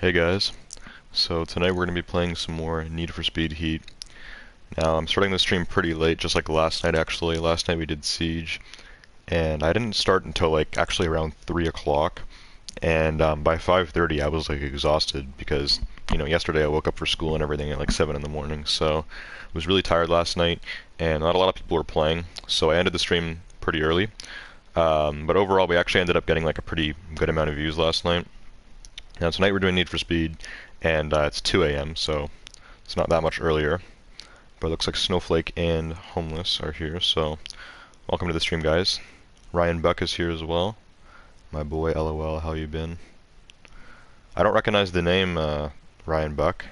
Hey guys, so tonight we're going to be playing some more Need for Speed Heat. Now I'm starting the stream pretty late, just like last night actually. Last night we did Siege, and I didn't start until like actually around 3 o'clock, and by 5:30 I was like exhausted because, you know, yesterday I woke up for school and everything at like 7 in the morning, so I was really tired last night, and not a lot of people were playing, so I ended the stream pretty early. But overall we actually ended up getting like a pretty good amount of views last night. Now tonight we're doing Need for Speed, and it's 2 a.m., so it's not that much earlier. But it looks like Snowflake and Homeless are here, so welcome to the stream, guys. Ryan Buck is here as well. My boy, LOL, how you been? I don't recognize the name Ryan Buck.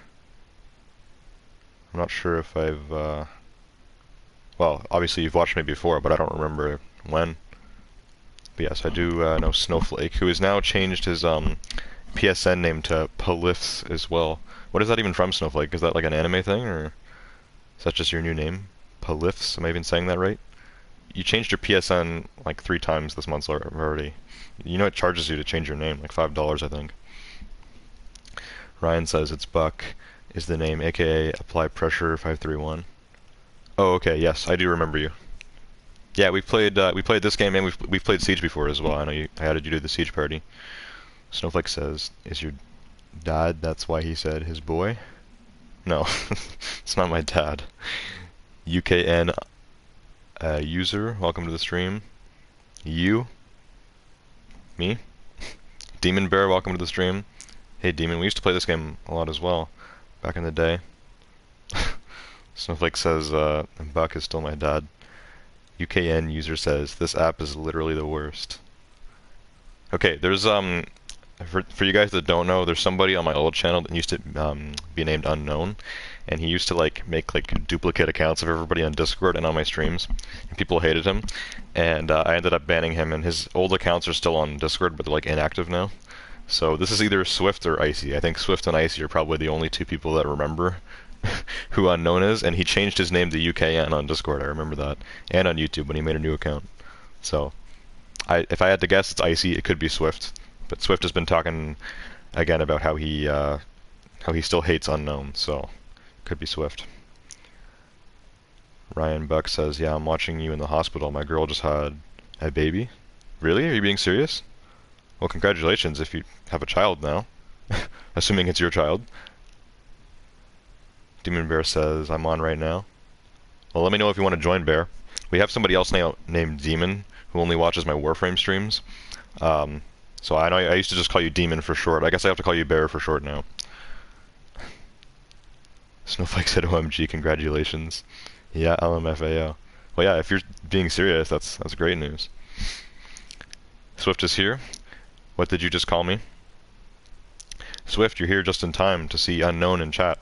I'm not sure if I've, well, obviously you've watched me before, but I don't remember when. But yes, I do know Snowflake, who has now changed his PSN name to Polifs as well. What is that even from, Snowflake? Is that like an anime thing, or is that just your new name? Polifs? Am I even saying that right? You changed your PSN like 3 times this month already. You know it charges you to change your name, like $5 I think. Ryan says it's Buck is the name, aka Apply Pressure 531. Oh, okay, yes, I do remember you. Yeah, we played this game, and we've played Siege before as well. I know I added you to the Siege party. Snowflake says, is your dad, that's why he said his boy? No, it's not my dad. UKN user, welcome to the stream. You? Me? Demon Bear, welcome to the stream. Hey Demon, we used to play this game a lot as well, back in the day. Snowflake says, Buck is still my dad. UKN user says, this app is literally the worst. Okay, there's, for you guys that don't know, there's somebody on my old channel that used to be named Unknown, and he used to like make like duplicate accounts of everybody on Discord and on my streams, and people hated him, and I ended up banning him, and his old accounts are still on Discord, but they're like inactive now. So this is either Swift or Icy. I think Swift and Icy are probably the only 2 people that remember who Unknown is, and he changed his name to UKN on Discord, I remember that, and on YouTube when he made a new account. So if I had to guess, it's Icy, it could be Swift. But Swift has been talking again about how he still hates Unknown, so could be Swift. Ryan Buck says, yeah, I'm watching you in the hospital. My girl just had a baby. Really? Are you being serious? Well, congratulations if you have a child now. Assuming it's your child. Demon Bear says, I'm on right now. Well, let me know if you want to join, Bear. We have somebody else named Demon who only watches my Warframe streams. So I know I used to just call you Demon for short. I guess I have to call you Bear for short now. Snowflake said OMG, congratulations. Yeah, LMFAO. Well, yeah, if you're being serious, that's great news. Swift is here. What did you just call me? Swift, you're here just in time to see Unknown in chat.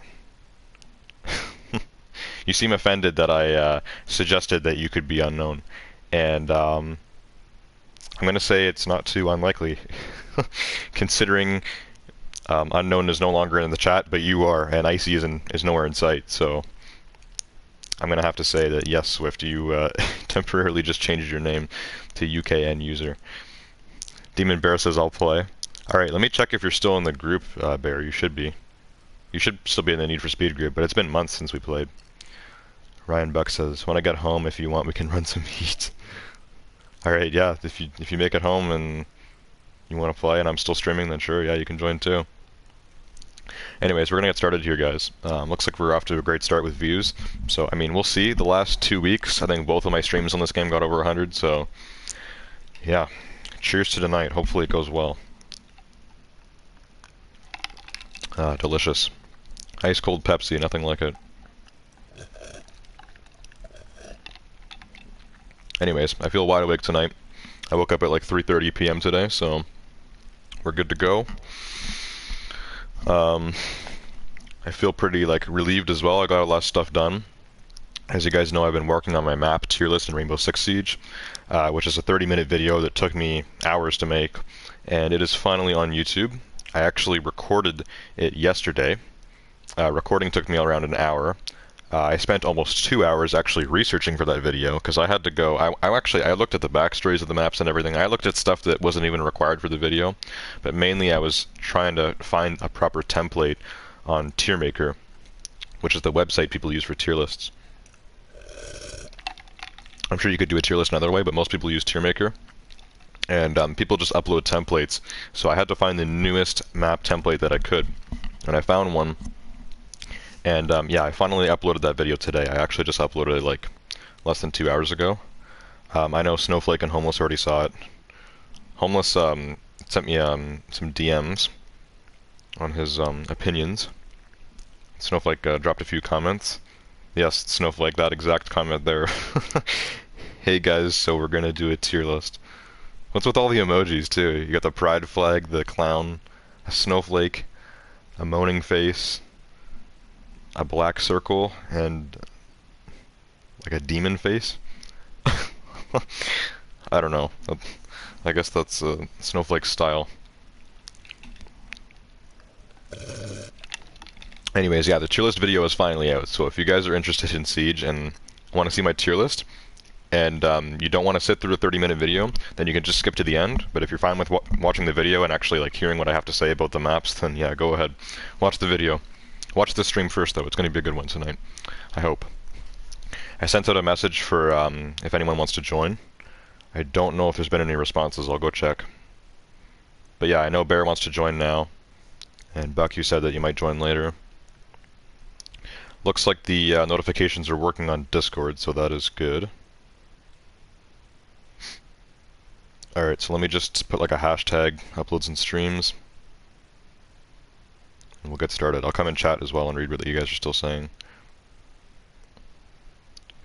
You seem offended that I suggested that you could be Unknown. And I'm going to say it's not too unlikely, considering Unknown is no longer in the chat, but you are, and Icy is nowhere in sight, so I'm going to have to say that yes, Swift, you temporarily just changed your name to UKN user. Demon Bear says I'll play. Alright, let me check if you're still in the group, Bear. You should be. You should still be in the Need for Speed group, but it's been months since we played. Ryan Buck says, when I get home, if you want, we can run some Heat. Alright, yeah, if you make it home and you want to play and I'm still streaming, then sure, yeah, you can join too. Anyways, we're going to get started here, guys. Looks like we're off to a great start with views. So, I mean, we'll see. The last 2 weeks, I think both of my streams on this game got over 100, so yeah. Cheers to tonight. Hopefully it goes well. Delicious. Ice cold Pepsi, nothing like it. Anyways, I feel wide awake tonight. I woke up at like 3:30 p.m. today, so we're good to go. I feel pretty like relieved as well. I got a lot of stuff done. As you guys know, I've been working on my map tier list in Rainbow Six Siege, which is a 30-minute video that took me hours to make, and it is finally on YouTube. I actually recorded it yesterday. Recording took me around an hour. I spent almost 2 hours actually researching for that video because I had to go. I looked at the backstories of the maps and everything. I looked at stuff that wasn't even required for the video, but mainly I was trying to find a proper template on TierMaker, which is the website people use for tier lists. I'm sure you could do a tier list another way, but most people use TierMaker. And people just upload templates, so I had to find the newest map template that I could, and I found one. And yeah, I finally uploaded that video today. I actually just uploaded it like less than 2 hours ago. I know Snowflake and Homeless already saw it. Homeless sent me some DMs on his opinions. Snowflake dropped a few comments. Yes, Snowflake, that exact comment there. Hey guys, so we're gonna do a tier list. What's with all the emojis too? You got the pride flag, the clown, a snowflake, a moaning face, a black circle, and like a demon face. I don't know. I guess that's Snowflake style. Anyways, yeah, the tier list video is finally out, so if you guys are interested in Siege and want to see my tier list, and you don't want to sit through a 30-minute video, then you can just skip to the end. But if you're fine with watching the video and actually like hearing what I have to say about the maps, then yeah, go ahead. Watch the video. Watch the stream first, though. It's going to be a good one tonight. I hope. I sent out a message for if anyone wants to join. I don't know if there's been any responses. I'll go check. But yeah, I know Bear wants to join now. And Buck, you said that you might join later. Looks like the notifications are working on Discord, so that is good. Alright, so let me just put like a hashtag, uploads and streams. And we'll get started. I'll come in chat as well and read what you guys are still saying.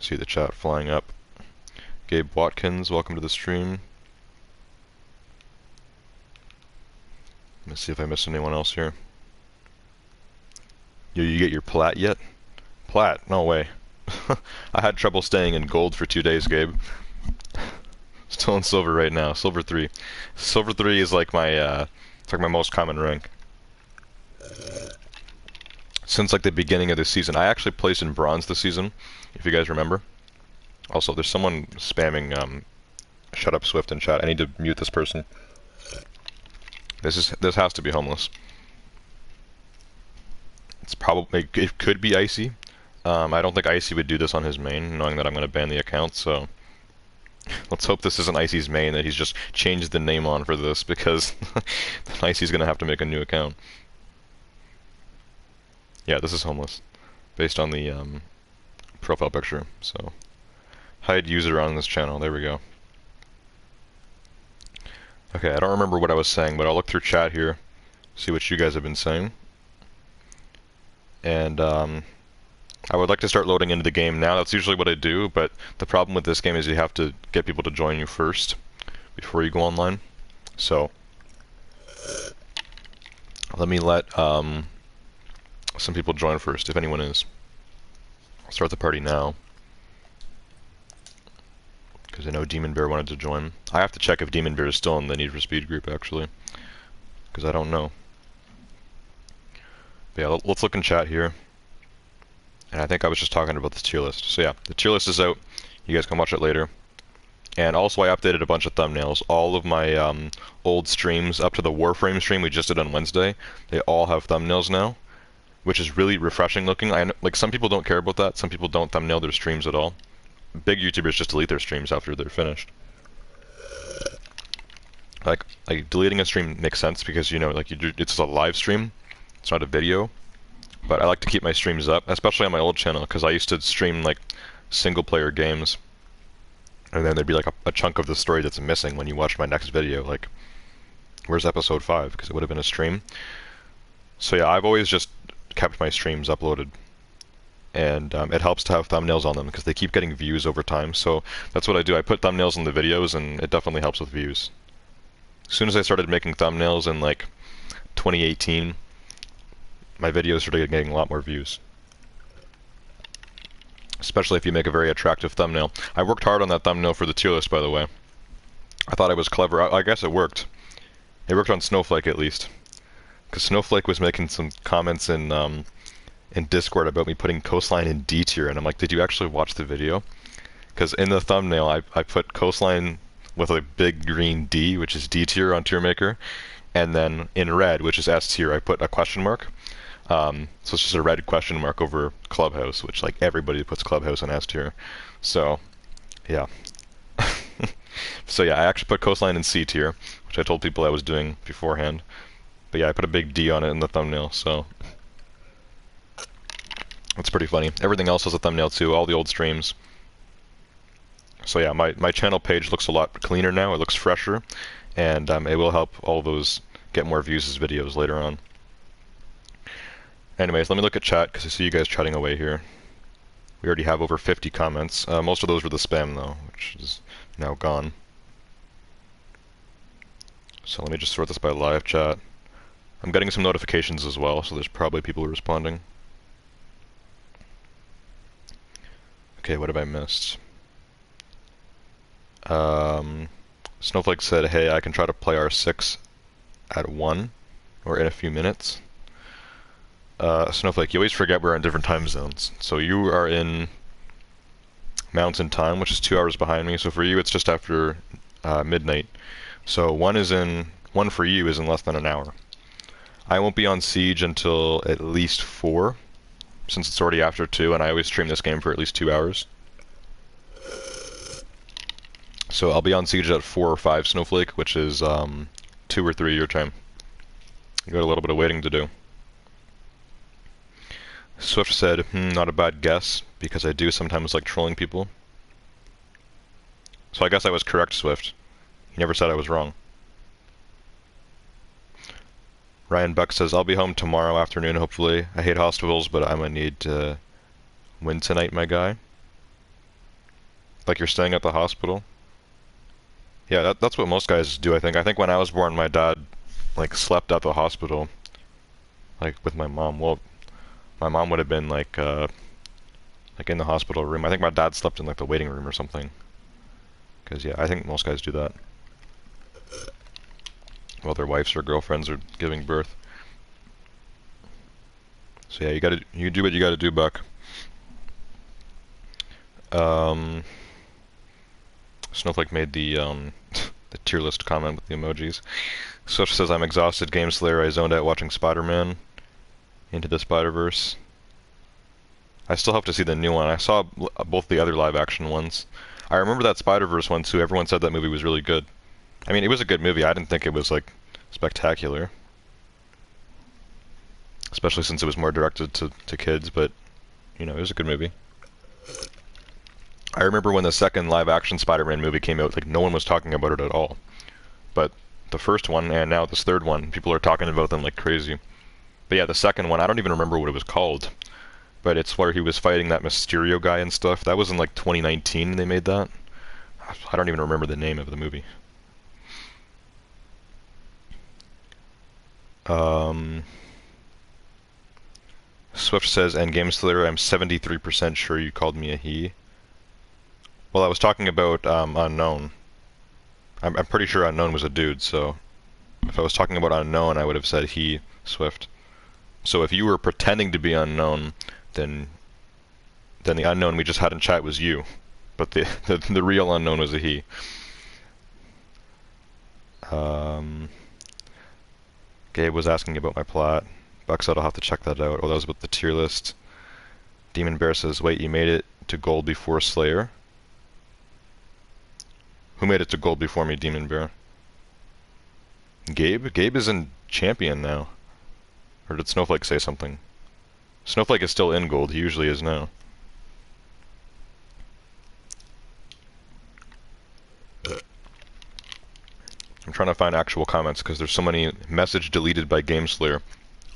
See the chat flying up. Gabe Watkins, welcome to the stream. Let me see if I missed anyone else here. Yo, you get your plat yet? Plat? No way. I had trouble staying in gold for 2 days, Gabe. Still in silver right now. Silver 3. Silver 3 is like my it's like my most common rank. Since like the beginning of the season. I actually placed in bronze this season, if you guys remember. Also, there's someone spamming shut up Swift in chat. I need to mute this person. This has to be Homeless. It's probably, it could be Icy. I don't think Icy would do this on his main, knowing that I'm going to ban the account, so let's hope this isn't Icy's main, that he's just changed the name on for this, because then Icy's going to have to make a new account. Yeah, this is Homeless, based on the profile picture, so hide user on this channel, there we go. Okay, I don't remember what I was saying, but I'll look through chat here, see what you guys have been saying. And I would like to start loading into the game now. That's usually what I do, but the problem with this game is you have to get people to join you first before you go online. So let me let some people join first, if anyone is. I'll start the party now, because I know Demon Bear wanted to join. I have to check if Demon Bear is still in the Need for Speed group, actually, because I don't know. But yeah, let's look in chat here. And I think I was just talking about the tier list. So yeah, the tier list is out. You guys can watch it later. And also I updated a bunch of thumbnails. All of my old streams up to the Warframe stream we just did on Wednesday, they all have thumbnails now, which is really refreshing looking. I know, like, some people don't care about that. Some people don't thumbnail their streams at all. Big YouTubers just delete their streams after they're finished. Like deleting a stream makes sense because, you know, like it's a live stream. It's not a video. But I like to keep my streams up, especially on my old channel, because I used to stream like single-player games, and then there'd be like a chunk of the story that's missing when you watch my next video. Like, where's episode 5? Because it would have been a stream. So yeah, I've always just kept my streams uploaded, and it helps to have thumbnails on them because they keep getting views over time. So that's what I do. I put thumbnails in the videos, and it definitely helps with views. As soon as I started making thumbnails in like 2018. My videos started getting a lot more views. Especially if you make a very attractive thumbnail. I worked hard on that thumbnail for the tier list, by the way. I thought I was clever. I guess it worked. It worked on Snowflake, at least. Because Snowflake was making some comments in in Discord about me putting Coastline in D tier, and I'm like, did you actually watch the video? Because in the thumbnail, I put Coastline with a big green D, which is D tier on Tier Maker, and then in red, which is S tier, I put a question mark. So it's just a red question mark over Clubhouse, which like everybody puts Clubhouse in S tier. So, yeah. So yeah, I actually put Coastline in C tier, which I told people I was doing beforehand. But yeah, I put a big D on it in the thumbnail, so it's pretty funny. Everything else has a thumbnail too, all the old streams. So yeah, my channel page looks a lot cleaner now, it looks fresher, and it will help all those get more views as videos later on. Anyways, let me look at chat, because I see you guys chatting away here. We already have over 50 comments. Most of those were the spam though, which is now gone. So let me just sort this by live chat. I'm getting some notifications as well, so there's probably people responding. Okay, what have I missed? Snowflake said, hey, I can try to play R6 at 1, or in a few minutes. Snowflake, you always forget we're in different time zones. So you are in Mountain Time, which is 2 hours behind me, so for you it's just after midnight. So one for you is in less than an hour. I won't be on Siege until at least 4, since it's already after 2, and I always stream this game for at least 2 hours. So I'll be on Siege at 4 or 5 Snowflake, which is 2 or 3 your time. You got a little bit of waiting to do. Swift said, not a bad guess, because I do sometimes like trolling people. So I guess I was correct, Swift. You never said I was wrong. Ryan Buck says, I'll be home tomorrow afternoon, hopefully. I hate hospitals, but I'm gonna need to win tonight, my guy. Like you're staying at the hospital? Yeah, that's what most guys do, I think. I think when I was born, my dad, like, slept at the hospital. Like, with my mom. Well, my mom would have been, like in the hospital room. I think my dad slept in, like, the waiting room or something. Because, yeah, I think most guys do that. While their wives or girlfriends are giving birth. So yeah, you do what you gotta do, Buck. Snowflake made the the tier list comment with the emojis. Swift says, I'm exhausted, Game Slayer. I zoned out watching Spider-Man Into the Spider-Verse. I still have to see the new one. I saw both the other live-action ones. I remember that Spider-Verse one too. Everyone said that movie was really good. I mean, it was a good movie. I didn't think it was, like, spectacular. Especially since it was more directed to kids, but, you know, it was a good movie. I remember when the second live-action Spider-Man movie came out, like, no one was talking about it at all. But the first one, and now this third one, people are talking about them like crazy. But yeah, the second one, I don't even remember what it was called. But it's where he was fighting that Mysterio guy and stuff. That was in, like, 2019 they made that. I don't even remember the name of the movie. Swift says, and Game Slayer, I'm 73% sure you called me a he. Well, I was talking about Unknown. I'm pretty sure Unknown was a dude, so if I was talking about Unknown, I would have said he, Swift. So if you were pretending to be Unknown, then the Unknown we just had in chat was you. But the real Unknown was a he. Gabe was asking about my plot. Buck said I'll have to check that out. Oh, that was about the tier list. Demon Bear says, wait, you made it to gold before Slayer? Who made it to gold before me, Demon Bear? Gabe? Gabe is in Champion now. Or did Snowflake say something? Snowflake is still in gold. He usually is now. I'm trying to find actual comments because there's so many message deleted by Game Slayer.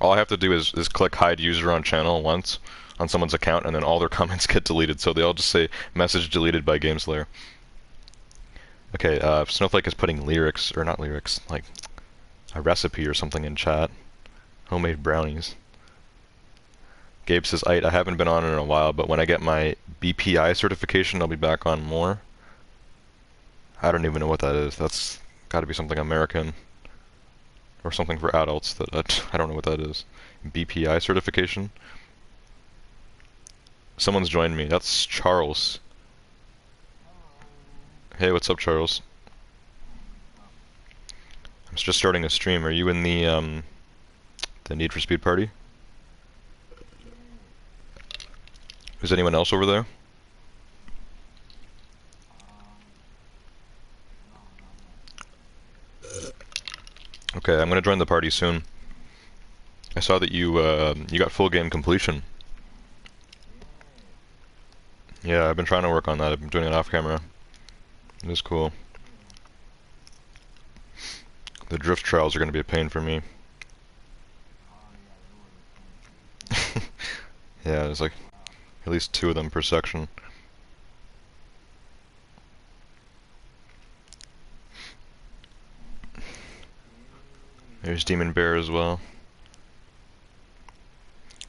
All I have to do is click hide user on channel once on someone's account, and then all their comments get deleted. So they all just say message deleted by Game Slayer. Okay, Snowflake is putting lyrics, or not lyrics, like a recipe or something in chat. Homemade brownies. Gabe says, I haven't been on in a while, but when I get my BPI certification, I'll be back on more. I don't even know what that is. That's got to be something American. Or something for adults that I don't know what that is. BPI certification? Someone's joined me. That's Charles. Hey, what's up, Charles? I'm just starting a stream. Are you in the Need for Speed party? Is anyone else over there? Okay, I'm gonna join the party soon. I saw that you got full game completion. Yeah, I've been trying to work on that. I've been doing it off camera. It is cool. The drift trials are gonna be a pain for me. Yeah, there's like at least 2 of them per section. There's Demon Bear as well.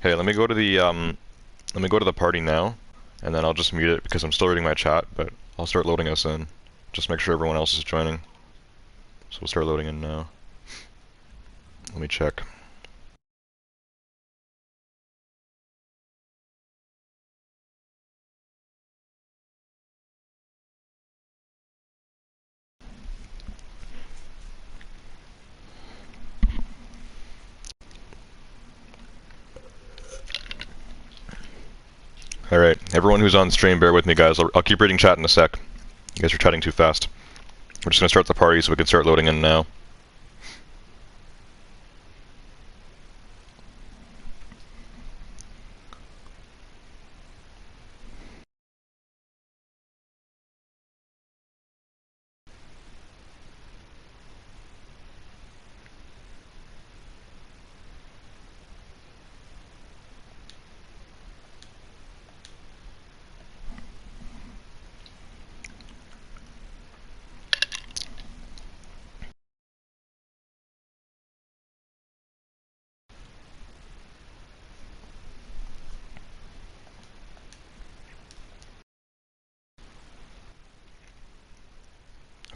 Hey, let me go to the party now, and then I'll just mute it because I'm still reading my chat, but I'll start loading us in. Just make sure everyone else is joining. So we'll start loading in now. Let me check. Alright, everyone who's on stream, bear with me, guys. I'll keep reading chat in a sec. You guys are chatting too fast. We're just gonna start the party so we can start loading in now.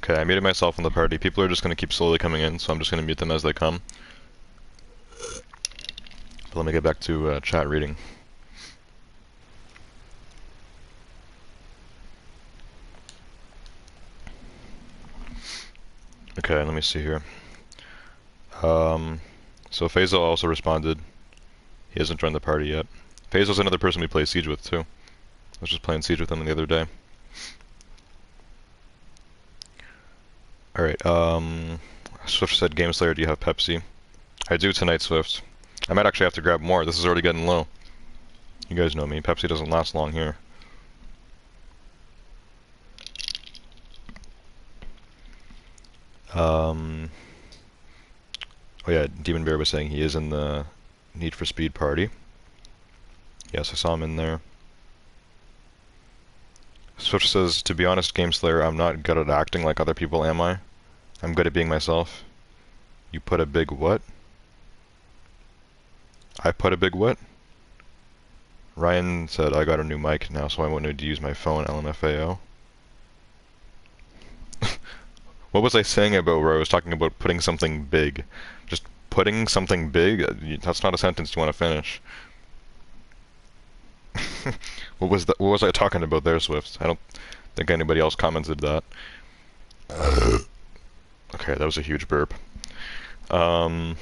Okay, I muted myself in the party. People are just gonna keep slowly coming in, so I'm just gonna mute them as they come. But let me get back to chat reading. Okay, let me see here. So Faisal also responded. He hasn't joined the party yet. Faisal's another person we play Siege with, too. I was just playing Siege with him the other day. Alright, Swift said, Game Slayer, do you have Pepsi? I do tonight, Swift. I might actually have to grab more. This is already getting low. You guys know me. Pepsi doesn't last long here. Oh yeah, Demon Bear was saying he is in the Need for Speed party. Yes, I saw him in there. Swift says, to be honest, Game Slayer, I'm not good at acting like other people, am I? I'm good at being myself. You put a big what? I put a big what? Ryan said, I got a new mic now, so I won't need to use my phone, LMFAO. What was I saying about where I was talking about putting something big? Just putting something big? That's not a sentence you want to finish. What was I talking about there, Swift? I don't think anybody else commented that. Okay, that was a huge burp. I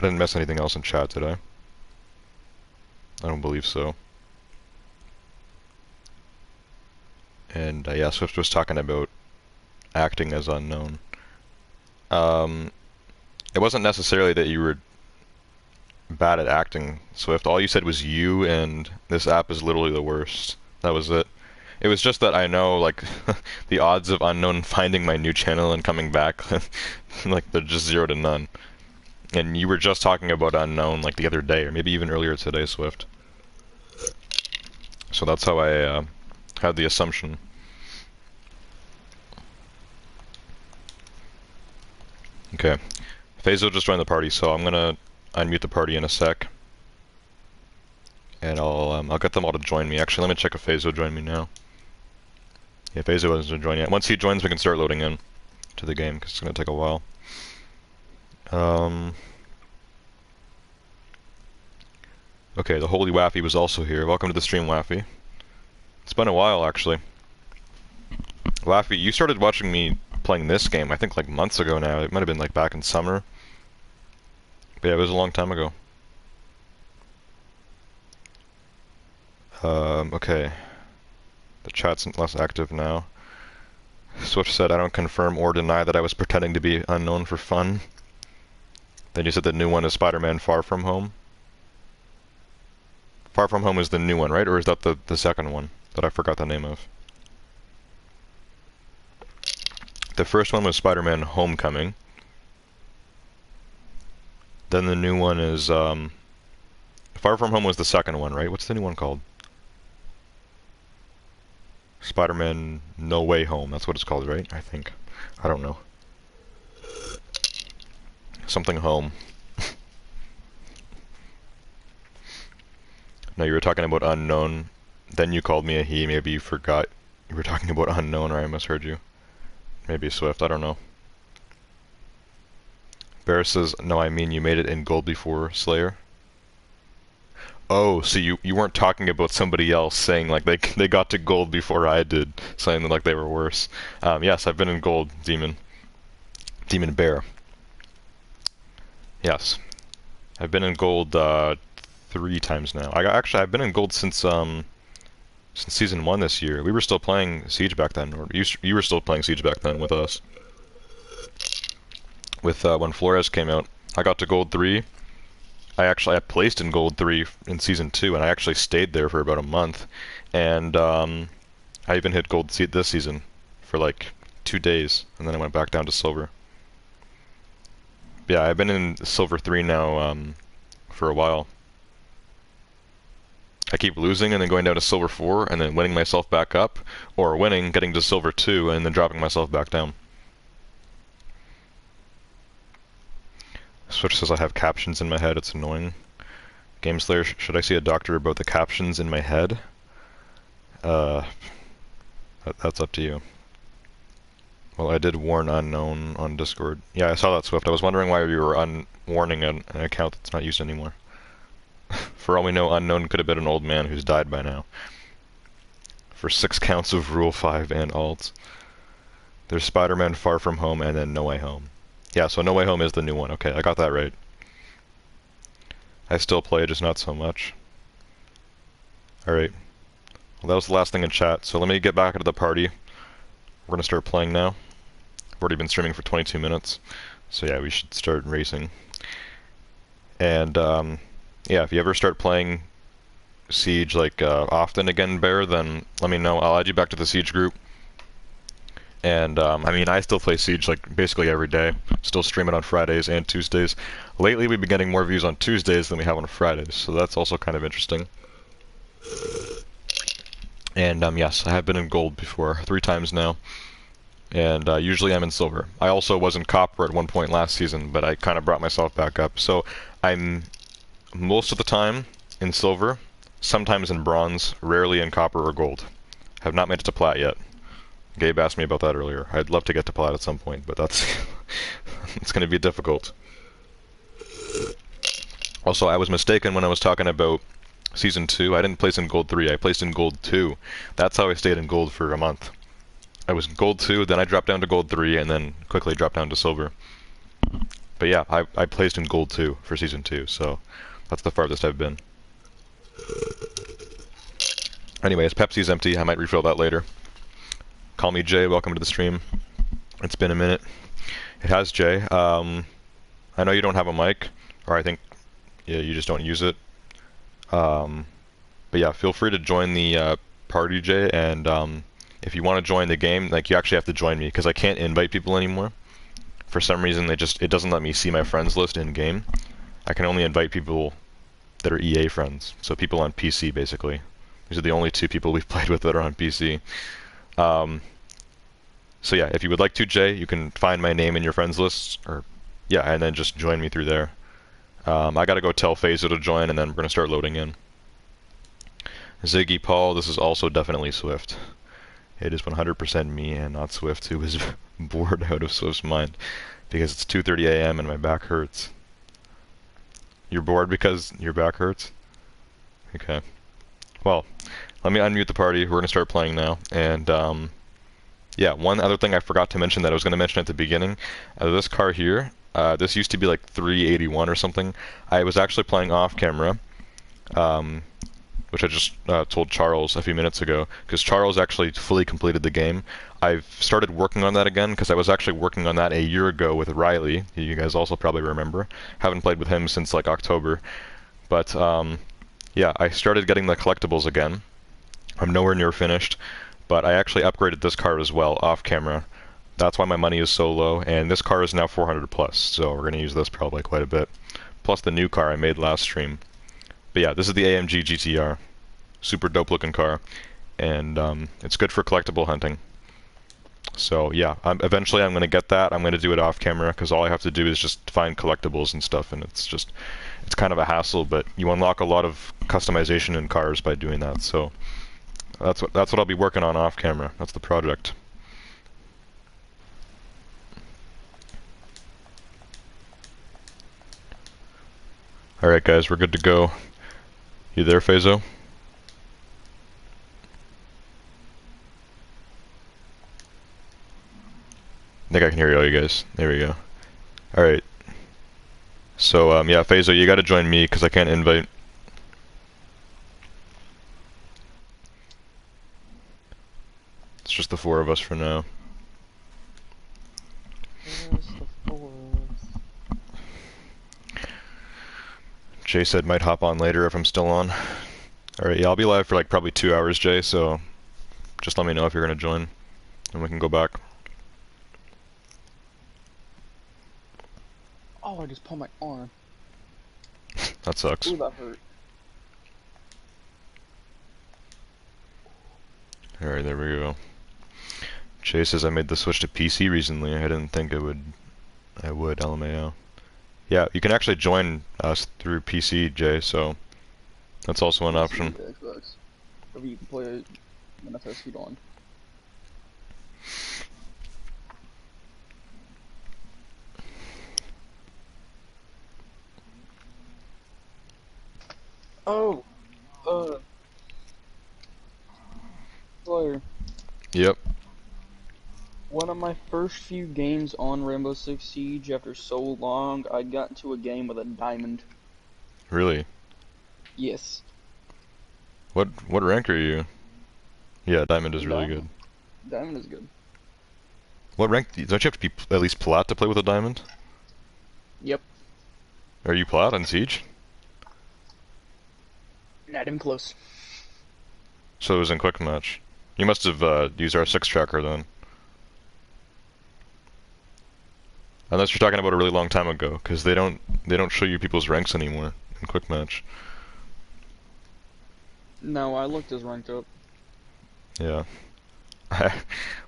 didn't miss anything else in chat, did I? I don't believe so. And yeah, Swift was talking about acting as unknown. It wasn't necessarily that you were bad at acting, Swift. All you said was you and this app is literally the worst. That was it. It was just that I know, like, the odds of unknown finding my new channel and coming back, like, they're just 0 to none. And you were just talking about unknown, like, the other day, or maybe even earlier today, Swift. So that's how I had the assumption. Okay. Faisal just joined the party, so I'm gonna unmute the party in a sec. And I'll get them all to join me. Actually, let me check if Faisal joined me now. Yeah, Faisal hasn't joined yet. Once he joins, we can start loading in to the game, because it's gonna take a while. Okay, the Holy Waffy was also here. Welcome to the stream, Waffy. It's been a while, actually. Waffy, you started watching me playing this game, I think like months ago now. It might have been like back in summer. But yeah, it was a long time ago. Okay. The chat's less active now. Swift said, I don't confirm or deny that I was pretending to be unknown for fun. Then you said the new one is Spider-Man Far From Home. Far From Home is the new one, right? Or is that the second one that I forgot the name of? The first one was Spider-Man Homecoming. Then the new one is, Far From Home was the second one, right? What's the new one called? Spider-Man No Way Home, that's what it's called, right? I think. I don't know. Something home. No, you were talking about unknown. Then you called me a he. Maybe you forgot you were talking about unknown, or I misheard you. Maybe Swift, I don't know. Bear says, no, I mean you made it in gold before Slayer. Oh, so you weren't talking about somebody else saying like they got to gold before I did, saying that like they were worse. Yes, I've been in gold, Demon Bear. Yes, I've been in gold 3 times now. I've been in gold since season 1 this year. We were still playing Siege back then, or you were still playing Siege back then with us. With when Flores came out, I got to gold 3. I placed in gold 3 in season 2, and I actually stayed there for about a month. And I even hit gold this season for like 2 days, and then I went back down to silver. Yeah, I've been in silver 3 now for a while. I keep losing and then going down to silver 4 and then winning myself back up, or winning, getting to silver 2 and then dropping myself back down. Switch says I have captions in my head, it's annoying. Game Slayer, should I see a doctor about the captions in my head? That's up to you. Well, I did warn unknown on Discord. Yeah, I saw that, Swift. I was wondering why you were warning an account that's not used anymore. For all we know, unknown could have been an old man who's died by now. For 6 counts of Rule 5 and alts. There's Spider-Man Far From Home and then No Way Home. Yeah, so No Way Home is the new one. Okay, I got that right. I still play, just not so much. Alright. Well, that was the last thing in chat, so let me get back into the party. We're gonna start playing now. I've already been streaming for 22 minutes, so yeah, we should start racing. And, yeah, if you ever start playing Siege, like, often again, Bear, then let me know. I'll add you back to the Siege group. And, I mean, I still play Siege, like, basically every day. Still stream it on Fridays and Tuesdays. Lately, we've been getting more views on Tuesdays than we have on Fridays, so that's also kind of interesting. And, yes, I have been in gold before, 3 times now. And, usually I'm in silver. I also was in copper at one point last season, but I kind of brought myself back up. So, I'm most of the time in silver, sometimes in bronze, rarely in copper or gold. Have not made it to plat yet. Gabe asked me about that earlier. I'd love to get to plat at some point, but that's it's going to be difficult. Also, I was mistaken when I was talking about Season 2. I didn't place in Gold 3, I placed in Gold 2. That's how I stayed in Gold for a month. I was in Gold 2, then I dropped down to Gold 3, and then quickly dropped down to Silver. But yeah, I placed in Gold 2 for Season 2, so that's the farthest I've been. Anyways, Pepsi's empty. I might refill that later. Call me Jay. Welcome to the stream. It's been a minute. It has, Jay. I know you don't have a mic, or I think you just don't use it. But yeah, feel free to join the party, Jay, and if you want to join the game, like, you actually have to join me, because I can't invite people anymore. For some reason, it doesn't let me see my friends list in-game. I can only invite people that are EA friends, so people on PC, basically. These are the only 2 people we've played with that are on PC. So yeah, if you would like to, Jay, you can find my name in your friends list, or yeah, and then just join me through there. I gotta go tell Phaser to join, and then we're gonna start loading in. Ziggy Paul, this is also definitely Swift. It is 100% me and not Swift, who is bored out of Swift's mind because it's 2:30 a.m. and my back hurts. You're bored because your back hurts? Okay. Well, let me unmute the party. We're gonna start playing now. And yeah, one other thing I forgot to mention that I was gonna mention at the beginning. This car here, this used to be like 381 or something. I was actually playing off camera, which I just told Charles a few minutes ago, because Charles actually fully completed the game. I've started working on that again, because I was actually working on that a year ago with Riley. You guys also probably remember. Haven't played with him since like October. But yeah, I started getting the collectibles again. I'm nowhere near finished, but I actually upgraded this car as well off camera. That's why my money is so low, and this car is now 400 plus, so we're going to use this probably quite a bit. Plus the new car I made last stream. But yeah, this is the AMG GTR. Super dope looking car, and it's good for collectible hunting. So yeah, eventually I'm going to get that. I'm going to do it off camera, because all I have to do is just find collectibles and stuff, and it's kind of a hassle, but you unlock a lot of customization in cars by doing that, so that's what I'll be working on off camera. That's the project. Alright guys, we're good to go. You there, Fazo? I think I can hear all you guys. There we go. Alright. So, yeah, Fazo, you gotta join me, because I can't invite. It's just the four of us for now. Jay said might hop on later if I'm still on. Alright, yeah, I'll be live for like probably 2 hours, Jay, so just let me know if you're gonna join, and we can go back. Oh, I just pulled my arm. That sucks. Ooh, that hurt. Alright, there we go. Jay says I made the switch to PC recently. I didn't think I would, LMAO. Yeah, you can actually join us through PC, Jay, so that's also an option. Xbox. Or you can play it when I first feed on. Oh, Slayer. Yep. One of my first few games on Rainbow Six Siege, after so long, I got into a game with a diamond. Really? Yes. What rank are you? Yeah, diamond is really good. Diamond is good. What rank? Don't you have to be at least plat to play with a diamond? Yep. Are you plat on Siege? Not even close. So it was in quick match. You must have used our 6 tracker then. Unless you're talking about a really long time ago, because they don't show you people's ranks anymore in quick match. No, I looked as ranked up. Yeah.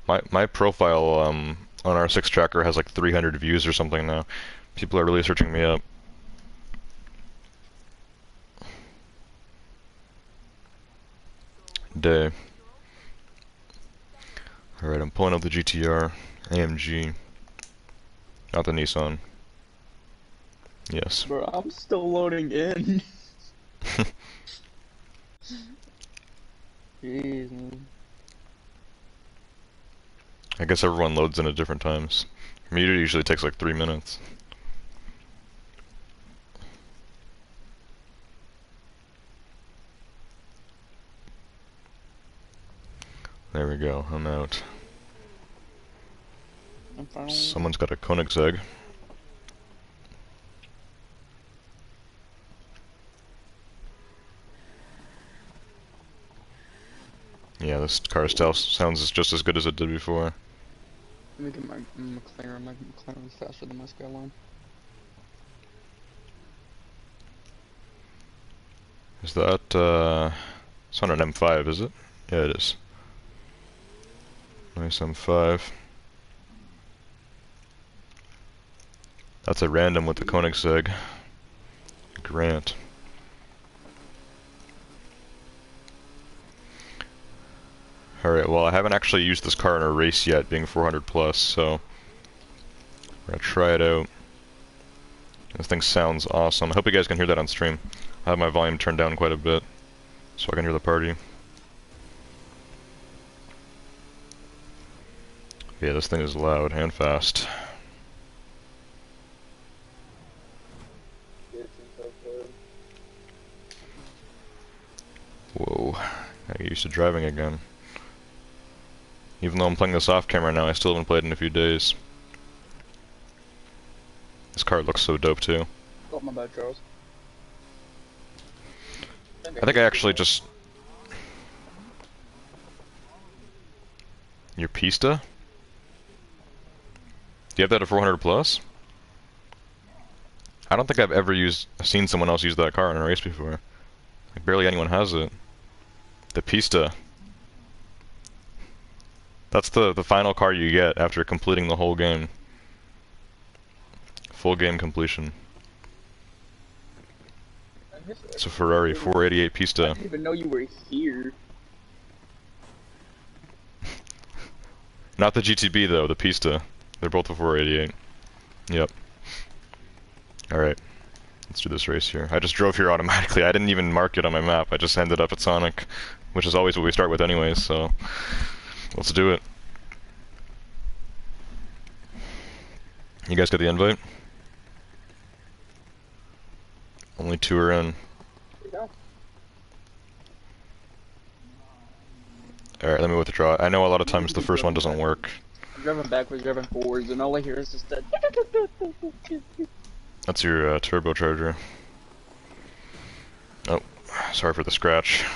my profile on our 6 tracker has like 300 views or something now. People are really searching me up. Day. Alright, I'm pulling out the GTR, AMG, not the Nissan. Yes. Bro, I'm still loading in. Jeez, man. I guess everyone loads in at different times. For me, it usually takes like 3 minutes. There we go, I'm out. Someone's got a Koenigsegg. Yeah, this car style sounds just as good as it did before. Let me get my McLaren. My McLaren is faster than my Skyline. Is that, it's not an M5, is it? Yeah, it is. Nice M5. That's a random with the Koenigsegg. Grant. Alright, well I haven't actually used this car in a race yet, being 400 plus, so we're gonna try it out. This thing sounds awesome. I hope you guys can hear that on stream. I have my volume turned down quite a bit. so I can hear the party. Yeah, this thing is loud and fast. Whoa, I get used to driving again. Even though I'm playing this off camera now, I still haven't played in a few days. This car looks so dope too. Oh, my bad, Charles. I think I actually just... Your Pista? Do you have that at 400 plus? I don't think I've ever seen someone else use that car in a race before. Like, barely anyone has it. The Pista. That's the final car you get after completing the whole game. Full game completion. It's a Ferrari 488 Pista. I didn't even know you were here. Not the GTB though, the Pista. They're both a 488. Yep. Alright. Let's do this race here. I just drove here automatically. I didn't even mark it on my map. I just ended up at Sonic, which is always what we start with anyways, so let's do it. You guys got the invite? Only 2 are in. Alright, let me withdraw. I know a lot of times the first one doesn't work. I'm driving backwards, driving forwards, and all I hear is just that. That's your turbocharger. Oh, sorry for the scratch.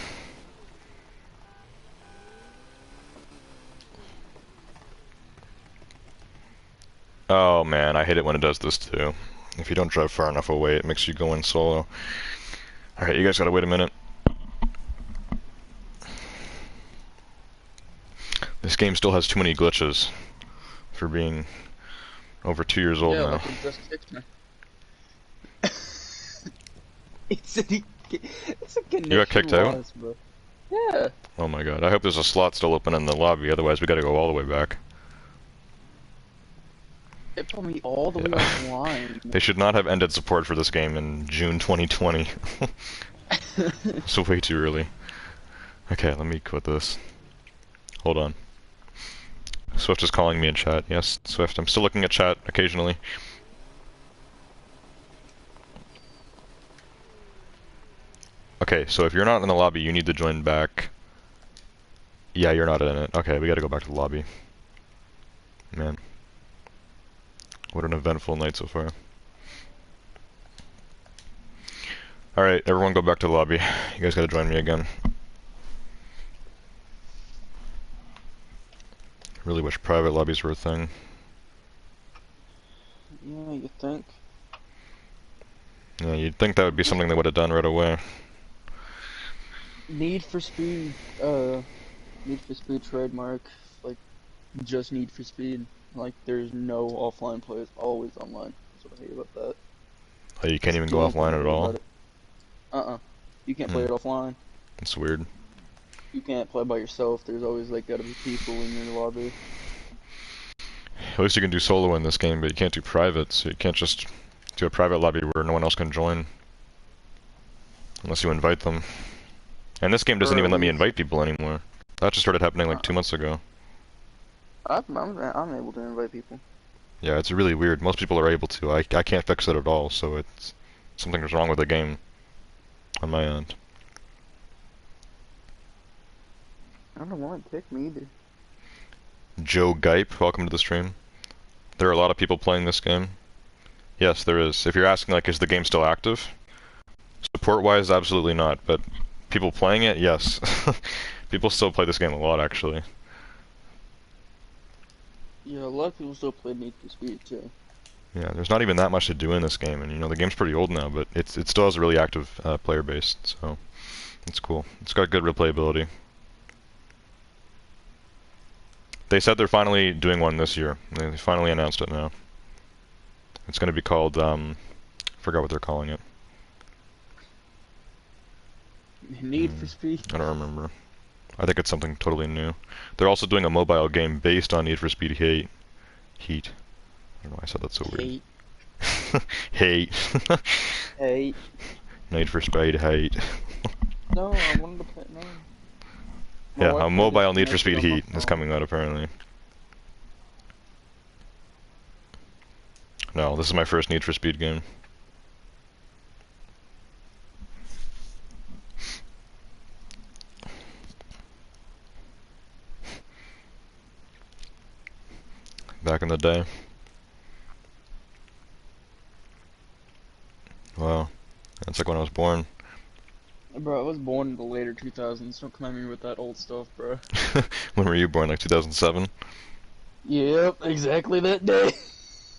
Oh man, I hate it when it does this too. If you don't drive far enough away, it makes you go in solo. Alright, you guys gotta wait a minute. This game still has too many glitches for being over 2 years old now. Like it just fixed me. it's a connection You got kicked out? Bro. Yeah. Oh my god, I hope there's a slot still open in the lobby, otherwise we gotta go all the way back. It put me all the way offline. They should not have ended support for this game in June 2020. It's way too early. Okay, let me quit this. Hold on. Swift is calling me in chat. Yes, Swift, I'm still looking at chat occasionally. Okay, so if you're not in the lobby, you need to join back. Yeah, you're not in it. Okay, we gotta go back to the lobby. Man. What an eventful night so far. Alright, everyone go back to the lobby. You guys gotta join me again. Really wish private lobbies were a thing. Yeah, you think? Yeah, you'd think that would be something they would have done right away. Need for Speed trademark, like, just Need for Speed. Like, there's no offline play, it's always online. That's what I hate about that. Oh, you can't even go offline at all? You can't play it offline. It's weird. You can't play by yourself, there's always, like, gotta be people in your lobby. At least you can do solo in this game, but you can't do private, so you can't just do a private lobby where no one else can join. Unless you invite them. And this game doesn't even let me invite people anymore. That just started happening like 2 months ago. I'm able to invite people. Yeah, it's really weird. Most people are able to. I can't fix it at all, so it's... something's wrong with the game. On my end. I don't want to pick me either. Joe Gipe, welcome to the stream. There are a lot of people playing this game. Yes, there is. If you're asking, like, is the game still active? Support-wise, absolutely not, but people playing it, yes. People still play this game a lot, actually. Yeah, a lot of people still play Need for Speed, too. Yeah, there's not even that much to do in this game, and you know, the game's pretty old now, but it still has a really active player base, so it's cool. It's got good replayability. They said they're finally doing one this year. They finally announced it now. It's going to be called, forgot what they're calling it. Need for Speed? I don't remember. I think it's something totally new. They're also doing a mobile game based on Need for Speed Heat. I don't know why I said that so weird. Hate. Hate. Hate. Need for Speed Heat. No, I wanted to play. No, my Yeah, wife a tried to mobile Need for connect it Speed on my Heat is phone. coming out apparently. No, this is my first Need for Speed game. Back in the day. Wow. That's like when I was born. Bro, I was born in the later 2000s. Don't come at me with that old stuff, bro. When were you born? Like 2007? Yep, exactly that day.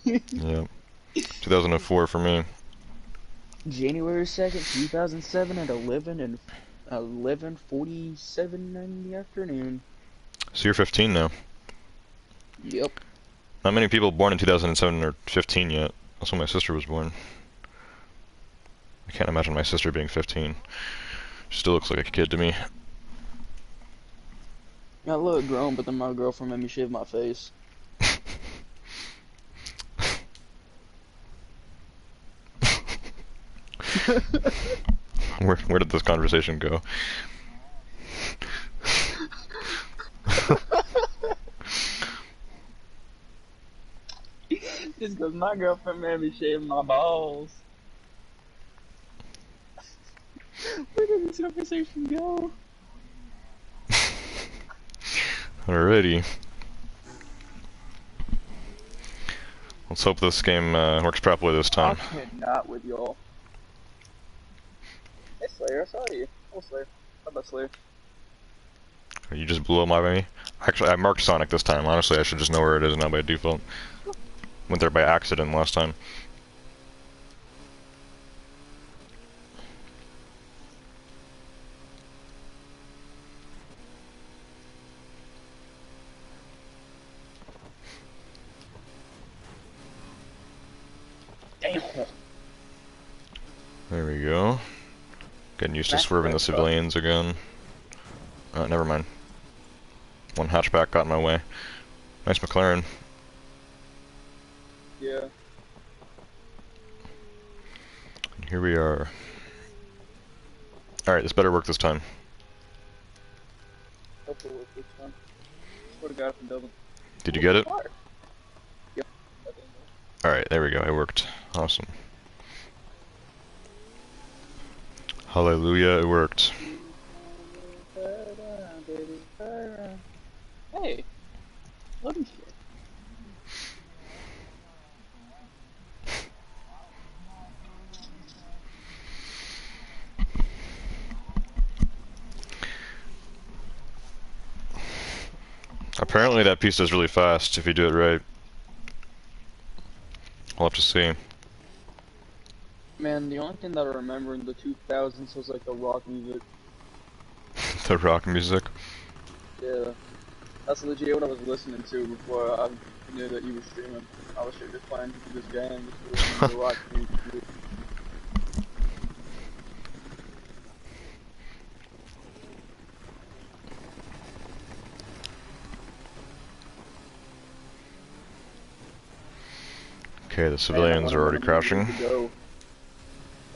Yep. 2004 for me. January 2nd, 2007 at 11:47 in the afternoon. So you're 15 now. Yep. Not many people born in 2007 are 15 yet. That's when my sister was born. I can't imagine my sister being 15. She still looks like a kid to me. I look grown, but then my girlfriend made me shave my face. Where did this conversation go? Just because my girlfriend made me shave my balls. Where did this conversation go? Alrighty. Let's hope this game works properly this I time. cannot with y'all. Hey Slayer, I saw you. Oh Slayer. How about Slayer? You just blew up my me. Actually, I marked Sonic this time. Honestly, I should just know where it is now by default. Went there by accident last time. Damn. There we go. Getting used to That's swerving the right, bro. civilians again. Never mind. One hatchback got in my way. Nice McLaren. Yeah. Here we are. Alright, this better work this time. Hopefully we'll fix one. Swear to God if it doesn't. Did you get it? Yep. Alright, there we go. It worked. Awesome. Hallelujah, it worked. Hey. Let me see. Apparently that piece is really fast if you do it right. I'll have to see. Man, the only thing that I remember in the 2000s was like the rock music. The rock music. Yeah. That's legit what I was listening to before I knew that you were streaming. I was just playing this game, just listening to the rock music. Okay, the civilians are already crashing. I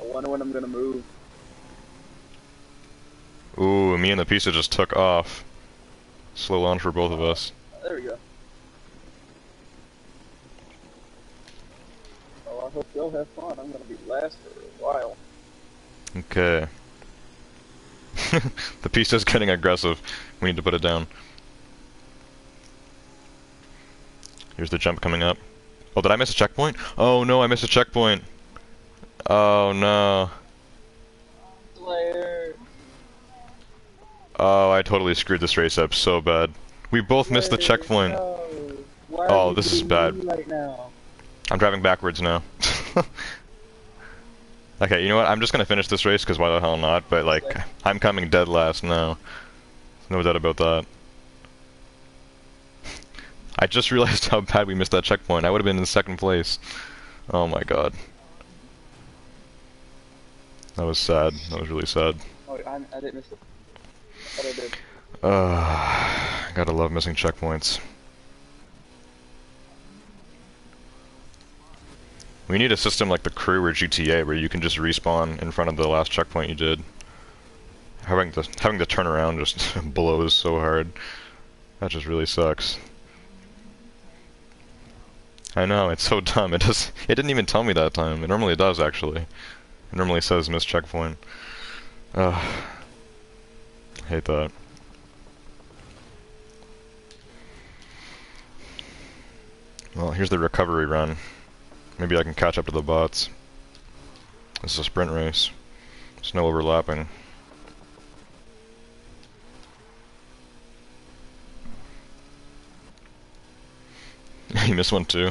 wonder when I'm gonna move. Ooh, me and the pizza just took off. Slow launch for both of us. There we go. Well, I hope y'all have fun. I'm gonna be last for a while. Okay. The pizza's getting aggressive. We need to put it down. Here's the jump coming up. Oh, did I miss a checkpoint? Oh no, I missed a checkpoint. Oh no. Slayer. Oh, I totally screwed this race up so bad. We both missed the checkpoint. No. Why are Oh, you this is beating bad. me right now? I'm driving backwards now. Okay, you know what? I'm just gonna finish this race because why the hell not? But like, I'm coming dead last now. No doubt about that. I just realized how bad we missed that checkpoint. I would have been in second place. Oh my god. That was sad. That was really sad. Oh, I didn't miss it. I thought I did. Gotta love missing checkpoints. We need a system like the Crew or GTA where you can just respawn in front of the last checkpoint you did. Having to turn around just blows so hard. That just really sucks. I know, it's so dumb. It didn't even tell me that time. It normally does, actually. It normally says missed checkpoint. Ugh. Hate that. Well, here's the recovery run. Maybe I can catch up to the bots. This is a sprint race. There's no overlapping. You missed one too.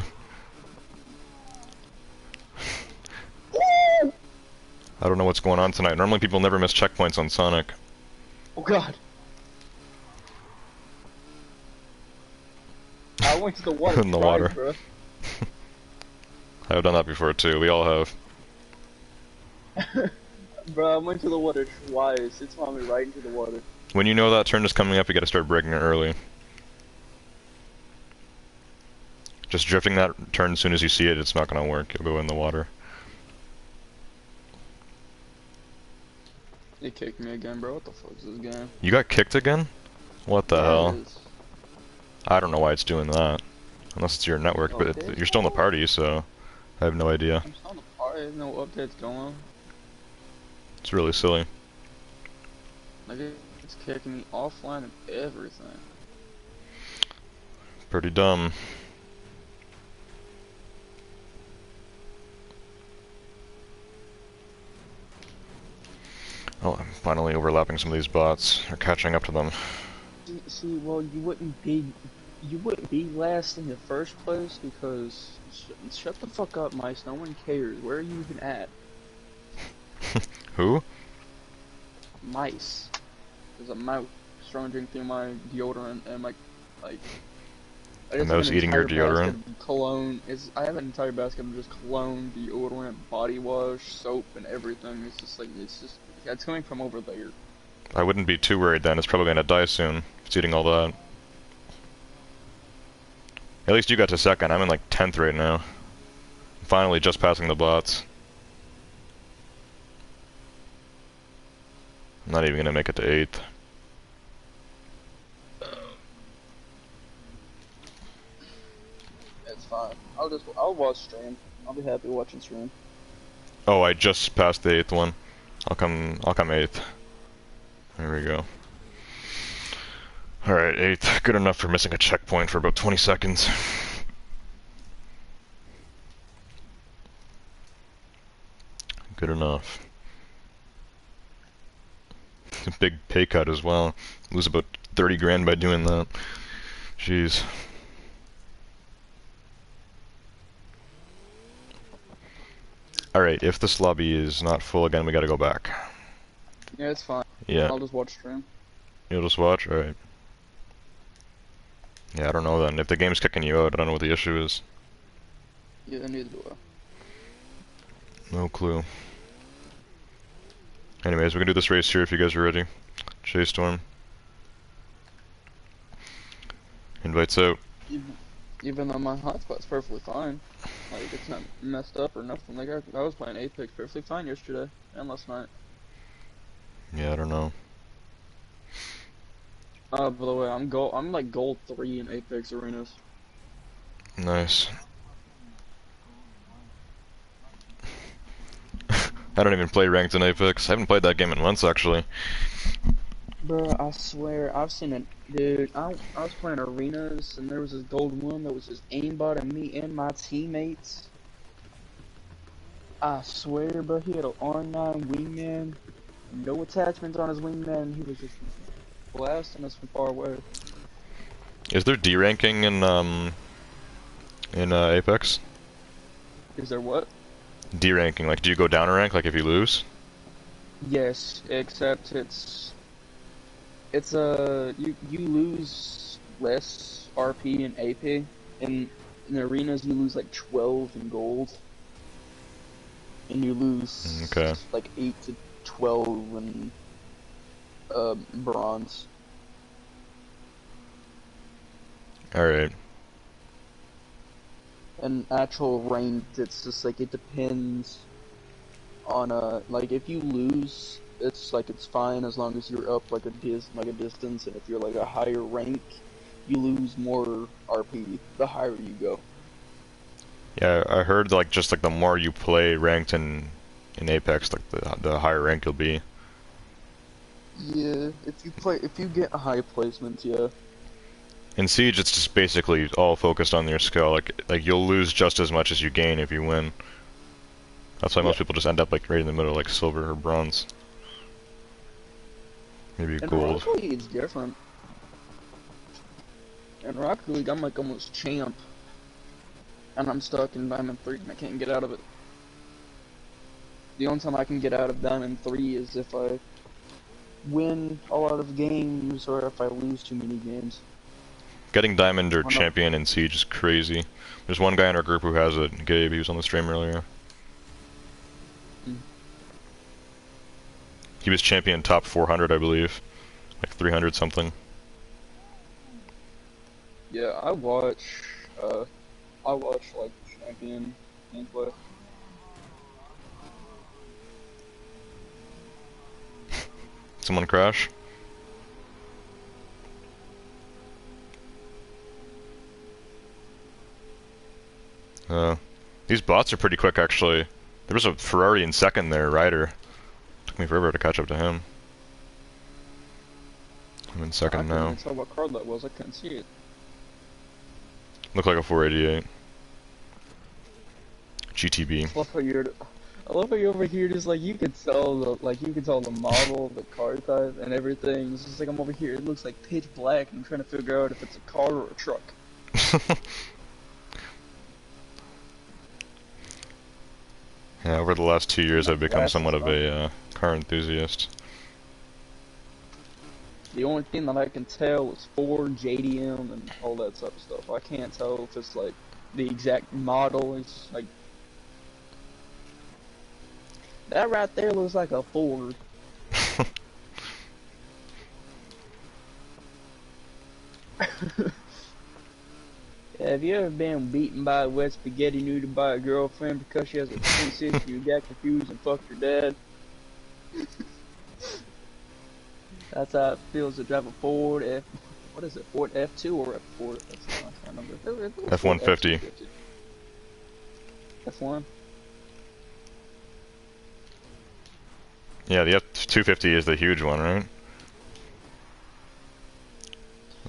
I don't know what's going on tonight. Normally people never miss checkpoints on Sonic. Oh god. I went to the water. In the water. Bro. I've done that before too. We all have. Bro, I went to the water twice. It swam me right into the water. When you know that turn is coming up, you gotta start braking it early. Just drifting that turn as soon as you see it, it's not gonna work. You'll go in the water. It kicked me again, bro. What the fuck is this game? You got kicked again? What the hell? It is. I don't know why it's doing that. Unless it's your network, but you're still in the party, so I have no idea. I'm still in the party. There's no updates going. It's really silly. Like, it's kicking me offline and everything. Pretty dumb. Oh, I'm finally overlapping some of these bots, or catching up to them. See, well, you wouldn't be last in the first place because shut the fuck up, mice. No one cares. Where are you even at? Who? Mice. There's a mouse rummaging through my deodorant and my like. A mouse eating your deodorant? Cologne is. I have an entire basket of just cologne, deodorant, body wash, soap, and everything. It's just like it's coming from over there. I wouldn't be too worried then. It's probably gonna die soon. If it's eating all that. At least you got to second. I'm in like 10th right now. I'm finally just passing the bots. I'm not even gonna make it to 8th. It's fine. I'll watch stream. I'll be happy watching stream. Oh, I just passed the 8th one. I'll come 8th. There we go. Alright, 8th. Good enough for missing a checkpoint for about 20 seconds. Good enough. Big pay cut as well. Lose about 30 grand by doing that. Jeez. Alright, if this lobby is not full again, we gotta go back. Yeah, it's fine. Yeah. I'll just watch stream. You'll just watch? Alright. Yeah, I don't know then. If the game's kicking you out, I don't know what the issue is. Yeah, neither do I. No clue. Anyways, we can do this race here if you guys are ready. Chase Storm. Invites out. Even though my hotspot's perfectly fine. Like, it's not messed up or nothing. Like, I was playing Apex perfectly fine yesterday and last night. Yeah, I don't know. By the way, I'm like gold 3 in Apex arenas. Nice. I don't even play ranked in Apex. I haven't played that game in months, actually. Bro, I swear, I've seen it. Dude, I was playing arenas, and there was this gold one that was just aimbotting me and my teammates. I swear, bro, he had an R9 wingman, no attachments on his wingman, and he was just blasting us from far away. Is there D ranking in Apex? Is there what? D ranking, like do you go down a rank like if you lose? Yes, except it's you lose less RP and AP. In arenas you lose like 12 in gold. And you lose like 8 to 12 in bronze. Alright. And actual ranked, it's just like it depends on like if you lose it's like it's fine as long as you're up like a distance, and if you're like a higher rank, you lose more RP the higher you go. Yeah, I heard like just like the more you play ranked in Apex, like the higher rank you'll be. Yeah, if you get high placements, yeah. In Siege, it's just basically all focused on your skill. Like you'll lose just as much as you gain if you win. That's why Yeah. most people just end up like right in the middle, like silver or bronze. Maybe In gold. Rocket League, it's different. In Rocket League, I'm like almost champ, and I'm stuck in Diamond 3, and I can't get out of it. The only time I can get out of Diamond 3 is if I win a lot of games, or if I lose too many games. Getting diamond or champion in Siege is crazy. There's one guy in our group who has it. Gabe, he was on the stream earlier. He was champion top 400, I believe. Like 300 something. Yeah, I watch like champion gameplay. Someone crash? These bots are pretty quick, actually. There was a Ferrari in second there, Ryder. Took me forever to catch up to him. I'm in second now. I couldn't tell what card that was. I couldn't see it. Looked like a 488. GTB. I love how you're over here just like you could tell the model, the car type, and everything. It's just like I'm over here. It looks like pitch black. And I'm trying to figure out if it's a car or a truck. Yeah, over the last 2 years I've become somewhat of a car enthusiast. The only thing that I can tell is Ford, JDM, and all that type of stuff. I can't tell if it's like the exact model. It's like that right there looks like a Ford. Have you ever been beaten by a wet spaghetti noodle by a girlfriend because she has a twin sister? You got confused and fucked your dad. That's how it feels to drive a Ford what is it? Ford F2 or F4? I can't remember. F-150. F1. Yeah, the F-250 is the huge one, right?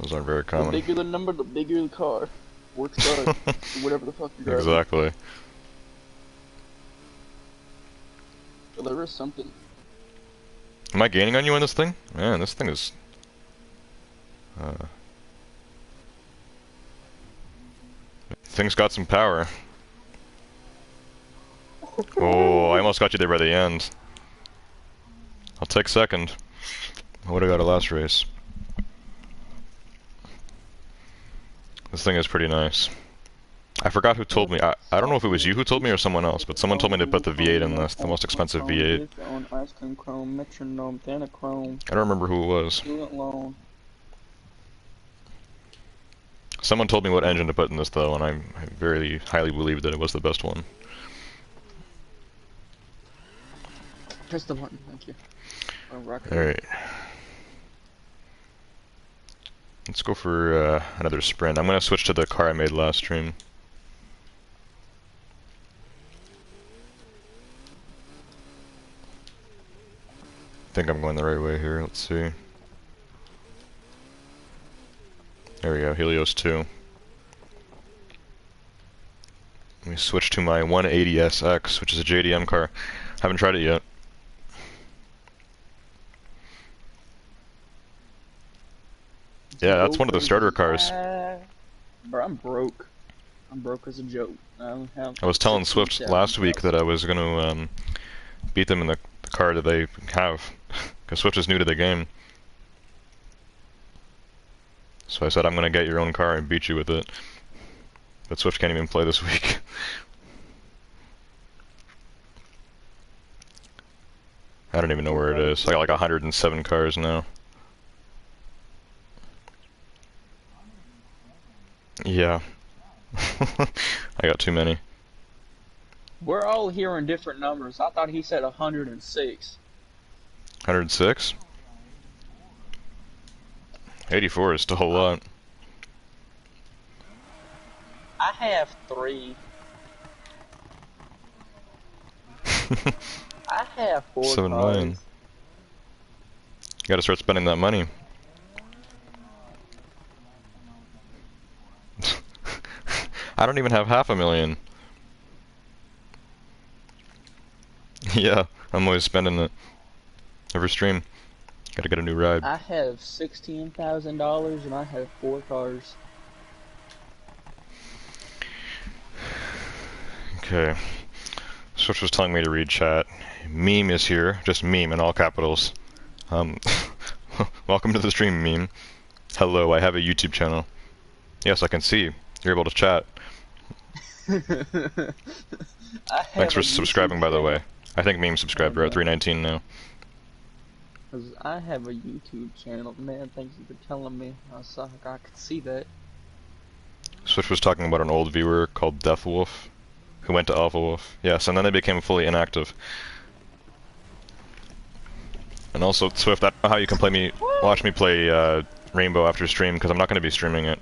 Those aren't very common. The bigger the number, the bigger the car. Works hard. Whatever the fuck you're driving. Exactly. But there is something. Am I gaining on you on this thing? Man, this thing is... Thing's got some power. Oh, I almost got you there by the end. I'll take second. I would've got a last race. This thing is pretty nice. I forgot who told me. I don't know if it was you who told me or someone else, but someone told me to put the V8 in this, the most expensive V8. I don't remember who it was. Someone told me what engine to put in this though, and I very highly believe that it was the best one. Press the button, thank you. Alright. Let's go for another sprint. I'm gonna switch to the car I made last stream. I think I'm going the right way here, let's see. There we go, Helios 2. Let me switch to my 180SX, which is a JDM car. Haven't tried it yet. Yeah, that's one of the starter cars. Bro, I'm broke. I'm broke as a joke. I was telling Swift last week that I was gonna beat them in the car that they have, because Swift is new to the game. So I said, I'm gonna get your own car and beat you with it. But Swift can't even play this week. I don't even know where it is. I got like 107 cars now. Yeah. I got too many. We're all hearing different numbers. I thought he said 106. 106? 84 is still a lot. I have 3. I have 4 7 million. cars. You gotta start spending that money. I don't even have half a million. Yeah, I'm always spending it. Every stream. Gotta get a new ride. I have $16,000 and I have 4 cars. Okay. Switch was telling me to read chat. Meme is here. Just meme in all capitals. Welcome to the stream, meme. Hello, I have a YouTube channel. Yes, I can see. You're able to chat. Thanks for subscribing, by the way. I think meme subscribed. We're at 319 now. Cause I have a YouTube channel, man. Thank you for telling me. I could see that. Switch was talking about an old viewer called Death Wolf, who went to Alpha Wolf. Yes, and then they became fully inactive. And also, Swift, I don't know how you can watch me play Rainbow after stream, because I'm not going to be streaming it.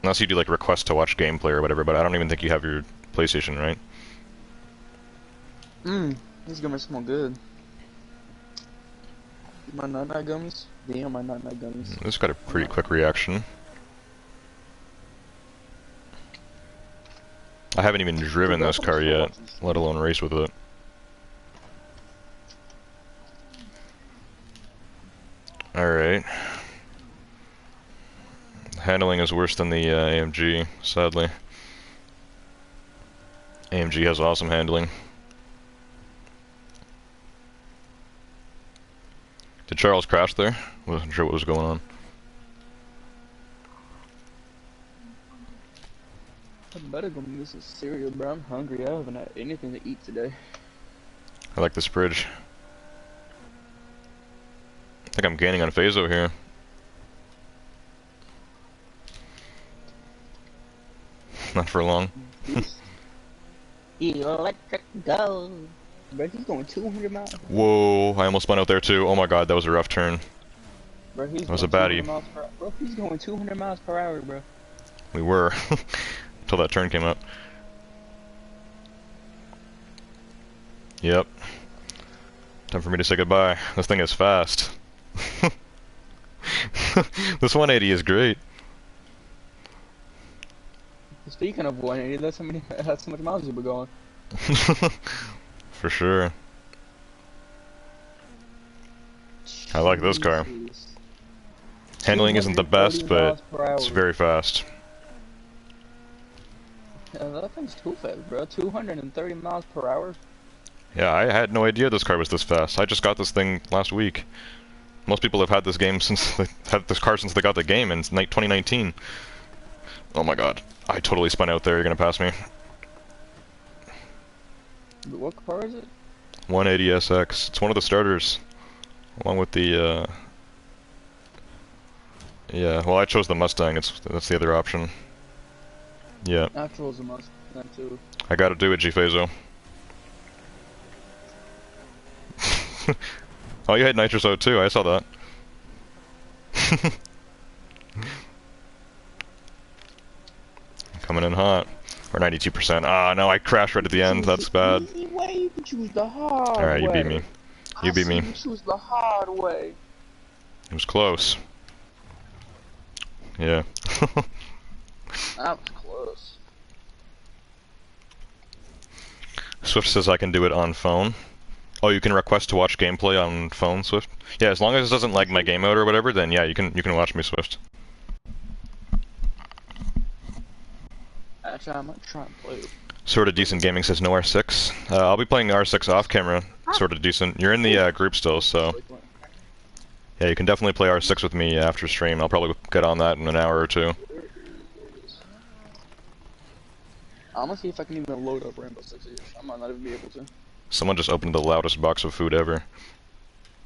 Unless you do like request to watch gameplay or whatever, but I don't even think you have your PlayStation, right? These gummies smell good. My nut-nut gummies? Damn, my nut-nut gummies. This got a pretty quick reaction. I haven't even driven this car yet, let alone race with it. Alright. Handling is worse than the AMG, sadly. AMG has awesome handling. Did Charles crash there? Wasn't sure what was going on. I better go make some cereal, bro. I'm hungry. I haven't had anything to eat today. I like this bridge. I think I'm gaining on Phaso here. Not for long. Electric go. Bro, he's going 200 miles. Whoa, I almost spun out there too. Oh my god, that was a rough turn. Bro, he's that was a baddie. Bro, he's going 200 miles per hour, bro. We were. Until that turn came up. Yep. Time for me to say goodbye. This thing is fast. This 180 is great. Speaking of 180, that's how much miles you were going. For sure. I like this car. Handling isn't the best, but it's very fast. Yeah, that thing's too fast, bro. 230 miles per hour. Yeah, I had no idea this car was this fast. I just got this thing last week. Most people have had this game since they had this car since they got the game in 2019. Oh my god. I totally spun out there. You're gonna pass me. What car is it? 180 SX. It's one of the starters. Along with the, yeah, well I chose the Mustang. That's the other option. Yeah. I chose the Mustang too. I gotta do it, G-Phaso. Oh, you had nitrous out too. I saw that. Coming in hot. Or 92%. Ah, no, I crashed right at the end. That's bad. Easy way. You can choose the hard way. Alright, you beat me. You beat me. You choose the hard way. It was close. Yeah. That was close. Swift says I can do it on phone. Oh, you can request to watch gameplay on phone, Swift? Yeah, as long as it doesn't lag my game mode or whatever, then yeah, you can watch me, Swift. Actually, I might try and play it. Sort of Decent Gaming says no R6. I'll be playing R6 off camera. Sort of decent. You're in the group still, so yeah, you can definitely play R6 with me after stream. I'll probably get on that in an hour or two. I'm gonna see if I can even load up Rainbow Six Siege. I might not even be able to. Someone just opened the loudest box of food ever.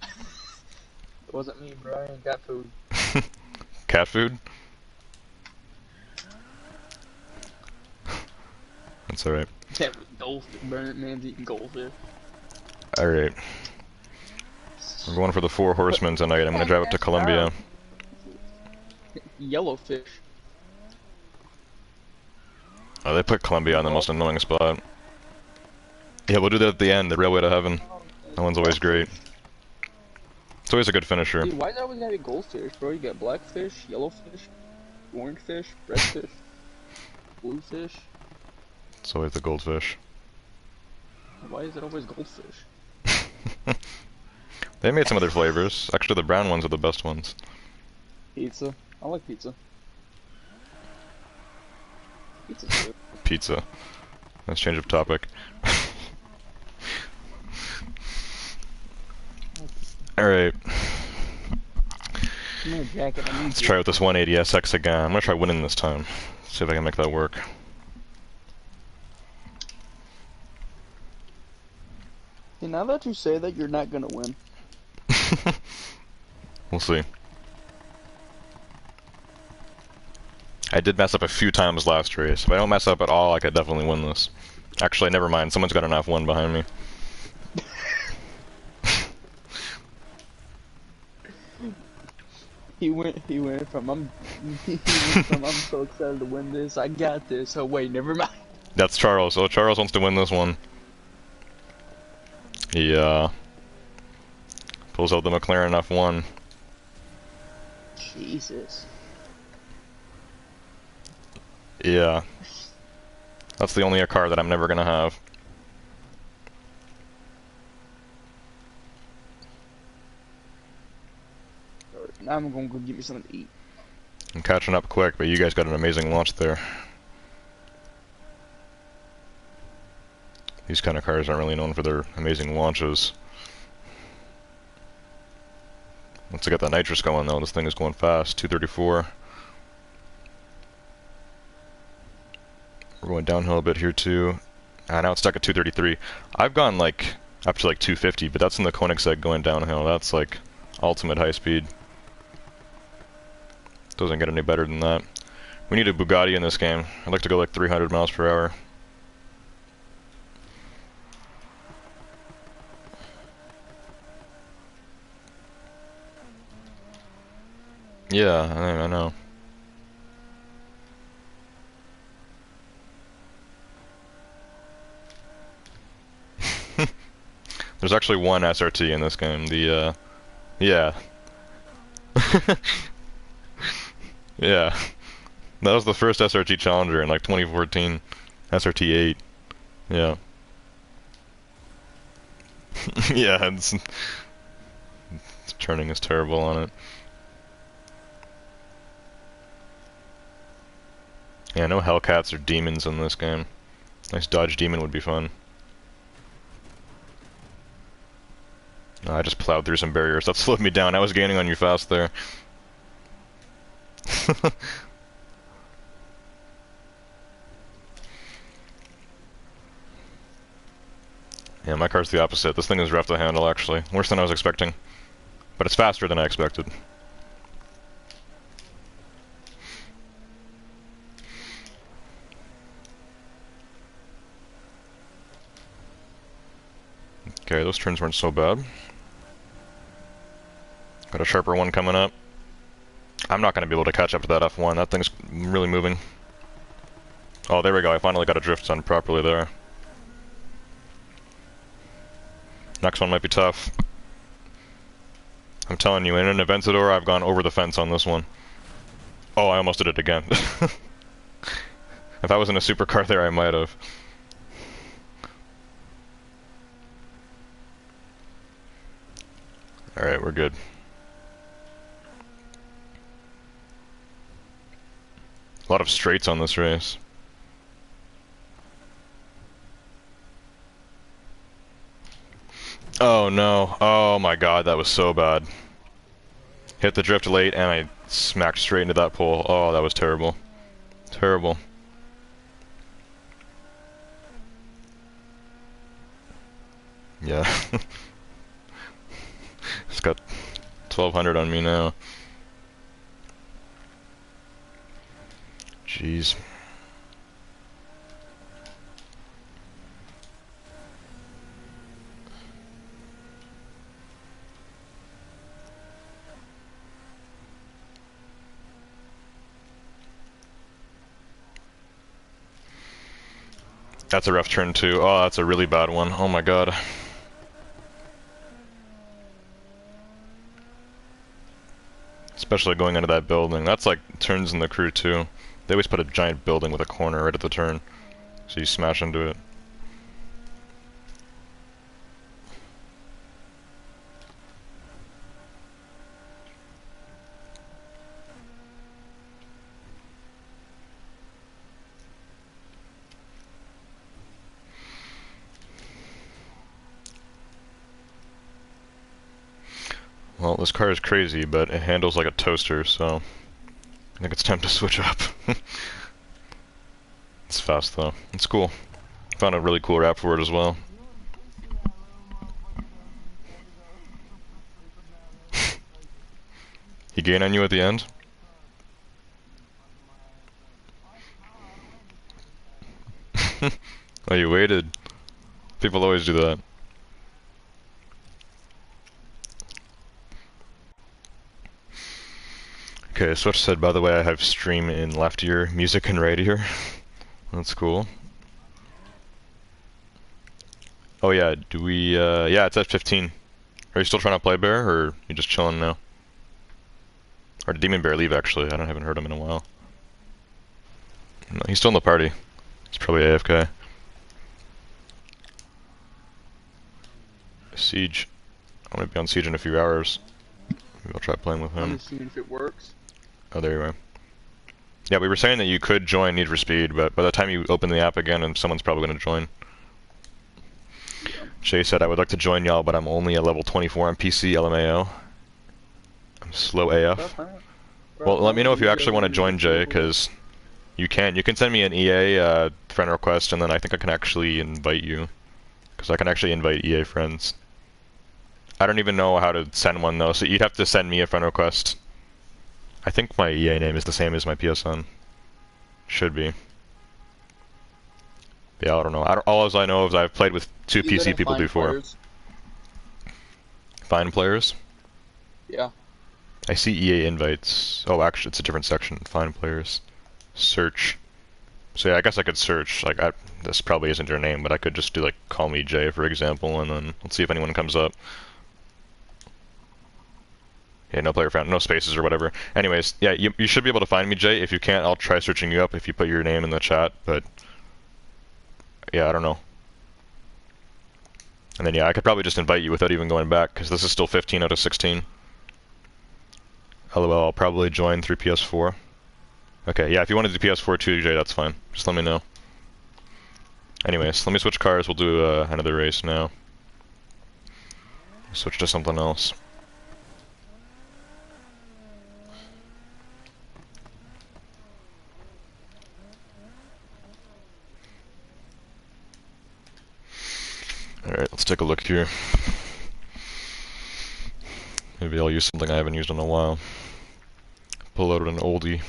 It wasn't me, bro. I ain't got food. Cat food? That's alright. Yeah, goldfish. Burn it, man's eating goldfish. Alright. We're going for the Four Horsemen tonight. I'm gonna drive up to Columbia. Yellowfish. Oh, they put Columbia on the most annoying spot. Yeah, we'll do that at the end, the Railway to Heaven. That one's always great. It's always a good finisher. Dude, why is that always gotta be goldfish, bro? You got blackfish, yellowfish, orangefish, redfish, bluefish. It's always the goldfish. Why is it always goldfish? They made some other flavors. Actually, the brown ones are the best ones. Pizza. I like pizza. Pizza's good. Pizza. Let's change of topic. Alright. Let's try with this 180 SX again. I'm gonna try winning this time. See if I can make that work. See, now that you say that, you're not gonna win. We'll see. I did mess up a few times last race. If I don't mess up at all, I could definitely win this. Actually, never mind. Someone's got an F1 behind me. He went from I'm so excited to win this, I got this. Oh wait, never mind. That's Charles. Oh, Charles wants to win this one. He pulls out the McLaren F1. Jesus. Yeah. That's the only car that I'm never gonna have. Now I'm gonna go get me something to eat. I'm catching up quick, but you guys got an amazing launch there. These kind of cars aren't really known for their amazing launches. Once I get that nitrous going though, this thing is going fast. 234. We're going downhill a bit here too. Now it's stuck at 233. I've gone like up to like 250, but that's in the Koenigsegg going downhill. That's like ultimate high speed. Doesn't get any better than that. We need a Bugatti in this game. I'd like to go like 300 miles per hour. Yeah, I know. There's actually one SRT in this game. The, yeah. Yeah. That was the first SRT Challenger in like 2014. SRT 8. Yeah. Yeah, it's turning is terrible on it. Yeah, no Hellcats or Demons in this game. Nice Dodge Demon would be fun. I just plowed through some barriers. That slowed me down. I was gaining on you fast there. Yeah, my car's the opposite. This thing is rough to handle, actually. Worse than I was expecting. But it's faster than I expected. Okay, those turns weren't so bad. Got a sharper one coming up. I'm not going to be able to catch up to that F1. That thing's really moving. Oh, there we go. I finally got a drift done properly there. Next one might be tough. I'm telling you, in an Aventador, I've gone over the fence on this one. Oh, I almost did it again. If I was in a supercar there, I might have. Alright, we're good. A lot of straights on this race. Oh no. Oh my god, that was so bad. Hit the drift late and I smacked straight into that pole. Oh, that was terrible. Terrible. Yeah. It's got 1200 on me now. Jeez. That's a rough turn too. Oh, that's a really bad one. Oh my god. Especially going into that building. That's like turns in the crew too. They always put a giant building with a corner right at the turn. So you smash into it. Well, this car is crazy, but it handles like a toaster, so I think it's time to switch up. It's fast though. It's cool. Found a really cool wrap for it as well. He gained on you at the end? Oh, you waited. People always do that. Okay, Switch said, by the way, I have stream in left ear, music in right ear. That's cool. Oh yeah, do we, yeah, it's at 15. Are you still trying to play Bear, or you just chilling now? Or did Demon Bear leave, actually? I haven't heard him in a while. No, he's still in the party. He's probably AFK. Siege. I'm gonna be on Siege in a few hours. Maybe I'll try playing with him. I'm assuming if it works. Oh, there you are. Yeah, we were saying that you could join Need for Speed, but by the time you open the app again, and someone's probably gonna join. Jay said, I would like to join y'all, but I'm only at level 24 on PC, LMAO. I'm slow AF. Well, let me know if you actually want to join, Jay, because you can. You can send me an EA friend request, and then I think I can actually invite you. Because I can actually invite EA friends. I don't even know how to send one, though, so you'd have to send me a friend request. I think my EA name is the same as my PSN. Should be. Yeah, I don't know. All I know is I've played with two PC people before. Players. Find players? Yeah. I see EA invites. Oh, actually, it's a different section. Find players. Search. So yeah, I guess I could search. Like, this probably isn't your name, but I could just do like call me Jay, for example, and then let's see if anyone comes up. Yeah, no player found, no spaces or whatever. Anyways, yeah, you should be able to find me, Jay. If you can't, I'll try searching you up if you put your name in the chat. But yeah, I don't know. And then yeah, I could probably just invite you without even going back, because this is still 15 out of 16. LOL, I'll probably join through PS4. Okay, yeah, if you want to do PS4 too, Jay, that's fine. Just let me know. Anyways, let me switch cars. We'll do another race now. Switch to something else. Alright, let's take a look here. Maybe I'll use something I haven't used in a while. Pull out an oldie.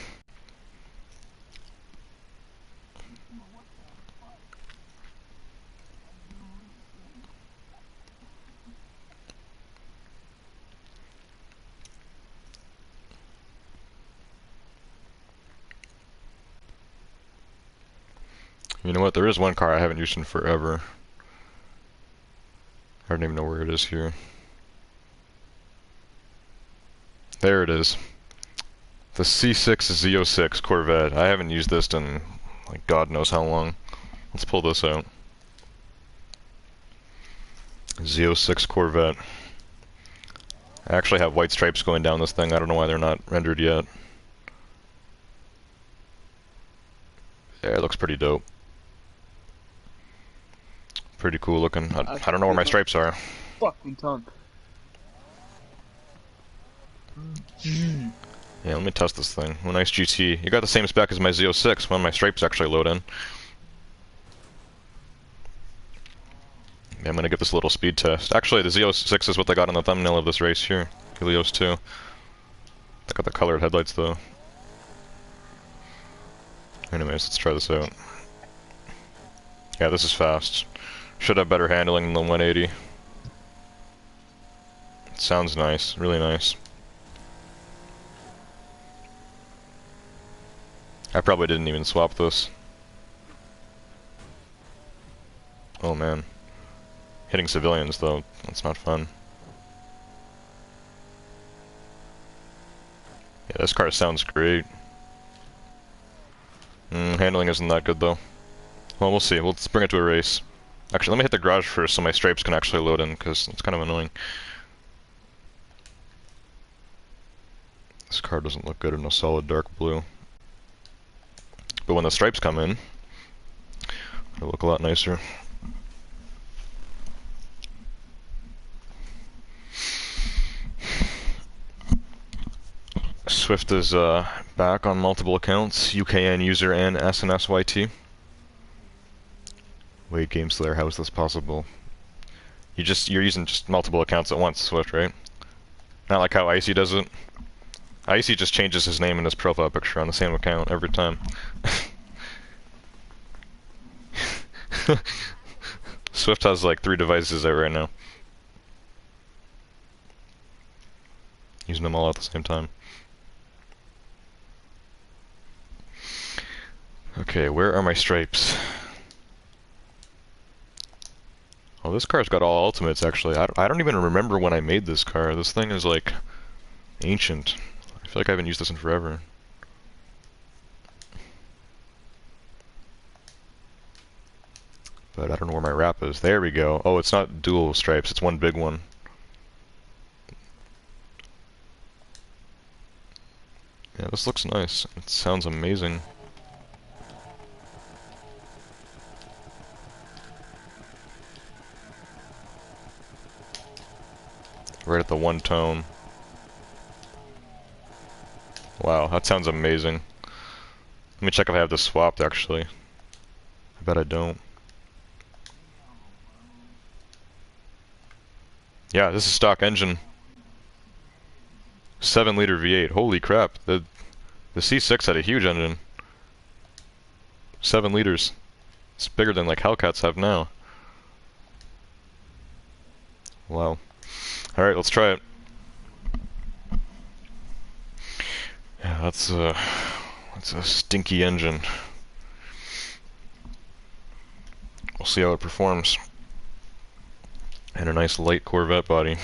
You know what, there is one car I haven't used in forever. I don't even know where it is here. There it is. The Z06 Corvette. I haven't used this in, like, God knows how long. Let's pull this out. Z06 Corvette. I actually have white stripes going down this thing. I don't know why they're not rendered yet. Yeah, it looks pretty dope. Pretty cool looking. I don't know where my stripes are. Fucking tongue. Yeah, let me test this thing. Oh, nice GT. You got the same spec as my Z06. One of my stripes actually load in. Yeah, I'm gonna get this little speed test. Actually, the Z06 is what they got on the thumbnail of this race here. Helios 2. They got the colored headlights though. Anyways, let's try this out. Yeah, this is fast. Should have better handling than the 180. It sounds nice, really nice. I probably didn't even swap this. Oh man. Hitting civilians though, that's not fun. Yeah, this car sounds great. Handling isn't that good though. Well, we'll see. Let's bring it to a race. Actually, let me hit the garage first so my stripes can actually load in, because it's kind of annoying. This car doesn't look good in a solid dark blue. But when the stripes come in, it'll look a lot nicer. Swift is back on multiple accounts, UKN user and SNSYT. Wait, GameSlayer, how is this possible? You're using just multiple accounts at once, Swift, right? Not like how Icy does it. Icy just changes his name and his profile picture on the same account every time. Swift has like 3 devices out right now. Using them all at the same time. Okay, where are my stripes? Oh, this car's got all ultimates actually. I don't even remember when I made this car. This thing is like ancient. I feel like I haven't used this in forever. But I don't know where my wrap is. There we go. Oh, it's not dual stripes, it's one big one. Yeah, this looks nice. It sounds amazing. Right at the one tone. Wow, that sounds amazing. Let me check if I have this swapped actually. I bet I don't. Yeah, this is stock engine. 7-liter V8. Holy crap. The C6 had a huge engine. 7 liters. It's bigger than like Hellcats have now. Wow. Alright, let's try it. Yeah, that's a stinky engine. We'll see how it performs. And a nice light Corvette body.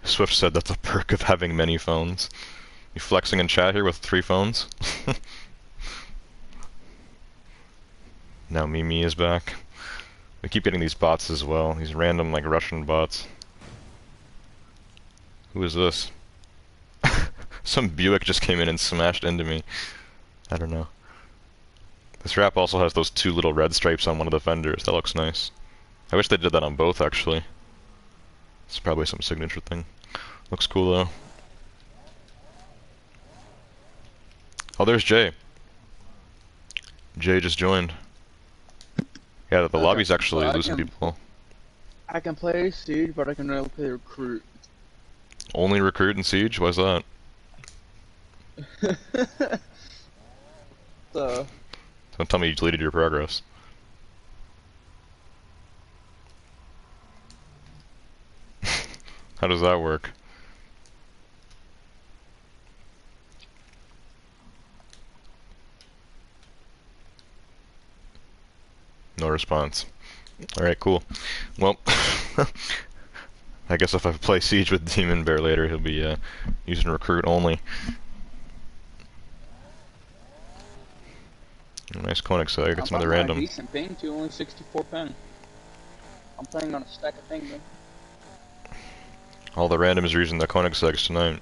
Swift said that's a perk of having many phones. You flexing in chat here with 3 phones? Now Mimi is back. We keep getting these bots as well, these random like Russian bots. Who is this? Some Buick just came in and smashed into me. I don't know. This wrap also has those 2 little red stripes on one of the fenders. That looks nice. I wish they did that on both actually. It's probably some signature thing. Looks cool though. Oh, there's Jay. Jay just joined. Yeah, the lobby's actually losing people. I can play Siege, but I can only play Recruit. Only Recruit in Siege? Why's that? So. Don't tell me you deleted your progress. How does that work? No response. Alright, cool. Well, I guess if I play Siege with Demon Bear later, he'll be using Recruit only. Nice Koenigsegg, it's another random. Decent ping too, only 64 pen. I'm playing on a stack of things, man. All the randoms are using the Koenigsegs tonight.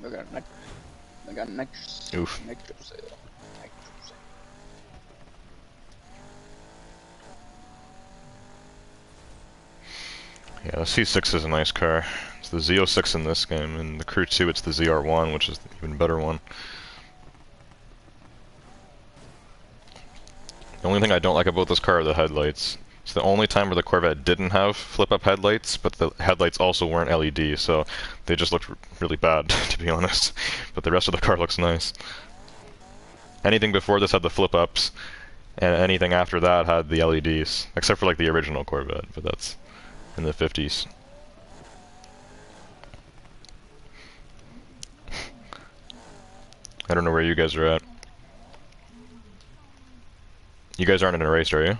I got next. Oof. Nitro sale. Yeah, the C6 is a nice car. It's the Z06 in this game, and the Crew 2 it's the ZR1, which is the even better one. The only thing I don't like about this car are the headlights. It's the only time where the Corvette didn't have flip-up headlights, but the headlights also weren't LED, so they just looked really bad, to be honest. But the rest of the car looks nice. Anything before this had the flip-ups, and anything after that had the LEDs, except for like the original Corvette, but that's in the 50s. I don't know where you guys are at. You guys aren't in a race, are you?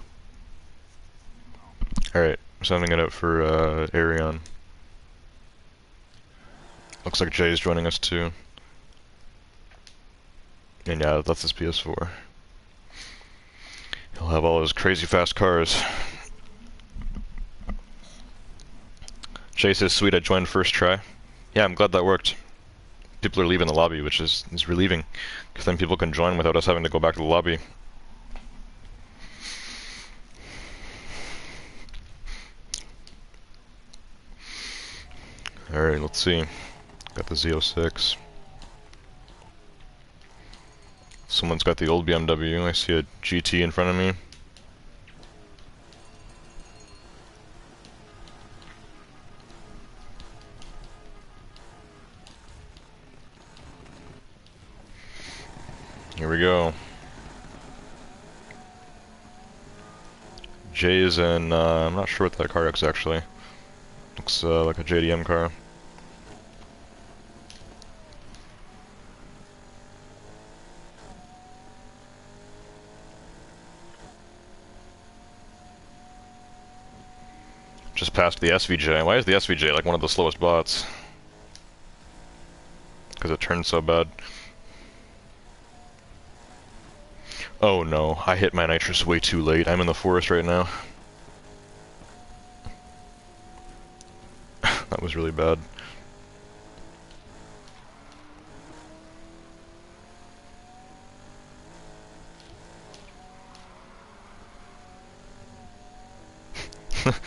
Alright, I'm sending it out for Arion. Looks like Jay's joining us too. And yeah, that's his PS4. He'll have all his crazy fast cars. Jay says, sweet, I joined first try. Yeah, I'm glad that worked. People are leaving the lobby, which is relieving, because then people can join without us having to go back to the lobby. Alright, let's see. Got the Z06. Someone's got the old BMW. I see a GT in front of me. Here we go. Jay is in, I'm not sure what that car is actually. Looks like a JDM car. Just passed the SVJ. Why is the SVJ like one of the slowest bots? Because it turns so bad. Oh no, I hit my nitrous way too late. I'm in the forest right now. That was really bad.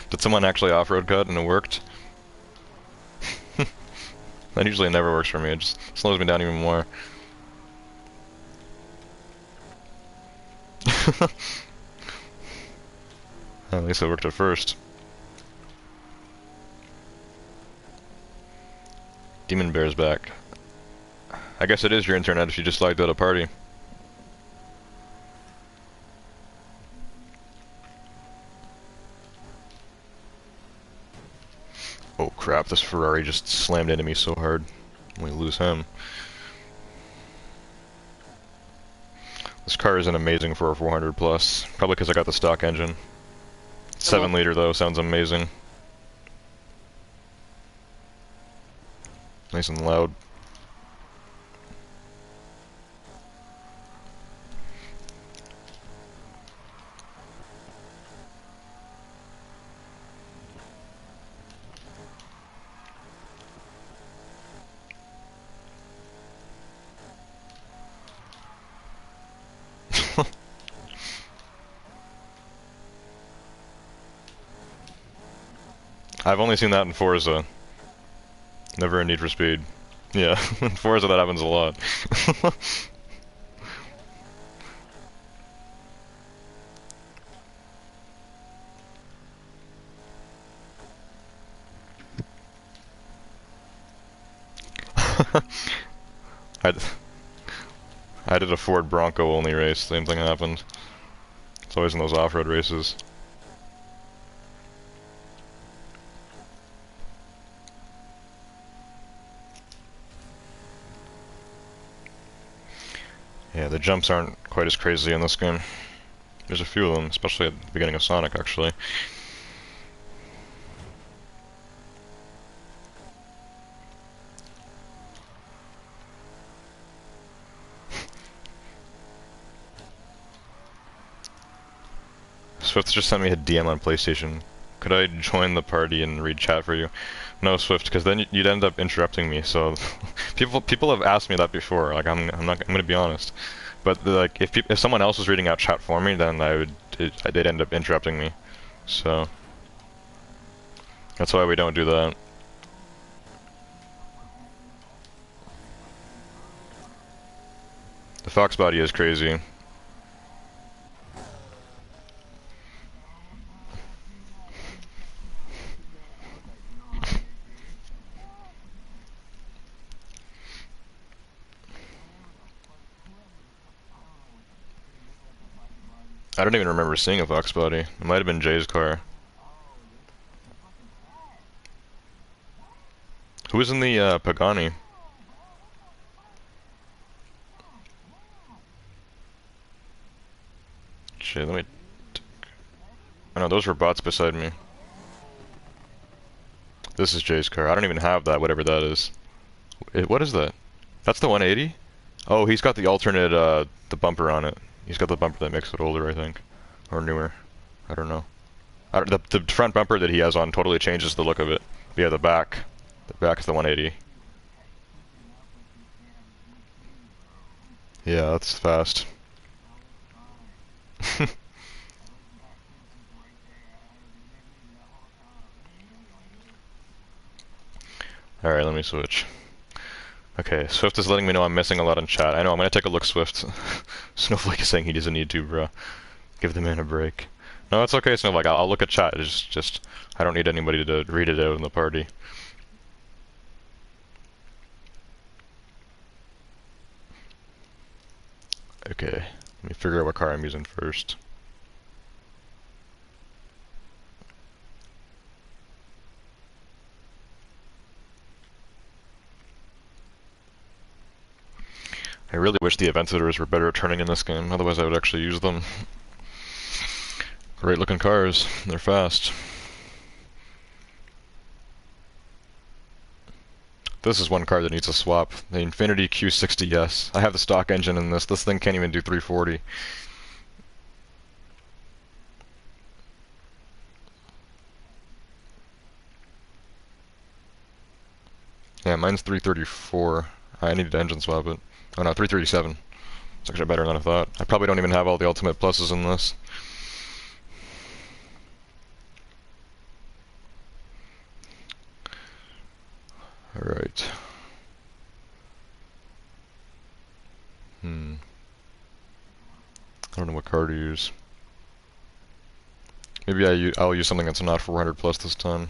Did someone actually off-road cut and it worked? That usually never works for me, it just slows me down even more. At least it worked at first. Demon Bear's back. I guess it is your internet if you just lagged out a party. Oh crap, this Ferrari just slammed into me so hard. We lose him. This car isn't amazing for a 400 plus. Probably because I got the stock engine. 7 liter though, sounds amazing. Nice and loud. I've only seen that in Forza. Never in Need for Speed. Yeah, in Forza that happens a lot. I did a Ford Bronco only race, same thing happened. It's always in those off-road races. Yeah, the jumps aren't quite as crazy in this game. There's a few of them, especially at the beginning of Sonic, actually. Swift just sent me a DM on PlayStation. Could I join the party and read chat for you? No, Swift, because then you'd end up interrupting me. So people have asked me that before. Like I'm gonna be honest. But like if someone else was reading out chat for me, then they'd end up interrupting me. So that's why we don't do that. The Fox body is crazy. I don't even remember seeing a Fox body. It might have been Jay's car. Who was in the Pagani? Actually, let me... I know, those were bots beside me. This is Jay's car. I don't even have that, whatever that is. What is that? That's the 180? Oh, he's got the alternate, the bumper on it. He's got the bumper that makes it older, I think. Or newer. I don't know. The front bumper that he has on totally changes the look of it. But yeah, the back. The back is the 180. Yeah, that's fast. Alright, let me switch. Okay, Swift is letting me know I'm missing a lot in chat. I know, I'm gonna take a look, Swift. Snowflake is saying he doesn't need to, bro. Give the man a break. No, it's okay, Snowflake. I'll look at chat. It's just I don't need anybody to read it out in the party. Okay, let me figure out what car I'm using first. I really wish the event editors were better at turning in this game, otherwise I would actually use them. Great looking cars, they're fast. This is one car that needs a swap. The Infiniti Q60S. I have the stock engine in this. This thing can't even do 340. Yeah, mine's 334. I need to engine swap it. Oh no, 337. It's actually better than I thought. I probably don't even have all the ultimate pluses in this. Alright. I don't know what car to use. Maybe I'll use something that's not 400 plus this time.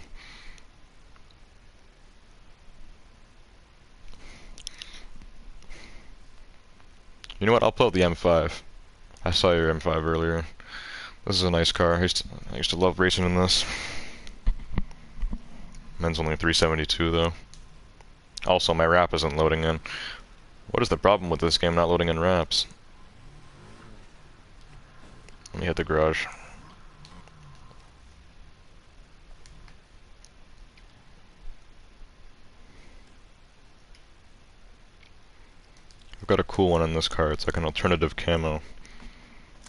You know what? I'll pull out the M5. I saw your M5 earlier. This is a nice car. I used to love racing in this. Mine's only 372 though. Also, my wrap isn't loading in. What is the problem with this game not loading in wraps? Let me hit the garage. I've got a cool one in this car. It's like an alternative camo.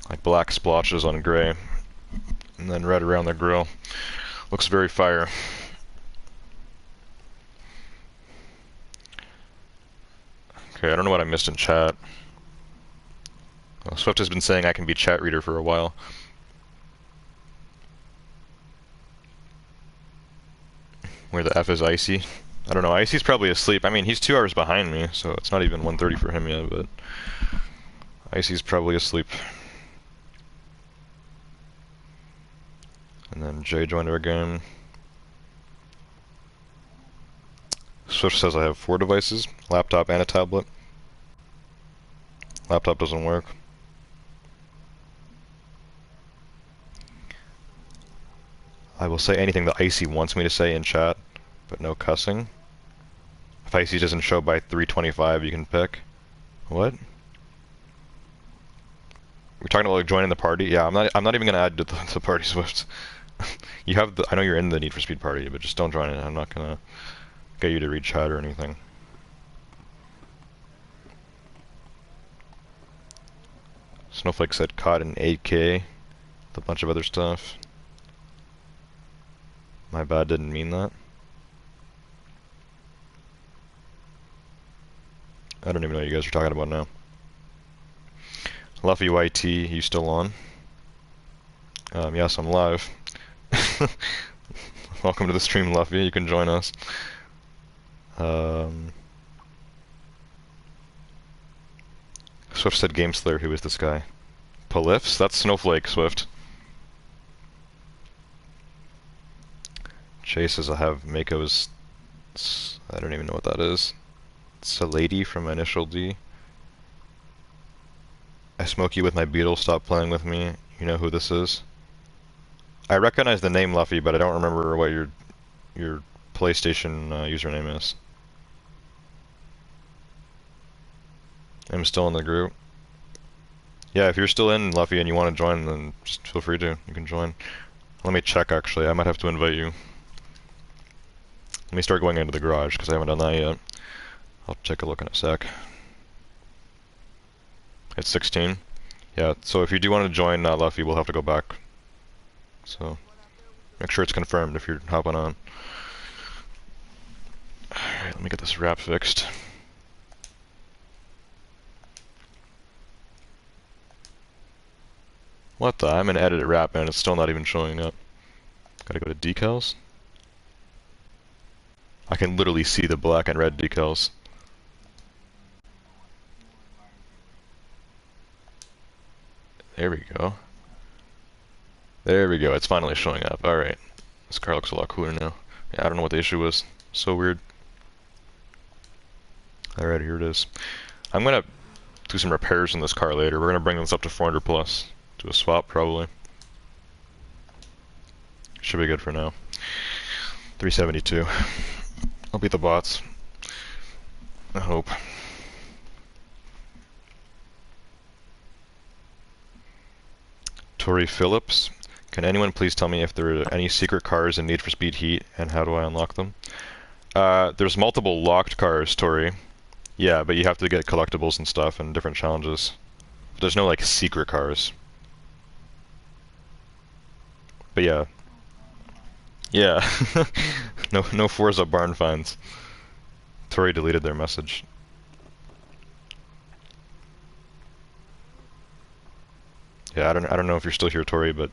Like black splotches on gray. And then red around the grille. Looks very fire. Okay, I don't know what I missed in chat. Well, Swift has been saying I can be chat reader for a while. Where the F is Icy. I don't know, Icy's probably asleep. I mean, he's 2 hours behind me, so it's not even 1:30 for him yet, but Icy's probably asleep. And then Jay joined our game. Swift says I have 4 devices, laptop and a tablet. Laptop doesn't work. I will say anything that Icy wants me to say in chat, but no cussing. If Icy doesn't show by 3:25, you can pick. What? We're talking about like joining the party? Yeah, I'm not even gonna add to the party, Swift. You have I know you're in the Need for Speed party, but just don't join it. I'm not gonna get you to read chat or anything. Snowflake said caught in 8K with a bunch of other stuff. My bad, didn't mean that. I don't even know what you guys are talking about now. Luffy YT, you still on? Yes, I'm live. Welcome to the stream, Luffy. You can join us. Swift said Game Slayer. Who is this guy? Polyphs? That's Snowflake, Swift. Chase says I have Mako's... I don't even know what that is. It's a lady from Initial D. I smoke you with my Beetle, stop playing with me. You know who this is? I recognize the name Luffy, but I don't remember what your PlayStation username is. I'm still in the group. Yeah, if you're still in, Luffy, and you want to join, then just feel free to. You can join. Let me check, actually. I might have to invite you. Let me start going into the garage, because I haven't done that yet. I'll take a look in a sec. It's 16. Yeah, so if you do want to join Luffy, we'll have to go back. So, make sure it's confirmed if you're hopping on. Alright, let me get this wrap fixed. What the? I'm in edit wrap and it's still not even showing up. Gotta go to decals. I can literally see the black and red decals. There we go. There we go, it's finally showing up. Alright. This car looks a lot cooler now. Yeah, I don't know what the issue was. So weird. Alright, here it is. I'm gonna do some repairs in this car later. We're gonna bring this up to 400 plus. Do a swap, probably. Should be good for now. 372. I'll beat the bots. I hope. Tori Phillips. Can anyone please tell me if there are any secret cars in Need for Speed Heat, and how do I unlock them? There's multiple locked cars, Tori. Yeah, but you have to get collectibles and stuff and different challenges. But there's no, like, secret cars. But yeah. Yeah. No Forza barn finds. Tori deleted their message. Yeah, I don't know if you're still here, Tori, but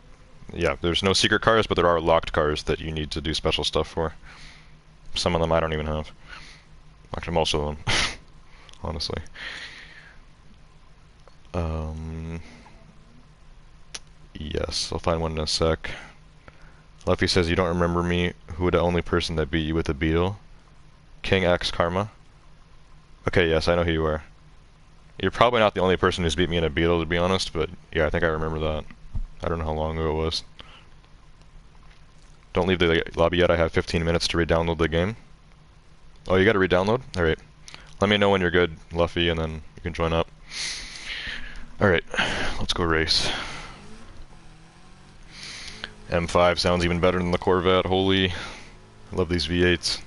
yeah, there's no secret cars, but there are locked cars that you need to do special stuff for. Some of them I don't even have. Actually, most of them, honestly. Yes, I'll find one in a sec. Luffy says you don't remember me. Who the only person that beat you with a beetle? King X Karma. Okay, yes, I know who you are. You're probably not the only person who's beat me in a beetle, to be honest, but yeah, I think I remember that. I don't know how long ago it was. Don't leave the lobby yet, I have 15 minutes to re-download the game. Oh, you gotta re-download? Alright. Let me know when you're good, Luffy, and then you can join up. Alright, let's go race. M5 sounds even better than the Corvette, holy. I love these V8s.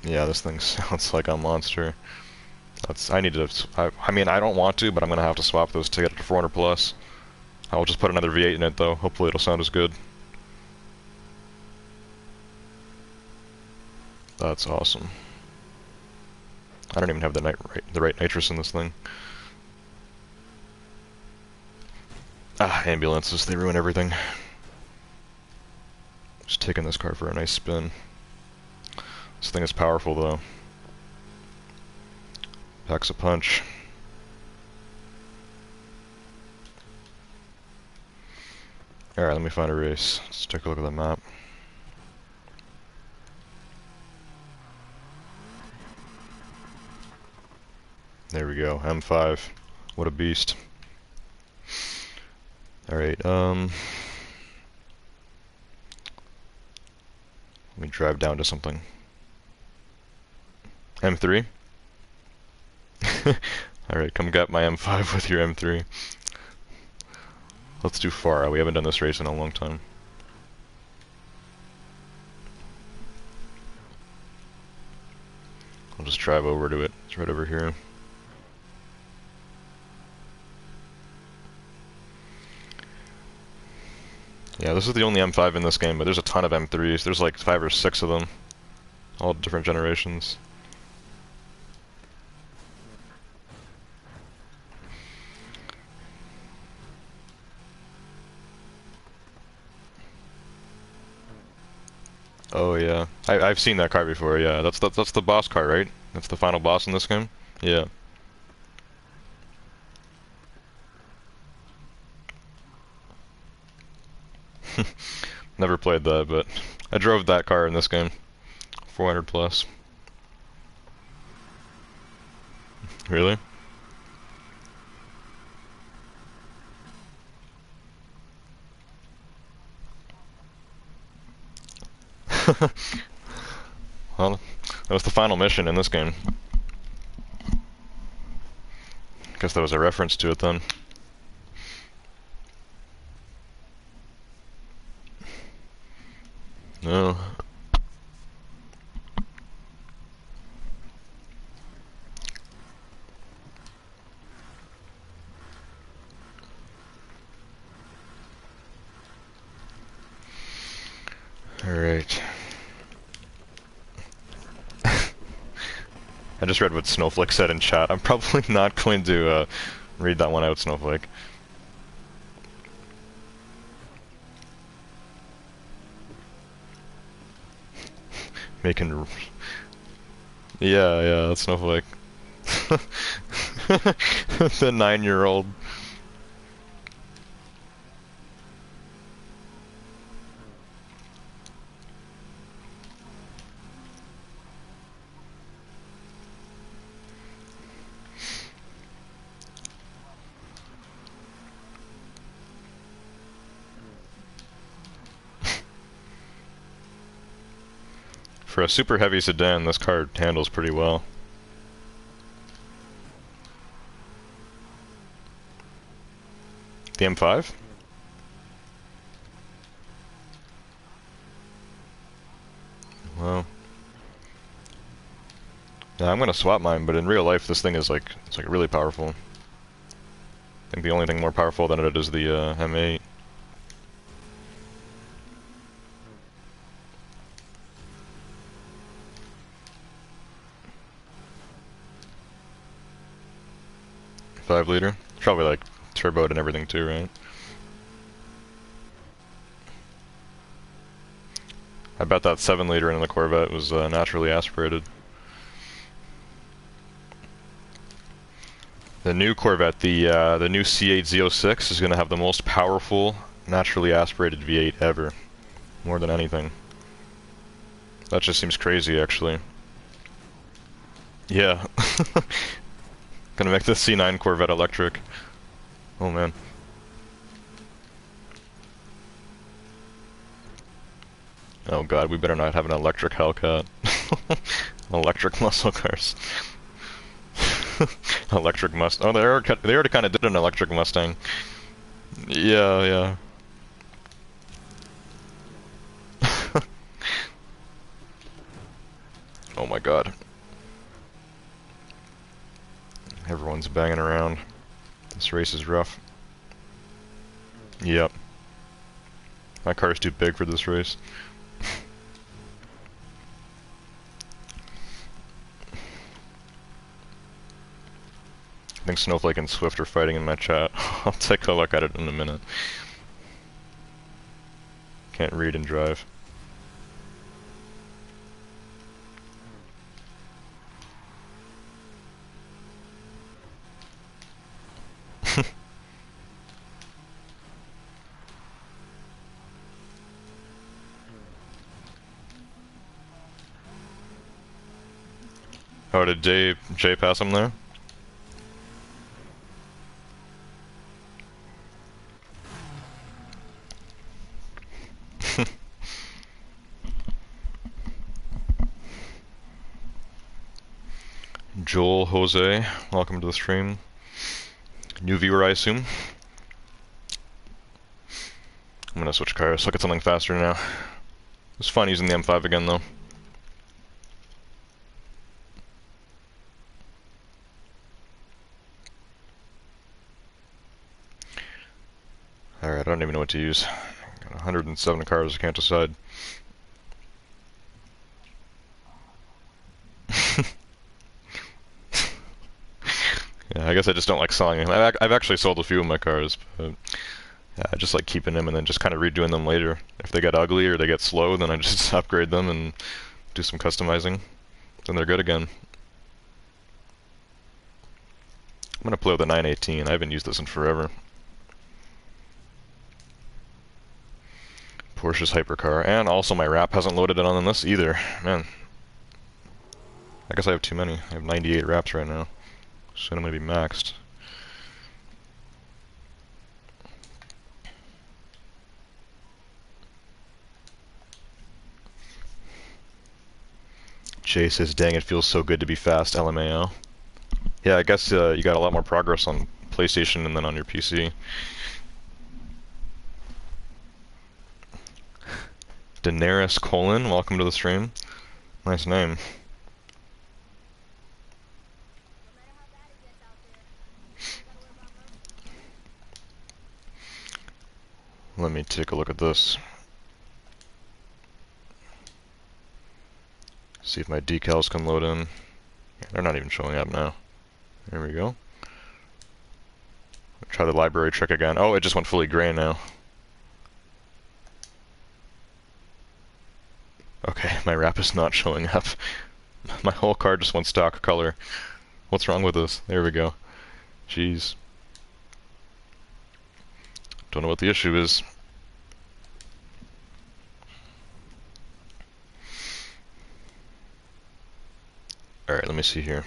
Yeah, this thing sounds like a monster. I need to, I mean, I don't want to, but I'm gonna have to swap those to get it to 400 plus. I'll just put another V8 in it though, hopefully it'll sound as good. That's awesome. I don't even have the right nitrous in this thing. Ah, ambulances, they ruin everything. Just taking this car for a nice spin. This thing is powerful though. Packs a punch. Alright, let me find a race. Let's take a look at the map. There we go, M5. What a beast. Alright, let me drive down to something. M3? Alright, come get my M5 with your M3. Let's do Far. We haven't done this race in a long time. I'll just drive over to it. It's right over here. Yeah, this is the only M5 in this game, but there's a ton of M3s. There's like 5 or 6 of them. All different generations. Oh yeah, I've seen that car before. Yeah, that's the boss car, right? That's the final boss in this game. Yeah. Never played that, but I drove that car in this game. 400 plus. Really? Well, that was the final mission in this game. Guess that was a reference to it then. No. Alright. I just read what Snowflake said in chat. I'm probably not going to read that one out, Snowflake. Making... Yeah, that's Snowflake. The 9-year-old. For a super heavy sedan, this car handles pretty well. The M5? Well, yeah, I'm gonna swap mine, but in real life, this thing is like, it's like really powerful. I think the only thing more powerful than it is the M8. Five-liter? Probably like turboed and everything too, right? I bet that 7-liter in the Corvette was naturally aspirated. The new Corvette, the new C8 Z06 is going to have the most powerful, naturally aspirated V8 ever. More than anything. That just seems crazy, actually. Yeah. Gonna make the C9 Corvette electric. Oh man. Oh god, we better not have an electric Hellcat. Electric muscle cars. Electric Mustang. Oh, they already kind of did an electric Mustang. Yeah. Oh my god. Everyone's banging around. This race is rough. Yep. My car's too big for this race. I think Snowflake and Swift are fighting in my chat. I'll take a look at it in a minute. Can't read and drive. Oh, did Jay pass him there? Joel, Jose, welcome to the stream. New viewer, I assume. I'm gonna switch cars, look at something faster now. It was fun using the M5 again, though. Alright, I don't even know what to use. Got 107 cars, I can't decide. Yeah, I guess I just don't like selling them. I've actually sold a few of my cars, but yeah, I just like keeping them and then just kind of redoing them later. If they get ugly or they get slow, then I just upgrade them and do some customizing. Then they're good again. I'm gonna play with the 918. I haven't used this in forever. Porsche's hypercar, and also my wrap hasn't loaded it on this either. Man, I guess I have too many. I have 98 wraps right now. Soon I'm gonna be maxed. Jay says, dang, it feels so good to be fast, LMAO. Yeah, I guess you got a lot more progress on PlayStation and then on your PC. Daenerys Colon, welcome to the stream. Nice name. Let me take a look at this. See if my decals can load in. Yeah, they're not even showing up now. There we go. Try the library trick again. Oh, it just went fully gray now. Okay, my wrap is not showing up. My whole car just went stock color. What's wrong with this? There we go. Jeez. Don't know what the issue is. Alright, let me see here.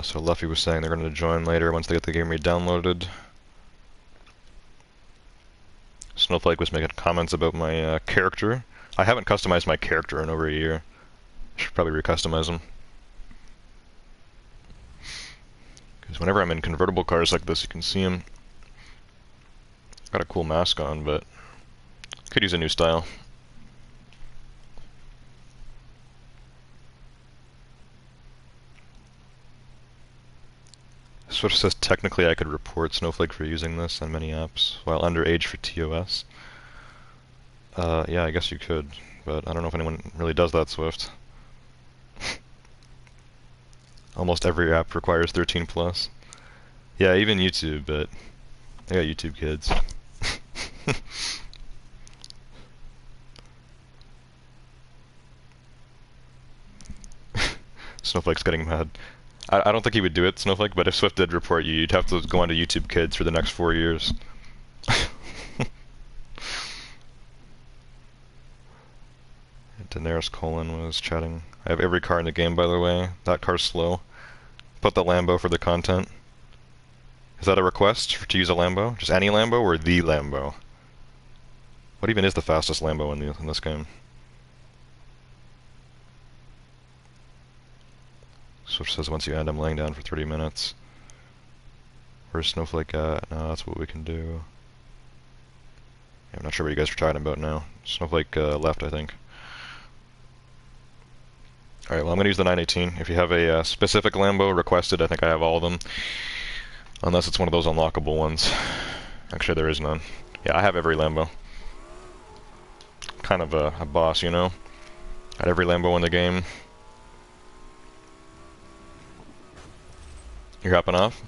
So Luffy was saying they're going to join later once they get the game re-downloaded. Snowflake was making comments about my character. I haven't customized my character in over a year. I should probably re-customize him. Because whenever I'm in convertible cars like this, you can see him. Got a cool mask on, but could use a new style. Switch says technically I could report Snowflake for using this on many apps while underage for TOS. Yeah, I guess you could, but I don't know if anyone really does that, Swift. Almost every app requires 13 plus. Yeah, even YouTube, but I got YouTube kids. Snowflake's getting mad. I don't think he would do it, Snowflake, but if Swift did report you, you'd have to go onto YouTube Kids for the next 4 years. Daenerys Colon was chatting. I have every car in the game, by the way. That car's slow. Put the Lambo for the content. Is that a request to use a Lambo? Just any Lambo or the Lambo? What even is the fastest Lambo in this game? Switch says once you end, I'm laying down for 30 minutes. Where's Snowflake at? No, that's what we can do. Yeah, I'm not sure what you guys are talking about now. Snowflake left, I think. Alright, well I'm going to use the 918. If you have a specific Lambo requested, I think I have all of them. Unless it's one of those unlockable ones. Actually, there is none. Yeah, I have every Lambo. Kind of a boss, you know? Got every Lambo in the game. You're hopping off?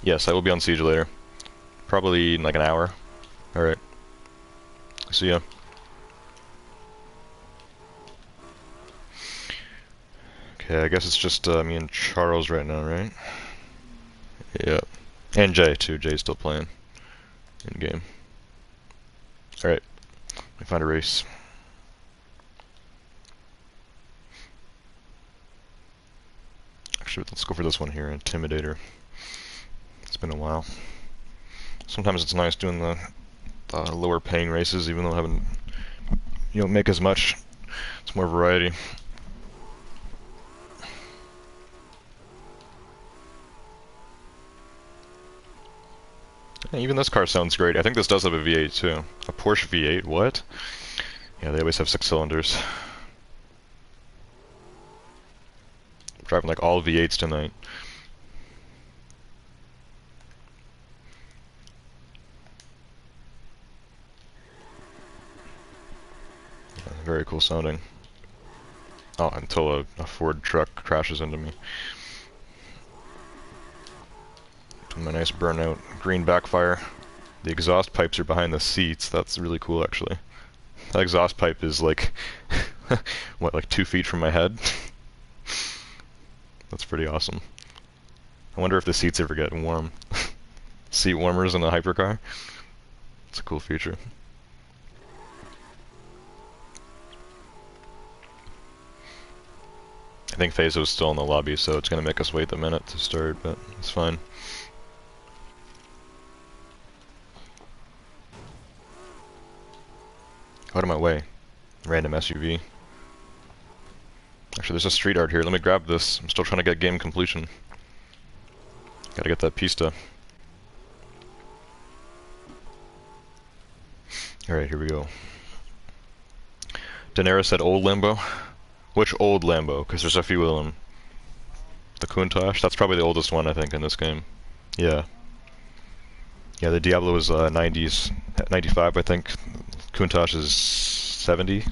Yes, I will be on Siege later. Probably in like an hour. Alright. See ya. Okay, I guess it's just me and Charles right now, right? Yeah. And Jay, too. Jay's still playing. In game. Alright. Let me find a race. Actually, let's go for this one here, Intimidator. It's been a while. Sometimes it's nice doing the lower paying races, even though I haven't, you don't make as much. It's more variety. Yeah, even this car sounds great. I think this does have a V8 too. A Porsche V8, what? Yeah, they always have 6 cylinders. I'm driving like all V8s tonight. Yeah, very cool sounding. Oh, until a Ford truck crashes into me. My nice burnout green backfire. The exhaust pipes are behind the seats. That's really cool, actually. That exhaust pipe is like, what, like 2 feet from my head? That's pretty awesome. I wonder if the seats ever get warm. Seat warmers in a hypercar? It's a cool feature. I think Phazo's still in the lobby, so it's gonna make us wait a minute to start, but it's fine. Out of my way. Random SUV. Actually, there's a street art here. Let me grab this. I'm still trying to get game completion. Gotta get that pista. Alright, here we go. Daenerys said old Lambo. Which old Lambo? Because there's a few of them. The Countach? That's probably the oldest one, I think, in this game. Yeah. Yeah, the Diablo is 90s, 95, I think. Countach is 70.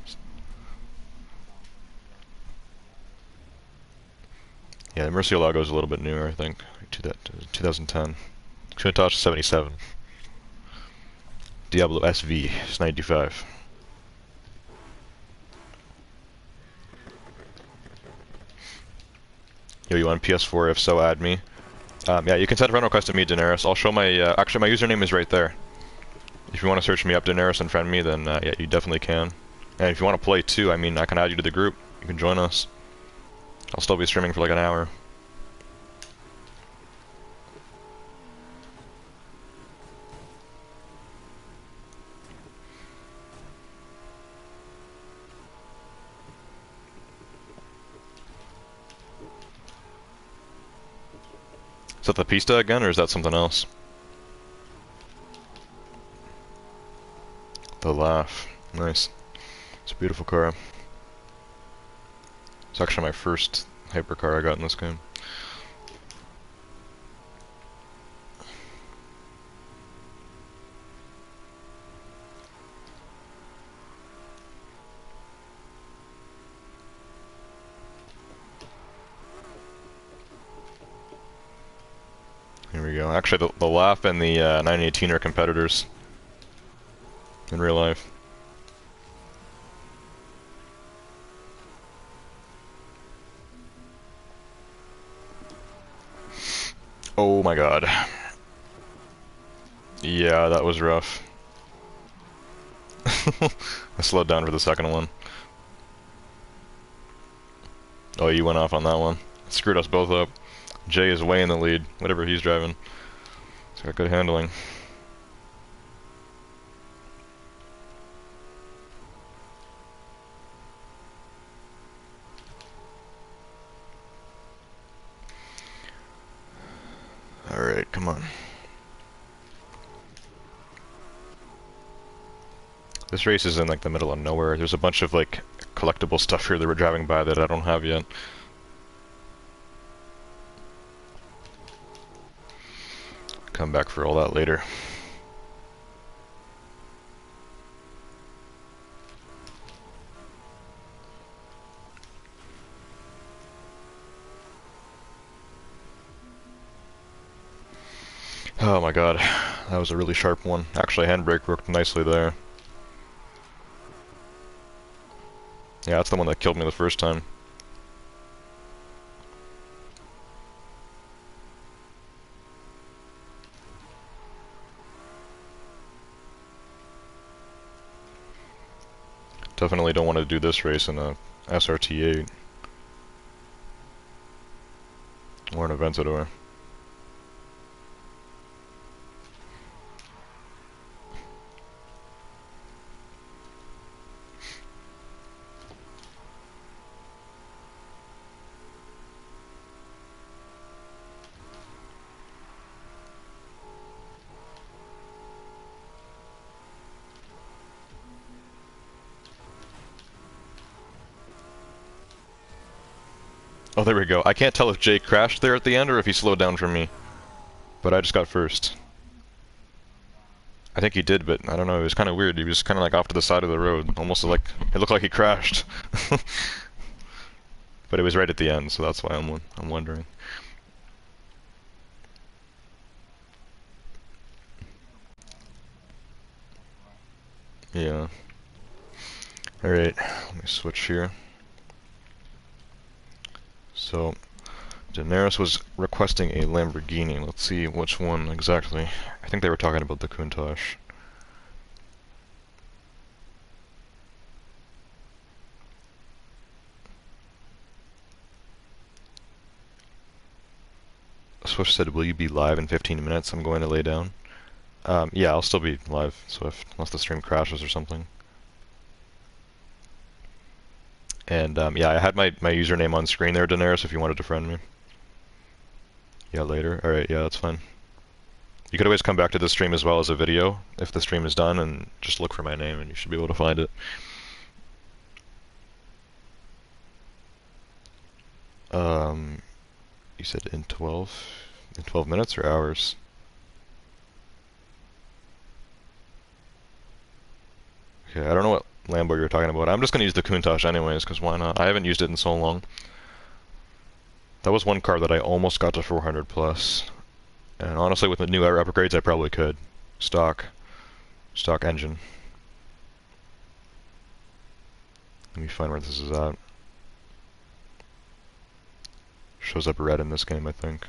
Yeah, the Murcielago is a little bit newer, I think. 2010. Countach is 77. Diablo SV is 95. Yo, you on PS4? If so, add me. Yeah, you can send a friend request to me, Daenerys. I'll show my, actually my username is right there. If you want to search me up, Daenerys, and friend me, then yeah, you definitely can. And if you want to play too, I mean, I can add you to the group. You can join us. I'll still be streaming for like an hour. Is that the Pista again, or is that something else? The Laugh. Nice. It's a beautiful car. It's actually my first hypercar I got in this game. Here we go. Actually, the Laugh and the 918 are competitors in real life. Oh my god. Yeah, that was rough. I slowed down for the second one. Oh, you went off on that one. Screwed us both up. Jay is way in the lead, whatever he's driving. He's got good handling. Alright, come on. This race is in like the middle of nowhere. There's a bunch of like collectible stuff here that we're driving by that I don't have yet. Come back for all that later. Oh my god, that was a really sharp one. Actually, handbrake worked nicely there. Yeah, that's the one that killed me the first time. Definitely don't want to do this race in a SRT8 or an Aventador. Oh, there we go. I can't tell if Jay crashed there at the end or if he slowed down for me. But I just got first. I think he did, but I don't know. It was kind of weird. He was kind of like off to the side of the road. Almost like, it looked like he crashed. But it was right at the end, so that's why I'm wondering. Yeah. Alright, let me switch here. So, Daenerys was requesting a Lamborghini. Let's see which one exactly. I think they were talking about the Countach. Swift said, will you be live in 15 minutes? I'm going to lay down. Yeah, I'll still be live, Swift, unless the stream crashes or something. And yeah, I had my username on screen there, Daenerys, if you wanted to friend me. Yeah, later. Alright, yeah, that's fine. You could always come back to the stream as well as a video if the stream is done and just look for my name and you should be able to find it. You said in 12 minutes or hours? Okay, I don't know what Lambo you're talking about. I'm just gonna use the Countach anyways, because why not? I haven't used it in so long. That was one car that I almost got to 400 plus. And honestly, with the new air upgrades, I probably could. Stock engine. Let me find where this is at. Shows up red in this game, I think.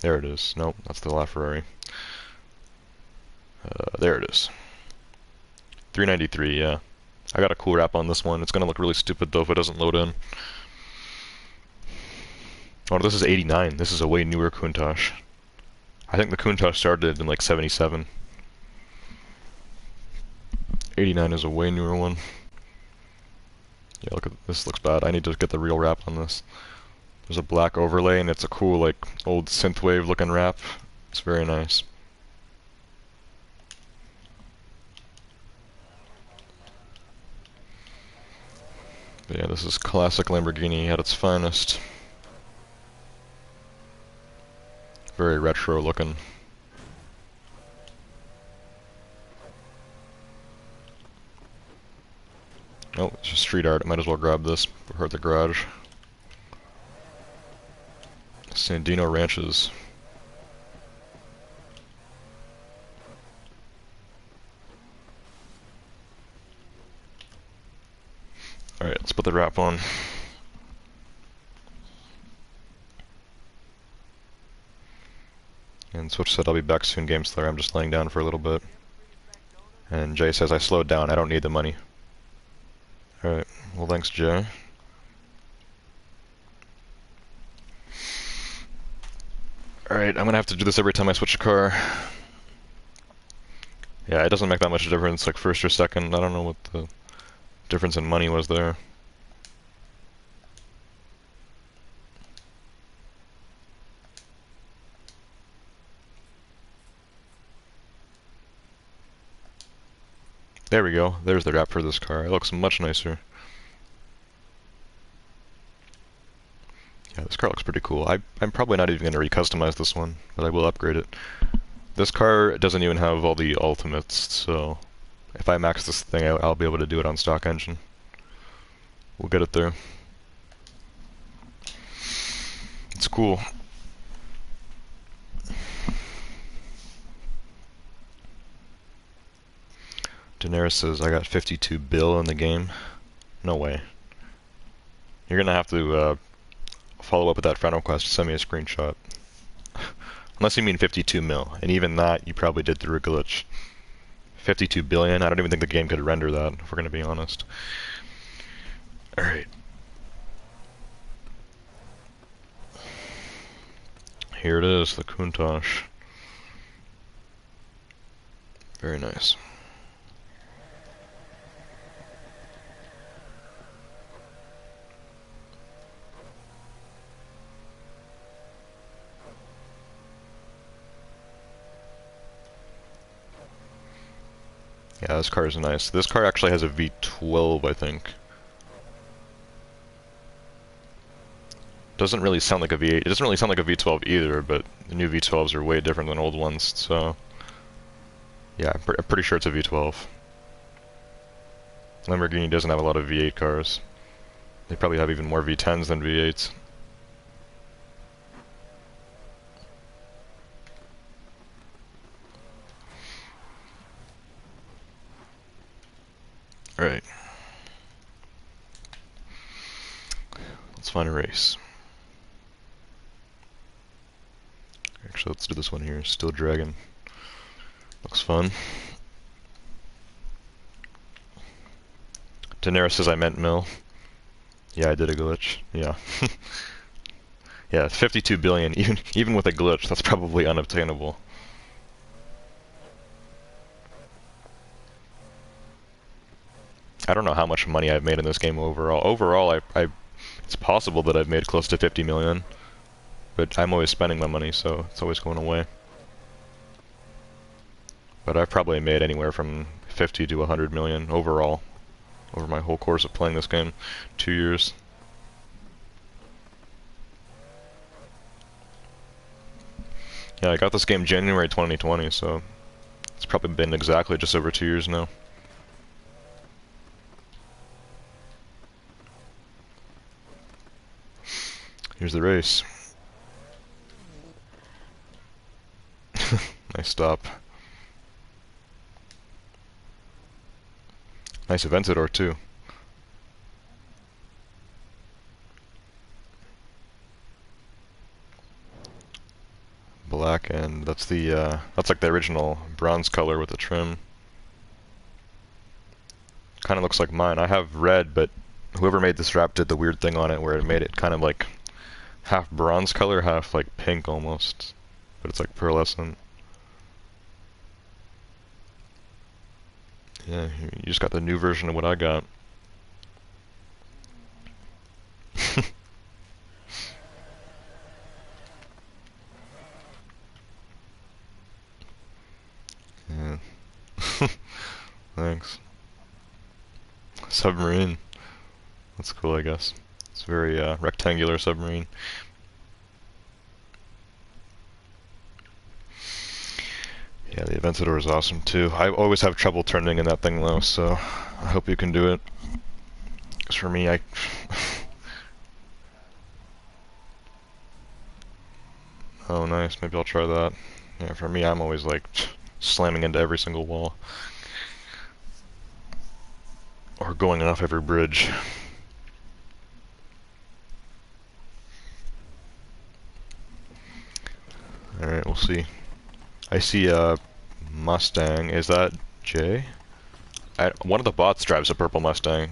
There it is. Nope, that's the LaFerrari. There it is. 393, yeah. I got a cool wrap on this one. It's gonna look really stupid though if it doesn't load in. Oh, this is 89. This is a way newer Countach. I think the Countach started in like 77. 89 is a way newer one. Yeah, look at this. Looks bad. I need to get the real wrap on this. There's a black overlay and it's a cool like old synthwave looking wrap. It's very nice. But yeah, this is classic Lamborghini at its finest. Very retro looking. Oh, it's just street art. I might as well grab this before the garage. Sandino Ranches. Alright, let's put the wrap on. And Switch said I'll be back soon, GameSlayer. I'm just laying down for a little bit. And Jay says I slowed down. I don't need the money. Alright, well thanks, Jay. Alright, I'm gonna have to do this every time I switch a car. Yeah, it doesn't make that much difference, like first or second. I don't know what the difference in money was there. There we go. There's the wrap for this car. It looks much nicer. Yeah, this car looks pretty cool. I'm probably not even going to recustomize this one, but I will upgrade it. This car doesn't even have all the ultimates, so if I max this thing out, I'll be able to do it on stock engine. We'll get it there. It's cool. Daenerys says, I got 52 bill in the game. No way. You're gonna have to follow up with that friend request, send me a screenshot. Unless you mean 52 mil, and even that you probably did through a glitch. 52 billion, I don't even think the game could render that, if we're gonna be honest. Alright. Here it is, the Countach. Very nice. Yeah, this car is nice. This car actually has a V12, I think. Doesn't really sound like a V8. It doesn't really sound like a V12 either, but the new V12s are way different than old ones, so... Yeah, I'm pretty sure it's a V12. Lamborghini doesn't have a lot of V8 cars. They probably have even more V10s than V8s. Alright. Let's find a race. Actually, let's do this one here. Steel Dragon. Looks fun. Daenerys says I meant mill. Yeah, I did a glitch. Yeah. Yeah, 52 billion. Even with a glitch, that's probably unobtainable. I don't know how much money I've made in this game overall. Overall, it's possible that I've made close to 50 million, but I'm always spending my money, so it's always going away. But I've probably made anywhere from 50 to 100 million overall over my whole course of playing this game, 2 years. Yeah, I got this game January 2020, so it's probably been exactly just over 2 years now. Here's the race. Nice stop. Nice Aventador too. Black, and that's the that's like the original bronze color with the trim. Kind of looks like mine. I have red, but whoever made this wrap did the weird thing on it where it made it kind of like half bronze color, half like pink almost, but it's like pearlescent. Yeah, you just got the new version of what I got. Yeah. Thanks. Submarine. That's cool, I guess. It's a very rectangular submarine. Yeah, the Aventador is awesome too. I always have trouble turning in that thing though, so I hope you can do it. Because for me, Oh, nice. Maybe I'll try that. Yeah, for me, I'm always like slamming into every single wall. Or going off every bridge. Alright, we'll see. I see a Mustang. Is that Jay? One of the bots drives a purple Mustang.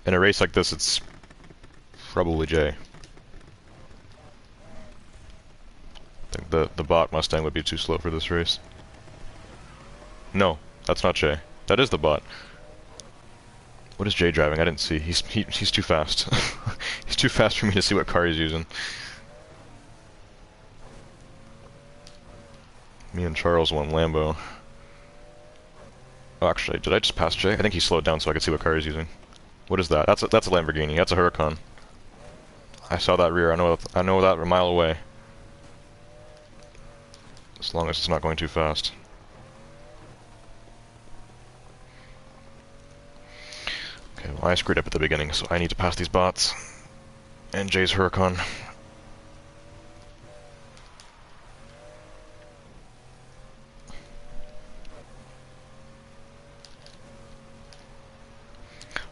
In a race like this, it's probably Jay. I think the bot Mustang would be too slow for this race. No, that's not Jay. That is the bot. What is Jay driving? I didn't see. He's too fast. He's too fast for me to see what car he's using. Me and Charles won Lambo. Oh, actually, did I just pass Jay? I think he slowed down so I could see what car he's using. What is that? That's a Lamborghini. That's a Huracan. I saw that rear. I know that a mile away. As long as it's not going too fast. Okay, well I screwed up at the beginning, so I need to pass these bots. And Jay's Huracan.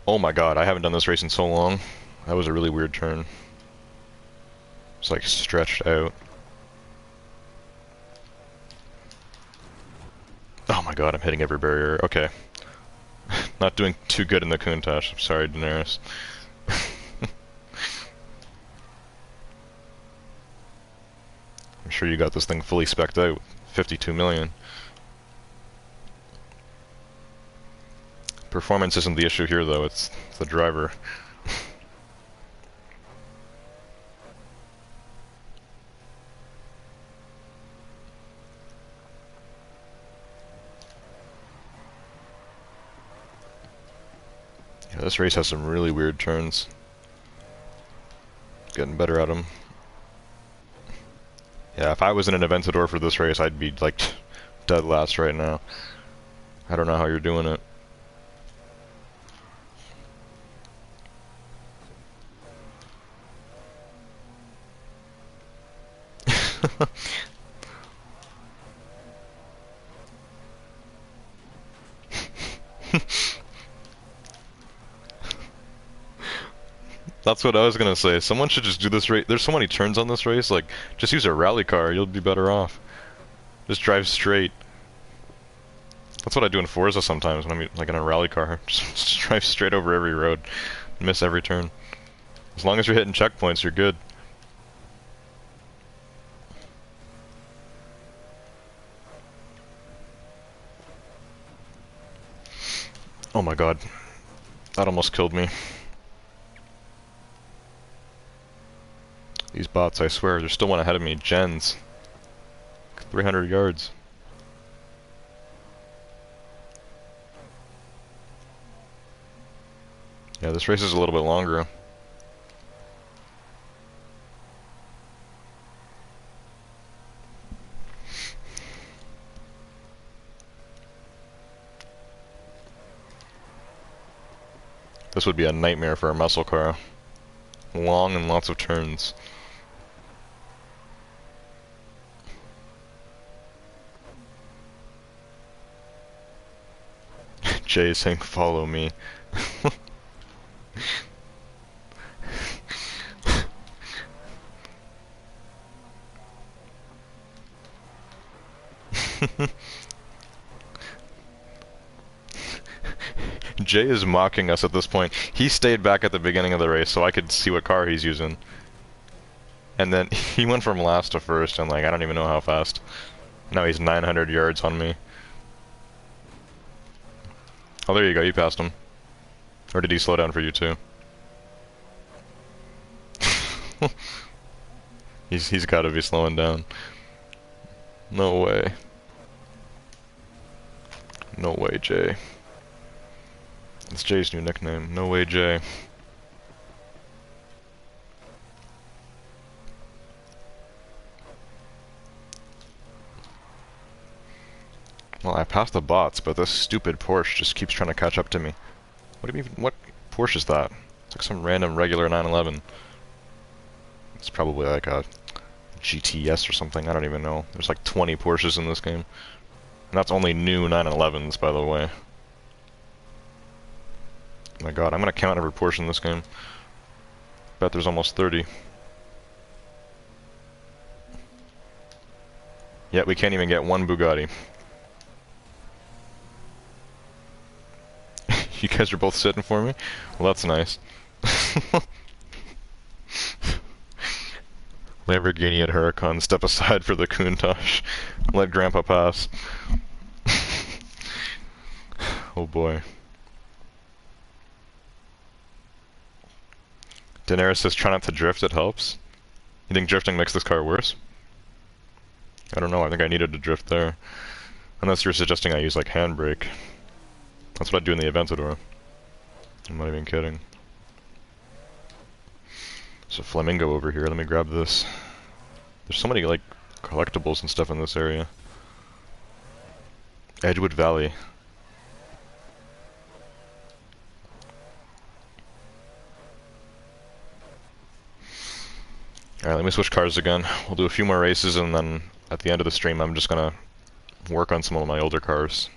Oh my god, I haven't done this race in so long. That was a really weird turn. It's like stretched out. Oh my god, I'm hitting every barrier. Okay. Not doing too good in the Countach. I'm sorry, Daenerys. I'm sure you got this thing fully spec'd out. 52 million. Performance isn't the issue here, though. It's the driver. Yeah, this race has some really weird turns. Getting better at them. Yeah, if I was in an Aventador for this race, I'd be, like, dead last right now. I don't know how you're doing it. That's what I was gonna say. Someone should just do this race. There's so many turns on this race, like, just use a rally car, you'll be better off. Just drive straight. That's what I do in Forza sometimes when I'm like in a rally car. Just drive straight over every road. Miss every turn. As long as you're hitting checkpoints, you're good. Oh my god. That almost killed me. These bots, I swear, they're still one ahead of me. Gens. 300 yards. Yeah, this race is a little bit longer. This would be a nightmare for a muscle car. Long and lots of turns. Jay is saying, follow me. Jay is mocking us at this point. He stayed back at the beginning of the race so I could see what car he's using. And then he went from last to first and like, I don't even know how fast. Now he's 900 yards on me. Oh, there you go, you passed him. Or did he slow down for you too? He's gotta be slowing down. No way. No way, Jay. It's Jay's new nickname. No way, Jay. Well, I passed the bots, but this stupid Porsche just keeps trying to catch up to me. What do you even? What Porsche is that? It's like some random regular 911. It's probably like a GTS or something. I don't even know. There's like 20 Porsches in this game. And that's only new 911s, by the way. Oh my god, I'm gonna count every Porsche in this game. Bet there's almost 30. Yet we can't even get one Bugatti. You guys are both sitting for me? Well, that's nice. Lamborghini and Huracan, step aside for the Countach. Let Grandpa pass. Oh boy. Daenerys says try not to drift, it helps. You think drifting makes this car worse? I don't know, I think I needed to drift there. Unless you're suggesting I use like handbrake. That's what I do in the Aventador. I'm not even kidding. There's a Flamingo over here, let me grab this. There's so many like collectibles and stuff in this area. Edgewood Valley. Alright, let me switch cars again. We'll do a few more races and then at the end of the stream I'm just gonna work on some of my older cars.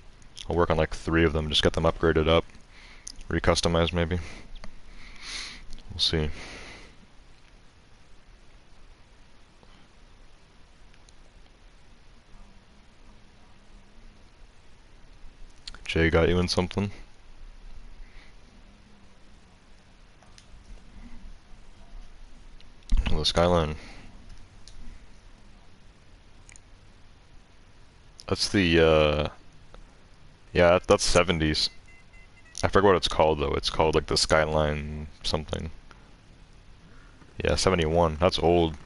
I'll work on like 3 of them, just get them upgraded up. Recustomized maybe. We'll see. Jay got you in something? Oh, the Skyline. That's the, yeah, that's 70s. I forget what it's called though. It's called like the Skyline something. Yeah, 71. That's old.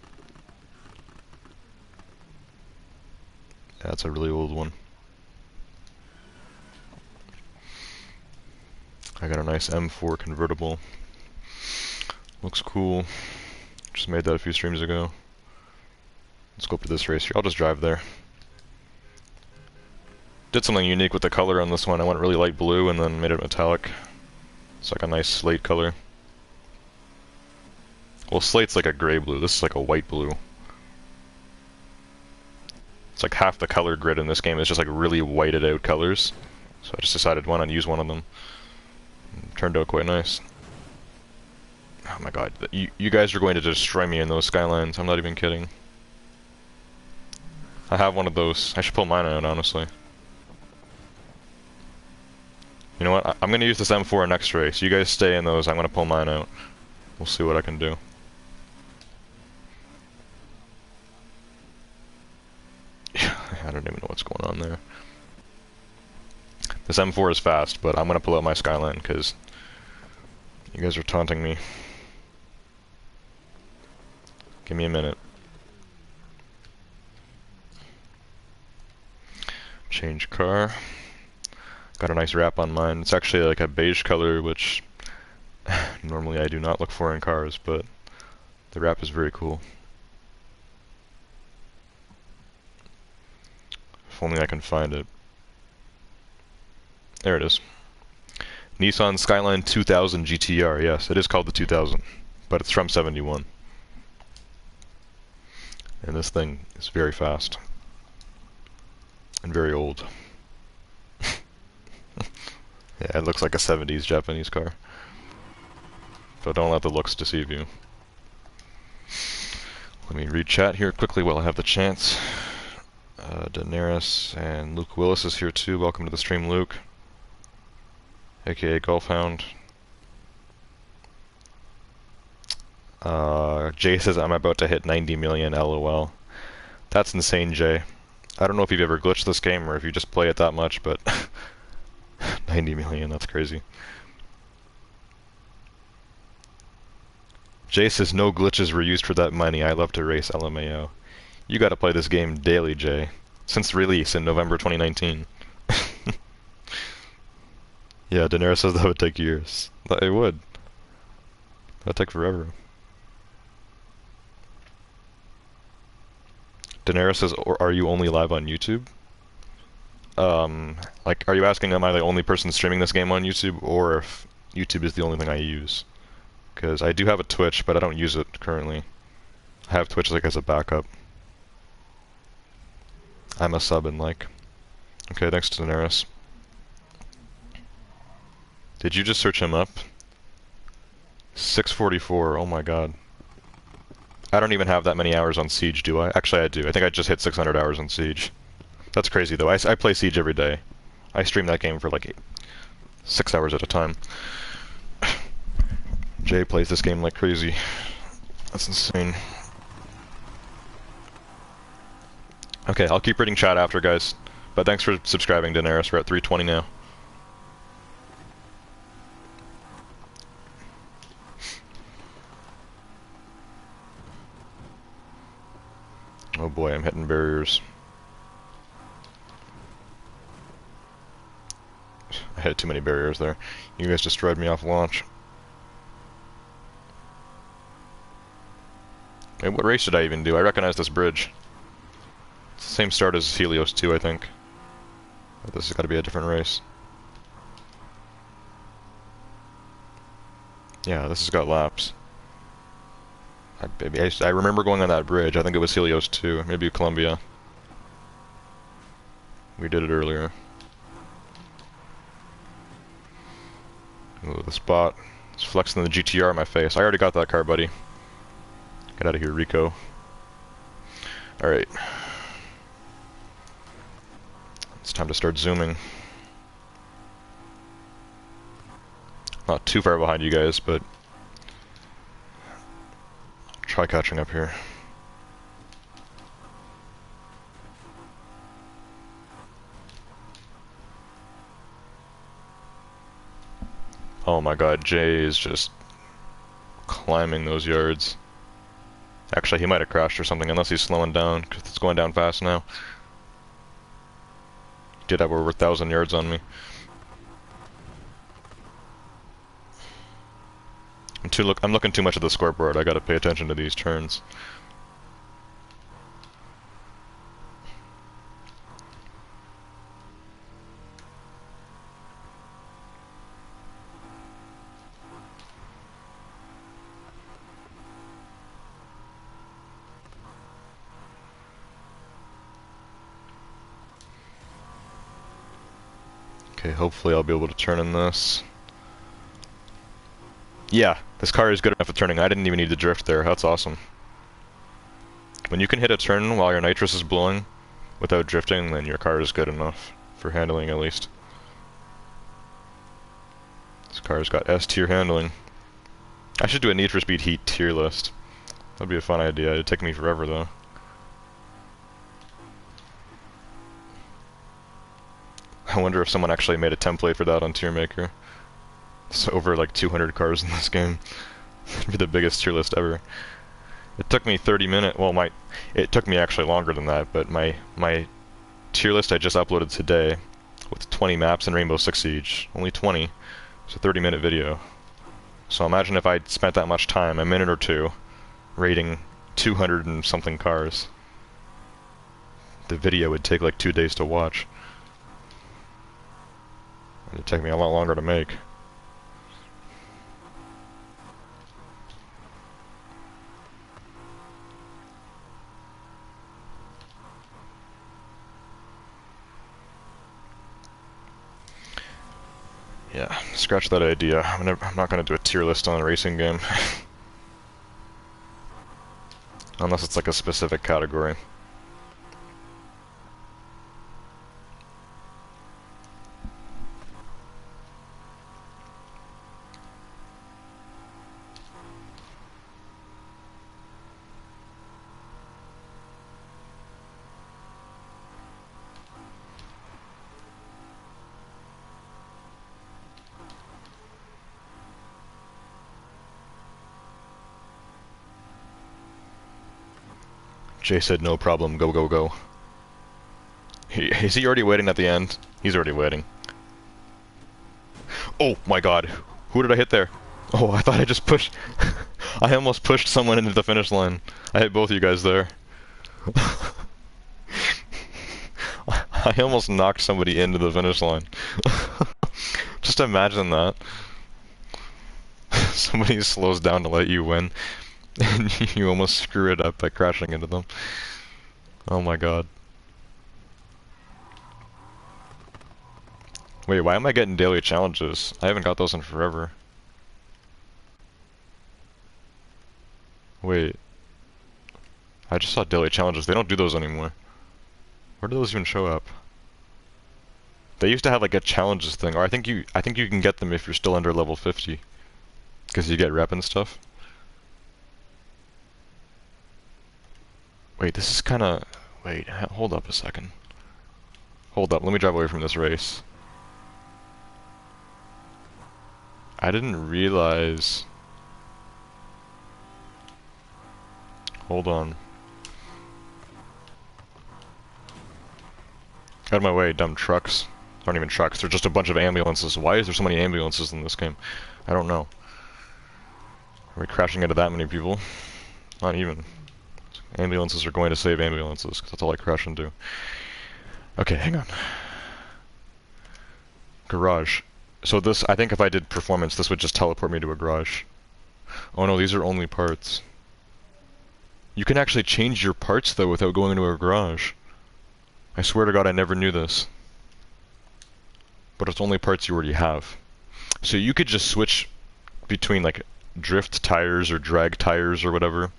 Yeah, that's a really old one. I got a nice M4 convertible. Looks cool. Just made that a few streams ago. Let's go up to this race here. I'll just drive there. Did something unique with the color on this one. I went really light blue and then made it metallic. It's like a nice slate color. Well, slate's like a gray blue. This is like a white blue. It's like half the color grid in this game is just like really whited out colors. So I just decided why not use one of them. It turned out quite nice. Oh my god, you guys are going to destroy me in those Skylines. I'm not even kidding. I have one of those. I should pull mine out, honestly. You know what? I'm gonna use this M4 next race. You guys stay in those. I'm gonna pull mine out. We'll see what I can do. I don't even know what's going on there. This M4 is fast, but I'm gonna pull out my Skyline because you guys are taunting me. Give me a minute. Change car. Got a nice wrap on mine. It's actually like a beige color, which normally I do not look for in cars, but the wrap is very cool. If only I can find it. There it is. Nissan Skyline 2000 GTR. Yes, it is called the 2000, but it's from 71. And this thing is very fast. And very old. Yeah, it looks like a 70s Japanese car. But don't let the looks deceive you. Let me read chat here quickly while I have the chance. Daenerys and Luke Willis is here too. Welcome to the stream, Luke. AKA Golfhound. Jay says I'm about to hit 90 million, LOL. That's insane, Jay. I don't know if you've ever glitched this game or if you just play it that much, but 90 million, that's crazy. Jay says no glitches were used for that money. I love to race, LMAO. You gotta play this game daily, Jay. Since release in November 2019. Yeah, Daenerys says that would take years. It would. That'd take forever. Daenerys says, are you only live on YouTube? Like, are you asking am I the only person streaming this game on YouTube, or if YouTube is the only thing I use? Because I do have a Twitch, but I don't use it currently. I have Twitch like as a backup. I'm a sub and like. Okay, thanks to Daenerys. Did you just search him up? 644, oh my god. I don't even have that many hours on Siege, do I? Actually, I do. I think I just hit 600 hours on Siege. That's crazy, though. I play Siege every day. I stream that game for like 6 hours at a time. Jay plays this game like crazy. That's insane. Okay, I'll keep reading chat after, guys. But thanks for subscribing, Daenerys. We're at 320 now. Oh boy, I'm hitting barriers. I hit too many barriers there. You guys destroyed me off launch. Hey, what race did I even do? I recognize this bridge. It's the same start as Helios 2, I think. But this has got to be a different race. Yeah, this has got laps. I remember going on that bridge. I think it was Helios 2, maybe Columbia. We did it earlier. Ooh, the spot. It's flexing the GTR in my face. I already got that car, buddy. Get out of here, Rico. Alright. It's time to start zooming. Not too far behind you guys, but try catching up here. Oh my god, Jay is just climbing those yards. Actually, he might have crashed or something, unless he's slowing down, because it's going down fast now. He did have over 1,000 yards on me. I'm looking too much at the scoreboard. I gotta pay attention to these turns. Okay, hopefully I'll be able to turn in this. Yeah, this car is good enough at turning. I didn't even need to drift there. That's awesome. When you can hit a turn while your nitrous is blowing without drifting, then your car is good enough for handling at least. This car's got S tier handling. I should do a Need for Speed Heat tier list. That'd be a fun idea. It'd take me forever though. I wonder if someone actually made a template for that on Tier Maker. It's over like 200 cars in this game. It'd be the biggest tier list ever. It took me 30 minutes. Well, it took me actually longer than that, but my tier list I just uploaded today with 20 maps and Rainbow Six Siege. Only 20. It's a 30-minute video. So imagine if I'd spent that much time, a minute or two, rating 200 and something cars. The video would take like 2 days to watch. It'd take me a lot longer to make. Yeah, scratch that idea. I'm not gonna do a tier list on a racing game. Unless it's like a specific category. Jay said no problem, go go go. Is he already waiting at the end? He's already waiting. Oh my god, who did I hit there? Oh, I thought I just pushed... I almost pushed someone into the finish line. I hit both you guys there. I almost knocked somebody into the finish line. Just imagine that. Somebody slows down to let you win. And you almost screw it up by crashing into them. Oh my god. Wait, why am I getting daily challenges? I haven't got those in forever. Wait. I just saw daily challenges. They don't do those anymore. Where do those even show up? They used to have like a challenges thing, or I think you can get them if you're still under level 50. Because you get rep and stuff. Wait, this is kinda... Wait, hold up a second. Hold up, let me drive away from this race. I didn't realize... Hold on. Out of my way, dumb trucks. Aren't even trucks, they're just a bunch of ambulances. Why is there so many ambulances in this game? I don't know. Are we crashing into that many people? Not even. Ambulances are going to save ambulances, because that's all I crash into. Okay, hang on. Garage. So this, I think if I did performance, this would just teleport me to a garage. Oh no, these are only parts. You can actually change your parts though without going into a garage. I swear to god I never knew this. But it's only parts you already have. So you could just switch between like drift tires or drag tires or whatever.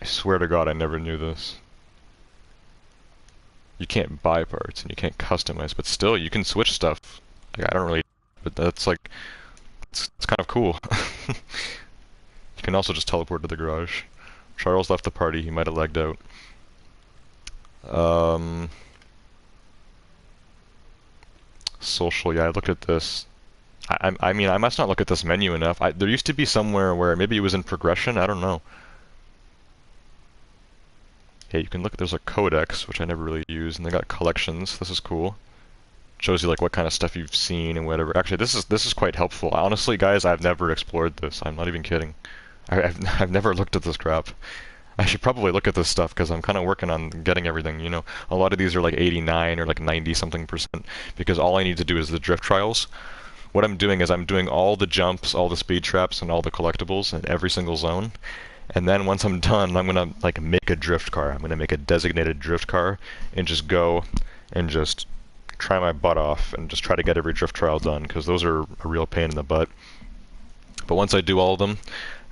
I swear to god I never knew this. You can't buy parts and you can't customize, but still you can switch stuff. Like, I don't really, but that's like, it's kind of cool. You can also just teleport to the garage. Charles left the party, he might have legged out. Social, yeah, I looked at this. I mean, I must not look at this menu enough. There used to be somewhere where maybe it was in progression, I don't know. Yeah, you can look, there's a codex, which I never really use, and they got collections, this is cool. Shows you like what kind of stuff you've seen and whatever. Actually, this is quite helpful. Honestly, guys, I've never explored this, I'm not even kidding. I've never looked at this crap. I should probably look at this stuff, because I'm kind of working on getting everything, you know. A lot of these are like 89 or like 90-something%, because all I need to do is the drift trials. What I'm doing is I'm doing all the jumps, all the speed traps, and all the collectibles in every single zone. And then once I'm done, I'm gonna like make a drift car. I'm gonna make a designated drift car and just go and just try my butt off and just try to get every drift trial done, because those are a real pain in the butt. But once I do all of them,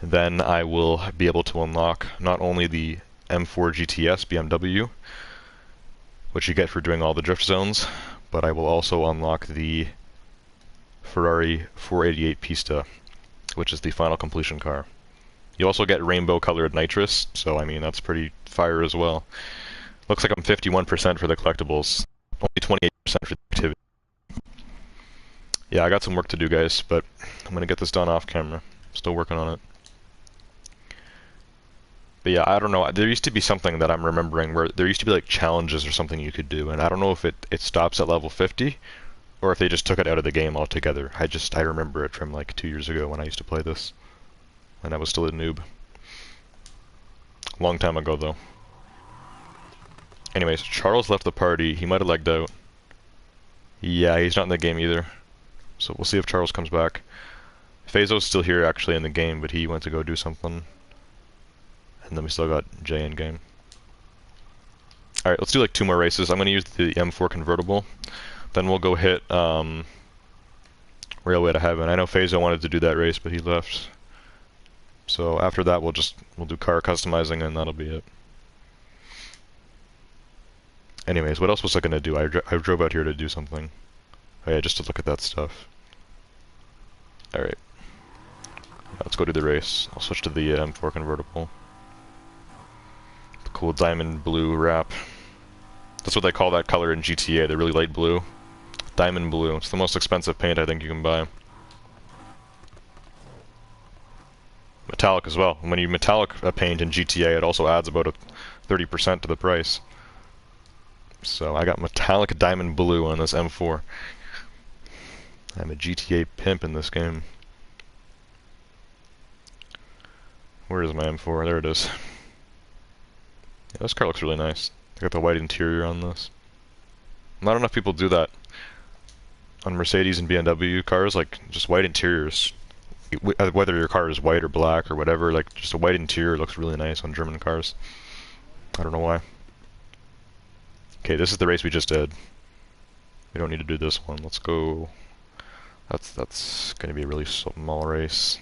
then I will be able to unlock not only the M4 GTS BMW, which you get for doing all the drift zones, but I will also unlock the Ferrari 488 Pista, which is the final completion car. You also get rainbow colored nitrous, so I mean that's pretty fire as well. Looks like I'm 51% for the collectibles, only 28% for the activity. Yeah, I got some work to do, guys, but I'm gonna get this done off camera. Still working on it. But yeah, I don't know. There used to be something that I'm remembering where there used to be like challenges or something you could do, and I don't know if it stops at level 50 or if they just took it out of the game altogether. I remember it from like 2 years ago when I used to play this, and I was still a noob. Long time ago though. Anyways, Charles left the party. He might have legged out. Yeah, he's not in the game either. So we'll see if Charles comes back. Fazo's still here actually in the game, but he went to go do something. And then we still got Jay in game. Alright, let's do like 2 more races. I'm gonna use the M4 convertible. Then we'll go hit Railway to Heaven. I know Fazo wanted to do that race, but he left. So after that we'll do car customizing and that'll be it. Anyways, what else was I gonna do? I drove out here to do something. Oh yeah, just to look at that stuff. Alright. Let's go do the race. I'll switch to the M4 convertible. The cool diamond blue wrap. That's what they call that color in GTA, the really light blue. Diamond blue. It's the most expensive paint I think you can buy. Metallic as well. When you metallic paint in GTA, it also adds about 30% to the price. So I got metallic diamond blue on this M4. I'm a GTA pimp in this game. Where is my M4? There it is. Yeah, this car looks really nice. I got the white interior on this. Not enough people do that on Mercedes and BMW cars, like just white interiors. Whether your car is white or black or whatever, like just a white interior looks really nice on German cars. I don't know why. Okay, this is the race we just did. We don't need to do this one. Let's go. That's gonna be a really small race.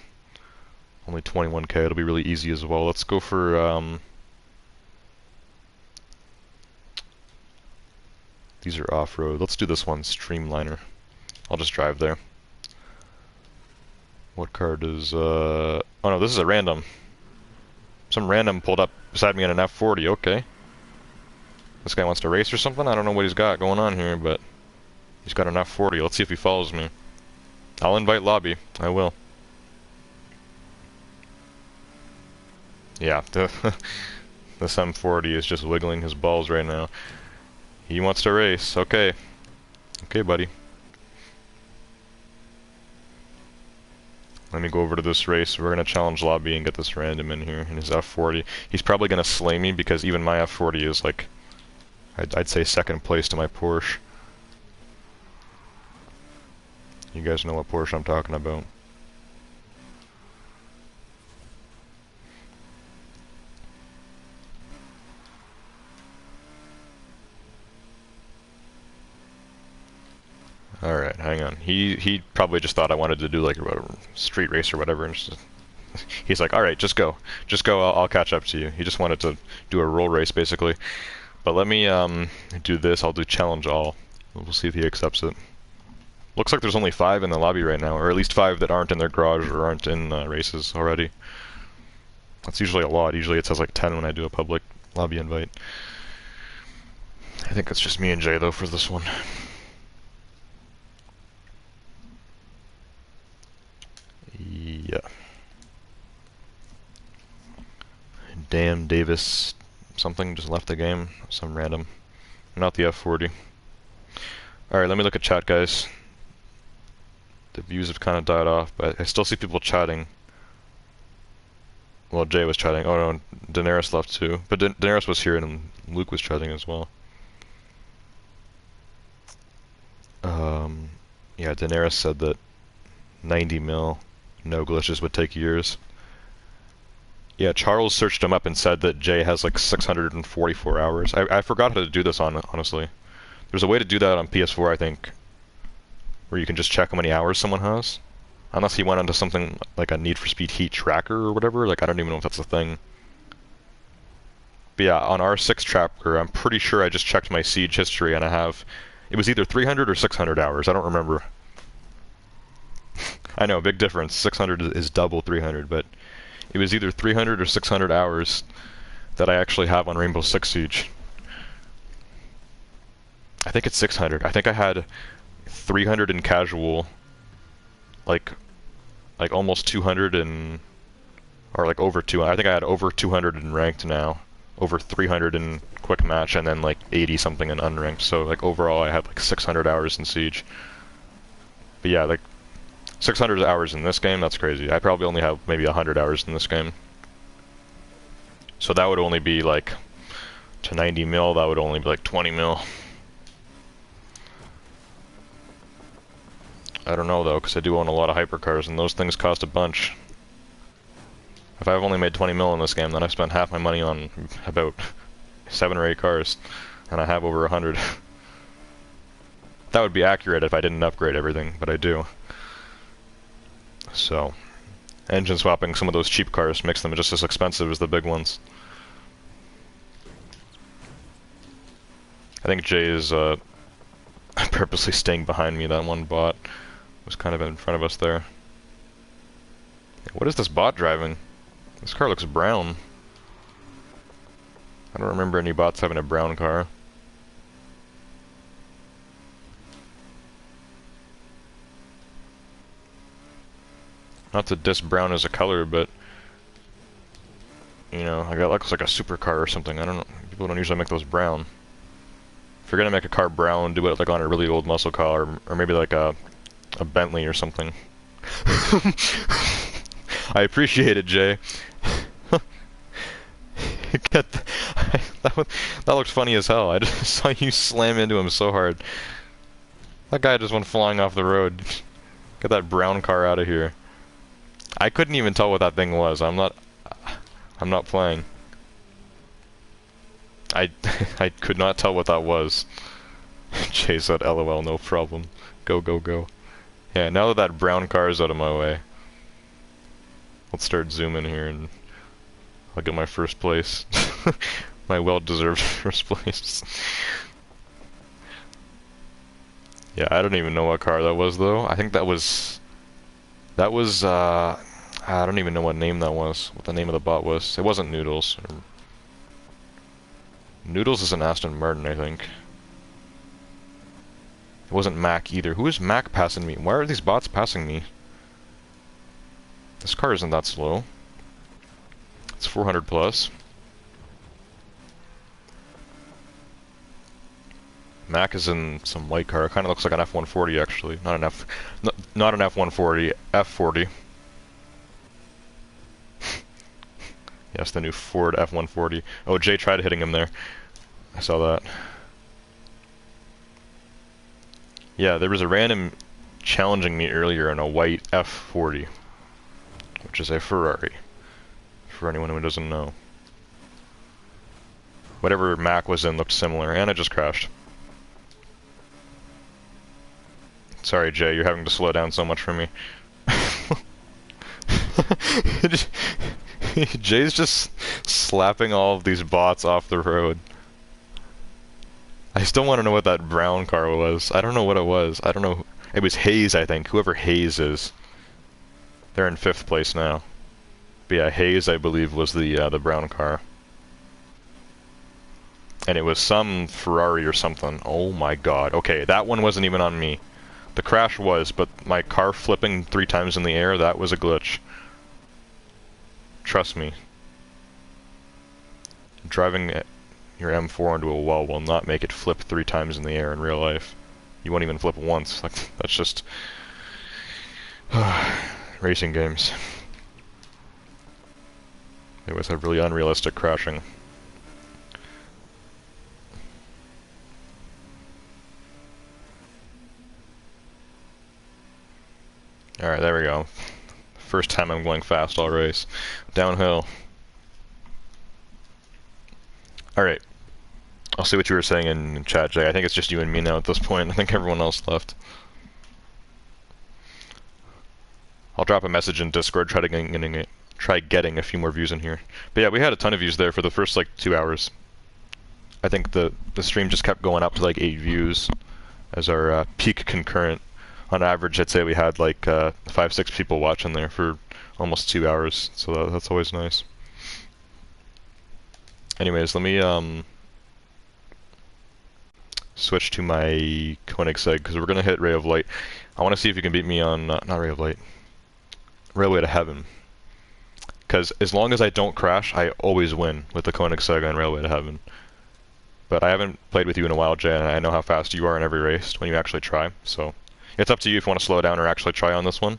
Only 21k. It'll be really easy as well. Let's go for these are off-road. Let's do this one, Streamliner. I'll just drive there. What car does oh no, this is a random. Some random pulled up beside me in an F40. Okay. This guy wants to race or something? I don't know what he's got going on here, but he's got an F40. Let's see if he follows me. I'll invite lobby. I will. Yeah, this M40 is just wiggling his balls right now. He wants to race. Okay. Okay, buddy. Let me go over to this race. We're gonna challenge lobby and get this random in here in his F40. He's probably gonna slay me because even my F40 is like, I'd say second place to my Porsche. You guys know what Porsche I'm talking about. Alright, hang on. He probably just thought I wanted to do like a street race or whatever. And just, he's like, alright, just go. Just go, I'll catch up to you. He just wanted to do a roll race basically. But let me do this. I'll do challenge all. We'll see if he accepts it. Looks like there's only 5 in the lobby right now, or at least 5 that aren't in their garage or aren't in races already. That's usually a lot. Usually it says like 10 when I do a public lobby invite. I think it's just me and Jay though for this one. Yeah. Damn, Davis something just left the game. Some random. Not the F40. Alright, let me look at chat, guys. The views have kind of died off, but I still see people chatting. Well, Jay was chatting. Oh no, Daenerys left too. But Daenerys was here and Luke was chatting as well. Yeah, Daenerys said that 90 mil, no glitches would take years. Yeah, Charles searched him up and said that Jay has like 644 hours. I forgot how to do this honestly. There's a way to do that on PS4, I think, where you can just check how many hours someone has. Unless he went onto something like a Need for Speed Heat tracker or whatever, like I don't even know if that's a thing. But yeah, on R06 Chapter, I'm pretty sure I just checked my Siege history and I have... It was either 300 or 600 hours, I don't remember. I know, big difference. 600 is double 300, but it was either 300 or 600 hours that I actually have on Rainbow Six Siege. I think it's 600. I think I had 300 in casual, like almost 200 in, or like over 200. I think I had over 200 in ranked now, over 300 in quick match, and then like 80 something in unranked. So like overall, I had like 600 hours in Siege. But yeah, like 600 hours in this game, that's crazy. I probably only have maybe 100 hours in this game. So that would only be like, to 90 mil, that would only be like 20 mil. I don't know though, because I do own a lot of hypercars, and those things cost a bunch. If I've only made 20 mil in this game, then I've spent half my money on about 7 or 8 cars, and I have over 100. That would be accurate if I didn't upgrade everything, but I do. So, engine swapping some of those cheap cars makes them just as expensive as the big ones. I think Jay is purposely staying behind me. That one bot was kind of in front of us there. What is this bot driving? This car looks brown. I don't remember any bots having a brown car. Not to diss brown as a color, but you know, like that looks like a supercar or something. I don't know. People don't usually make those brown. If you're gonna make a car brown, do it like on a really old muscle car, or maybe like a Bentley or something. I appreciate it, Jay. that looks funny as hell. I just saw you slam into him so hard. That guy just went flying off the road. Get that brown car out of here. I couldn't even tell what that thing was. I'm not playing. I could not tell what that was. Jay said, LOL, no problem. Go, go, go. Yeah, now that that brown car is out of my way, let's start zooming here and I'll get my first place. My well-deserved first place. Yeah, I don't even know what car that was though. I think that was I don't even know what name that was, what the name of the bot was. It wasn't Noodles. Noodles is an Aston Martin, I think. It wasn't Mac either. Who is Mac passing me? Why are these bots passing me? This car isn't that slow. It's 400 plus. Mac is in some white car. It kind of looks like an F-140 actually. Not an F-140, F-40. Yes, the new Ford F-140. Oh, Jay tried hitting him there. I saw that. Yeah, there was a random challenging me earlier in a white F-40, which is a Ferrari, for anyone who doesn't know. Whatever Mac was in looked similar, and it just crashed. Sorry, Jay, you're having to slow down so much for me. Jay's just slapping all of these bots off the road. I still want to know what that brown car was. I don't know what it was. I don't know. It was Hayes, I think. Whoever Hayes is. They're in 5th place now. But yeah, Hayes, I believe, was the brown car. And it was some Ferrari or something. Oh my god. Okay, that one wasn't even on me. The crash was, but my car flipping 3 times in the air, that was a glitch. Trust me. Driving your M4 into a wall will not make it flip 3 times in the air in real life. You won't even flip once. Like, that's just racing games. It was a really unrealistic crashing. Alright, there we go. First time I'm going fast all race. Downhill. Alright. I'll see what you were saying in chat, Jay. I think it's just you and me now at this point. I think everyone else left. I'll drop a message in Discord, try getting a few more views in here. But yeah, we had a ton of views there for the first like 2 hours. I think the stream just kept going up to like 8 views as our peak concurrent. On average, I'd say we had like 5-6 people watching there for almost 2 hours, so that's always nice. Anyways, let me switch to my Koenigsegg because we're gonna hit Ray of Light. I want to see if you can beat me on not Ray of Light, Railway to Heaven. Because as long as I don't crash, I always win with the Koenigsegg on Railway to Heaven. But I haven't played with you in a while, Jay, and I know how fast you are in every race when you actually try. So it's up to you if you want to slow down or actually try on this one.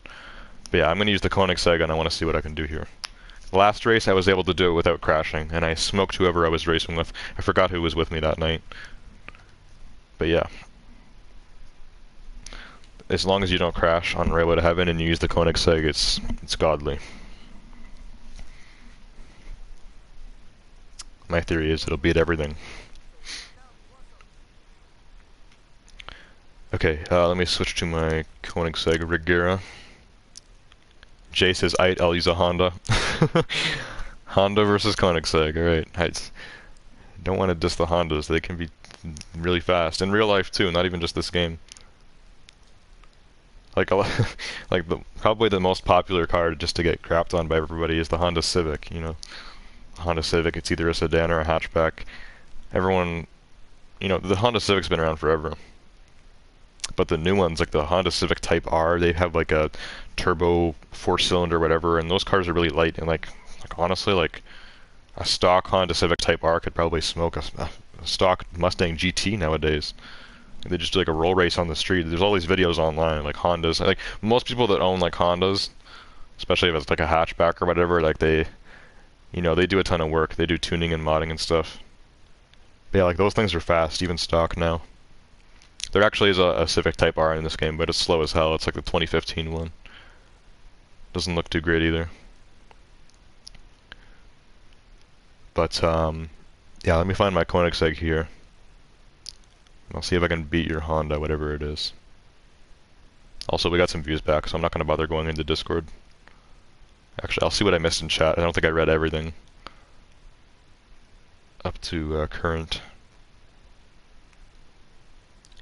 But yeah, I'm gonna use the Koenigsegg and I want to see what I can do here. Last race, I was able to do it without crashing, and I smoked whoever I was racing with. I forgot who was with me that night. But yeah. As long as you don't crash on Railway to Heaven and you use the Koenigsegg, it's godly. My theory is it'll beat everything. Okay, let me switch to my Koenigsegg Regera. Jay says, I'll use a Honda. Honda versus Koenigsegg, alright. I don't want to diss the Hondas, they can be really fast. In real life too, not even just this game. Like, probably the most popular car just to get crapped on by everybody is the Honda Civic, you know. Honda Civic, it's either a sedan or a hatchback. Everyone, you know, the Honda Civic's been around forever. But the new ones, like the Honda Civic Type R, they have like a turbo 4-cylinder whatever, and those cars are really light, and like honestly, like a stock Honda Civic Type R could probably smoke a stock Mustang GT nowadays. They just do like a roll race on the street. There's all these videos online, like Hondas. Like most people that own like Hondas, especially if it's like a hatchback or whatever, like they, you know, they do a ton of work. They do tuning and modding and stuff. But yeah, like those things are fast, even stock now. There actually is a Civic Type R in this game, but it's slow as hell. It's like the 2015 one. Doesn't look too great either. But, yeah, let me find my Koenigsegg here. I'll see if I can beat your Honda, whatever it is. Also, we got some views back, so I'm not going to bother going into Discord. Actually, I'll see what I missed in chat. I don't think I read everything. Up to current.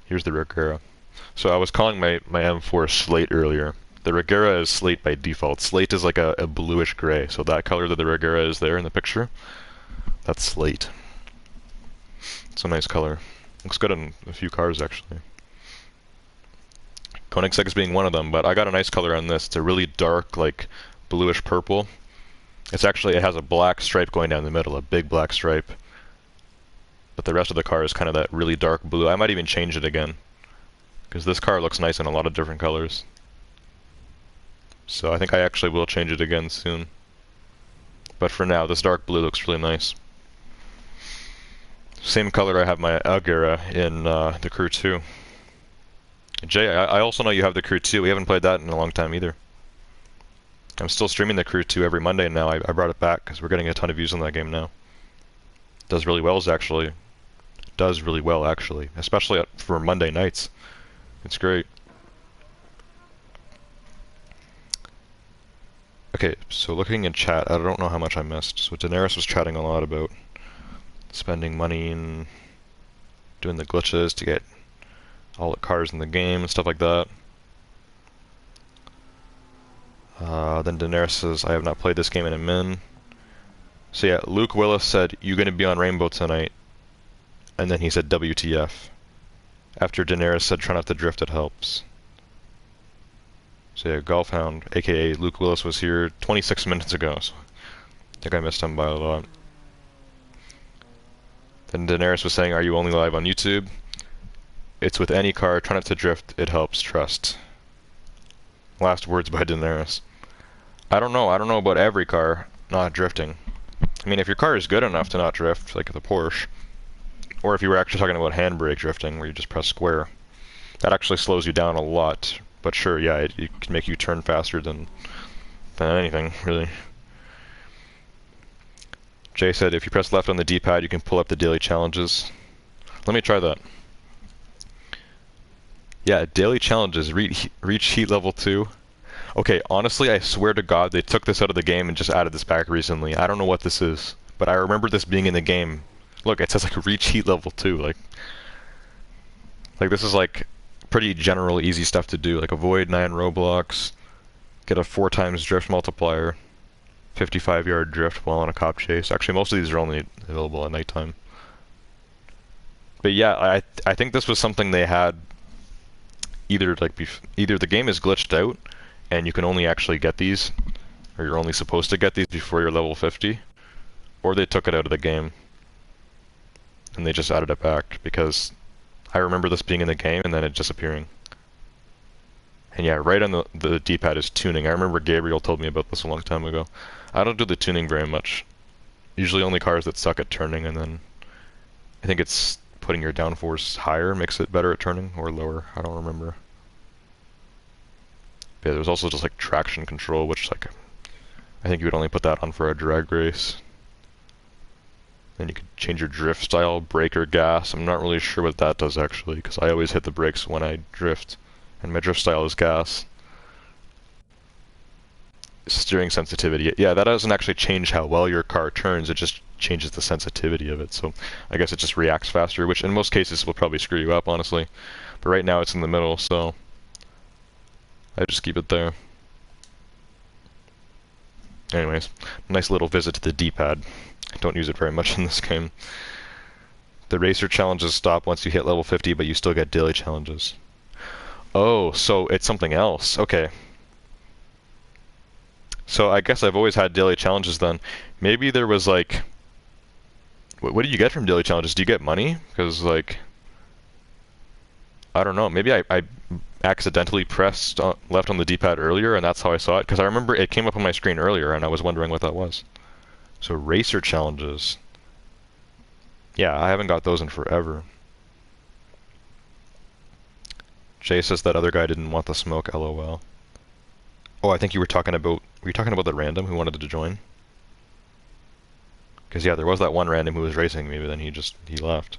Here's the Regera. So I was calling my M4 Slate earlier. The Regera is Slate by default. Slate is like a bluish gray, so that color that the Regera is there in the picture, that's Slate. It's a nice color. Looks good on a few cars, actually. Koenigsegg being one of them, but I got a nice color on this. It's a really dark, like, bluish purple. It's actually, it has a black stripe going down the middle, a big black stripe. But the rest of the car is kind of that really dark blue. I might even change it again, because this car looks nice in a lot of different colors. So I think I actually will change it again soon. But for now, this dark blue looks really nice. Same color I have my Agera in the Crew 2. Jay, I also know you have the Crew 2. We haven't played that in a long time either. I'm still streaming the Crew 2 every Monday now. I brought it back because we're getting a ton of views on that game now. Does really well, actually. Does really well, actually. Especially for Monday nights. It's great. Okay, so looking in chat, I don't know how much I missed. So Daenerys was chatting a lot about spending money and doing the glitches to get all the cars in the game and stuff like that. Then Daenerys says, I have not played this game in a min. So yeah, Luke Willis said, you gonna be on Rainbow tonight? And then he said, WTF. After Daenerys said, try not to drift, it helps. So yeah, Golfhound, aka Luke Willis, was here 26 minutes ago, so I think I missed him by a lot. Then Daenerys was saying, are you only live on YouTube? It's with any car, try not to drift, it helps, trust. Last words by Daenerys. I don't know about every car not drifting. I mean, if your car is good enough to not drift, like the Porsche, or if you were actually talking about handbrake drifting, where you just press square, that actually slows you down a lot. But sure, yeah, it can make you turn faster than anything, really. Jay said, if you press left on the D-pad, you can pull up the daily challenges. Let me try that. Yeah, daily challenges, reach heat level 2. Okay, honestly, I swear to God, they took this out of the game and just added this back recently. I don't know what this is, but I remember this being in the game. Look, it says like reach heat level 2, like this is like pretty general, easy stuff to do, like avoid 9 roadblocks, get a 4 times drift multiplier, 55-yard drift while on a cop chase. Actually, most of these are only available at nighttime. But yeah, I think this was something they had either either the game is glitched out and you can only actually get these, or you're only supposed to get these before you're level 50, or they took it out of the game and they just added it back, because I remember this being in the game and then it disappearing. And yeah, right on the D-pad is tuning. I remember Gabriel told me about this a long time ago. I don't do the tuning very much. Usually only cars that suck at turning, and then I think it's putting your downforce higher makes it better at turning, or lower, I don't remember. But yeah, there's also just like traction control, which like I think you would only put that on for a drag race. Then you could change your drift style, brake or gas. I'm not really sure what that does actually, because I always hit the brakes when I drift, and my drift style is gas. Steering sensitivity. Yeah, that doesn't actually change how well your car turns, it just changes the sensitivity of it. So I guess it just reacts faster, which in most cases will probably screw you up, honestly. But right now it's in the middle, so I just keep it there. Anyways, nice little visit to the D-pad. I don't use it very much in this game. The racer challenges stop once you hit level 50, but you still get daily challenges. Oh, so it's something else. Okay. So I guess I've always had daily challenges then. Maybe there was like... What do you get from daily challenges? Do you get money? Because like... I don't know. Maybe I accidentally pressed left on the D-pad earlier and that's how I saw it. Because I remember it came up on my screen earlier and I was wondering what that was. So racer challenges. Yeah, I haven't got those in forever. Jay says that other guy didn't want the smoke, lol. Oh, I think you were talking about... Were you talking about the random who wanted to join? Because yeah, there was that one random who was racing me, but then he left.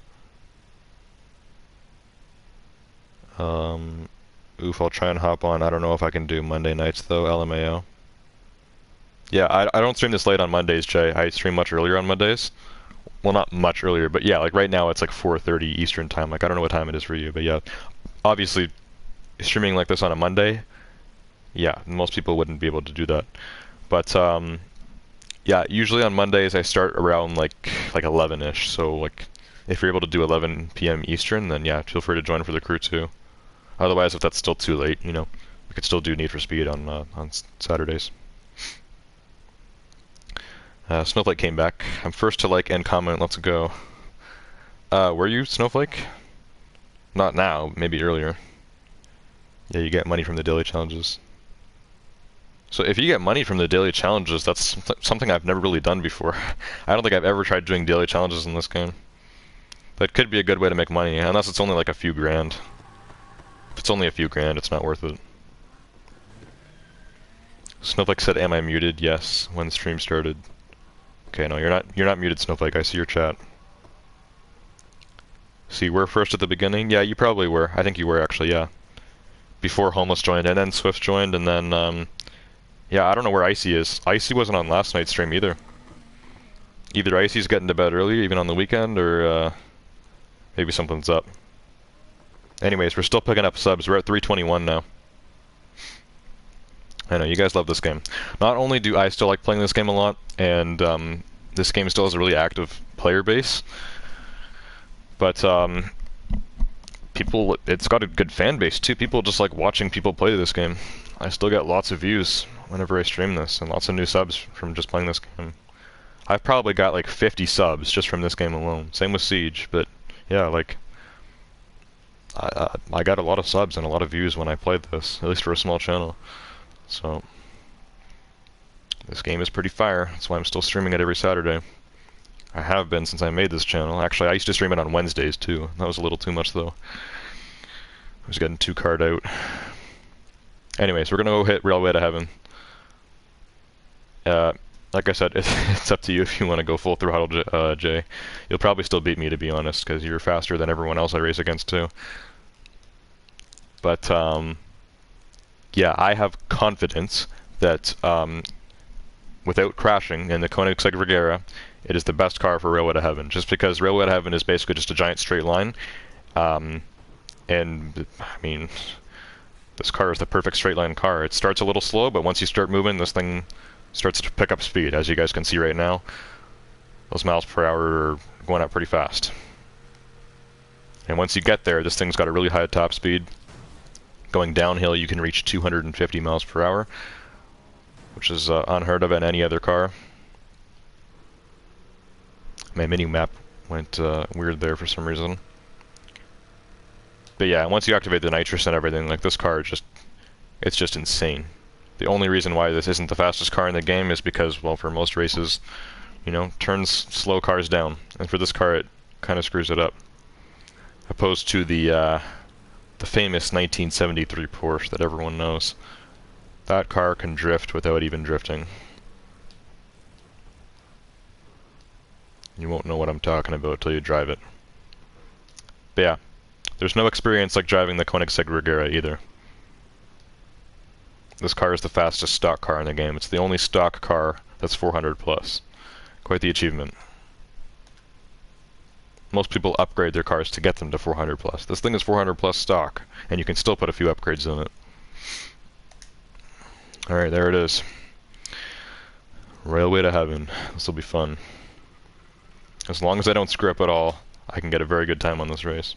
Oof, I'll try and hop on. I don't know if I can do Monday nights though, LMAO. Yeah, I don't stream this late on Mondays, Jay. I stream much earlier on Mondays. Well, not much earlier, but yeah, like right now it's like 4:30 Eastern time. Like I don't know what time it is for you, but yeah, obviously streaming like this on a Monday, yeah, most people wouldn't be able to do that. But yeah, usually on Mondays I start around like 11ish. So like if you're able to do 11 p.m. Eastern, then yeah, feel free to join for the crew too. Otherwise, if that's still too late, you know, we could still do Need for Speed on Saturdays. Snowflake came back. I'm first to like and comment. Let's go. Were you, Snowflake? Not now. Maybe earlier. Yeah, you get money from the daily challenges. So if you get money from the daily challenges, that's something I've never really done before. I don't think I've ever tried doing daily challenges in this game. That could be a good way to make money, unless it's only like a few grand. If it's only a few grand, it's not worth it. Snowflake said, "Am I muted?" Yes, when the stream started. Okay, no, you're not muted, Snowflake. I see your chat. So you were first at the beginning? Yeah, you probably were. I think you were actually, yeah. Before Homeless joined, and then Swift joined, and then, yeah, I don't know where Icy is. Icy wasn't on last night's stream either. Either Icy's getting to bed early, even on the weekend, or, maybe something's up. Anyways, we're still picking up subs. We're at 321 now. I know, you guys love this game. Not only do I still like playing this game a lot, and this game still has a really active player base, but people, it's got a good fan base too. People just like watching people play this game. I still get lots of views whenever I stream this, and lots of new subs from just playing this game. I've probably got like 50 subs just from this game alone. Same with Siege, but yeah, like I got a lot of subs and a lot of views when I played this, at least for a small channel. So this game is pretty fire. That's why I'm still streaming it every Saturday. I have been since I made this channel. Actually, I used to stream it on Wednesdays too. That was a little too much though. I was getting too card out. Anyways, we're gonna go hit Railway to Heaven. Like I said, it's up to you if you want to go full throttle, Jay. You'll probably still beat me, to be honest, because you're faster than everyone else I race against too. But yeah, I have confidence that without crashing in the Koenigsegg Regera, it is the best car for Railway to Heaven. Just because Railway to Heaven is basically just a giant straight line, and I mean, this car is the perfect straight line car. It starts a little slow, but once you start moving, this thing starts to pick up speed, as you guys can see right now. Those miles per hour are going up pretty fast. And once you get there, this thing's got a really high top speed. Going downhill, you can reach 250 miles per hour, which is unheard of in any other car. My mini-map went weird there for some reason. But yeah, once you activate the nitrous and everything, like this car, it's just insane. The only reason why this isn't the fastest car in the game is because, well, for most races, you know, turns slow cars down. And for this car, it kind of screws it up. Opposed to the famous 1973 Porsche that everyone knows. That car can drift without even drifting. You won't know what I'm talking about till you drive it. But yeah, there's no experience like driving the Koenigsegg Regera either. This car is the fastest stock car in the game. It's the only stock car that's 400 plus. Quite the achievement. Most people upgrade their cars to get them to 400 plus. This thing is 400 plus stock, and you can still put a few upgrades in it. Alright, there it is. Railway to heaven. This will be fun. As long as I don't screw up at all, I can get a very good time on this race.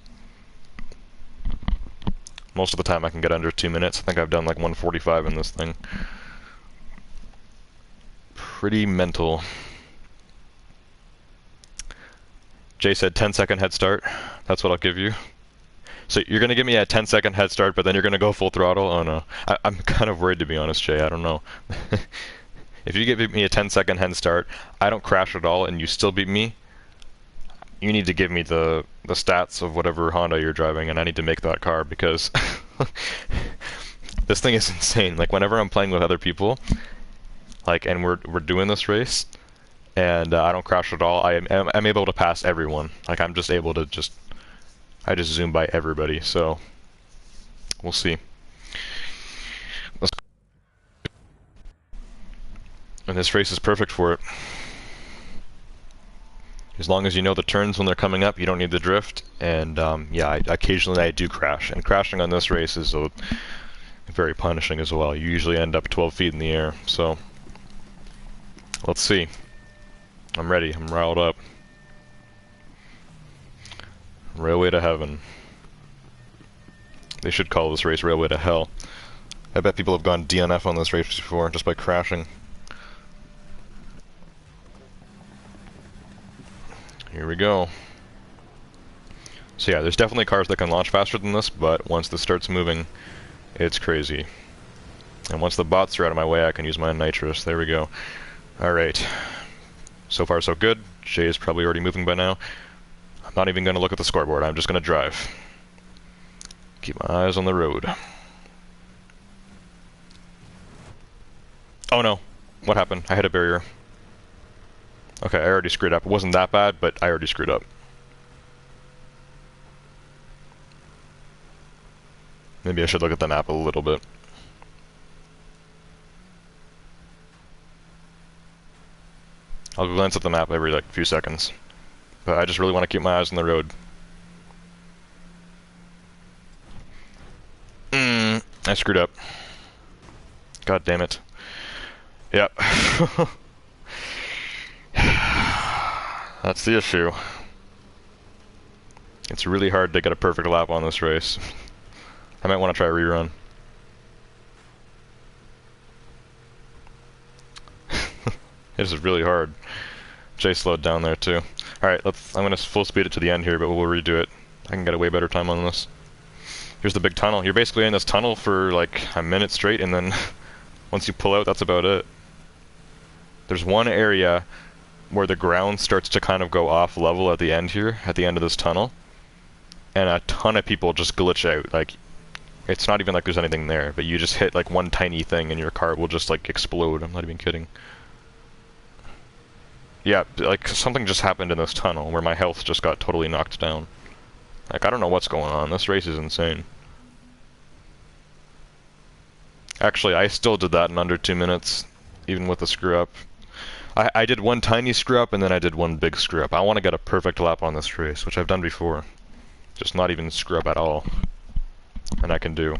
Most of the time I can get under 2 minutes. I think I've done like 1:45 in this thing. Pretty mental. Jay said 10-second head start. That's what I'll give you. So you're going to give me a 10-second head start, but then you're going to go full throttle? Oh no. I'm kind of worried, to be honest, Jay. I don't know. If you give me a 10-second head start, I don't crash at all, and you still beat me, you need to give me the stats of whatever Honda you're driving, and I need to make that car, because this thing is insane. Like, whenever I'm playing with other people, like, and we're doing this race, and I don't crash at all, I'm able to pass everyone. Like, I'm just able to I just zoom by everybody, so we'll see. And this race is perfect for it. As long as you know the turns when they're coming up, you don't need the drift. And yeah, occasionally I do crash. And crashing on this race is very punishing as well. You usually end up 12 feet in the air. So, let's see. I'm ready. I'm riled up. Railway to heaven. They should call this race Railway to hell. I bet people have gone DNF on this race before, just by crashing. Here we go. So yeah, there's definitely cars that can launch faster than this, but once this starts moving, it's crazy. And once the bots are out of my way, I can use my nitrous. There we go. Alright. So far so good. Jay is probably already moving by now. I'm not even going to look at the scoreboard, I'm just going to drive. Keep my eyes on the road. Oh no. What happened? I hit a barrier. Okay, I already screwed up. It wasn't that bad, but I already screwed up. Maybe I should look at the map a little bit. I'll glance at the map every like few seconds. But I just really want to keep my eyes on the road. I screwed up. God damn it. Yep. That's the issue. It's really hard to get a perfect lap on this race. I might want to try a rerun. This is really hard. Jay slowed down there too. Alright, I'm gonna full speed it to the end here, but we'll redo it. I can get a way better time on this. Here's the big tunnel. You're basically in this tunnel for like a minute straight, and then once you pull out, that's about it. There's one area where the ground starts to kind of go off level at the end here, at the end of this tunnel, and a ton of people just glitch out. Like, it's not even like there's anything there, but you just hit like one tiny thing and your car will just like explode. I'm not even kidding. Yeah, like something just happened in this tunnel where my health just got totally knocked down. Like, I don't know what's going on. This race is insane. Actually, I still did that in under 2 minutes, even with the screw up. I did one tiny screw up and then I did one big screw up. I want to get a perfect lap on this race, which I've done before. Just not even screw up at all. And I can do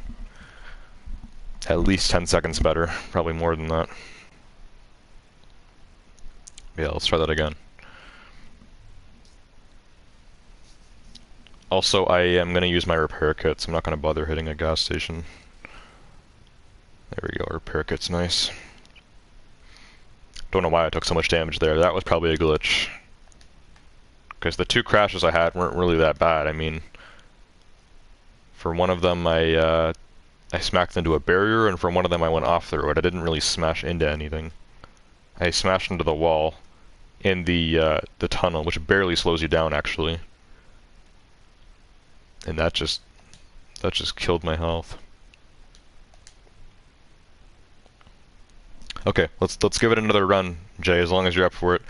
at least 10 seconds better, probably more than that. Yeah, let's try that again. Also, I am going to use my repair kits. I'm not going to bother hitting a gas station. There we go, repair kit's nice. Don't know why I took so much damage there. That was probably a glitch. Because the 2 crashes I had weren't really that bad. I mean, for one of them I smacked into a barrier, and for one of them I went off the road. I didn't really smash into anything. I smashed into the wall in the tunnel, which barely slows you down actually. And that just killed my health. Okay, let's give it another run, Jay, as long as you're up for it.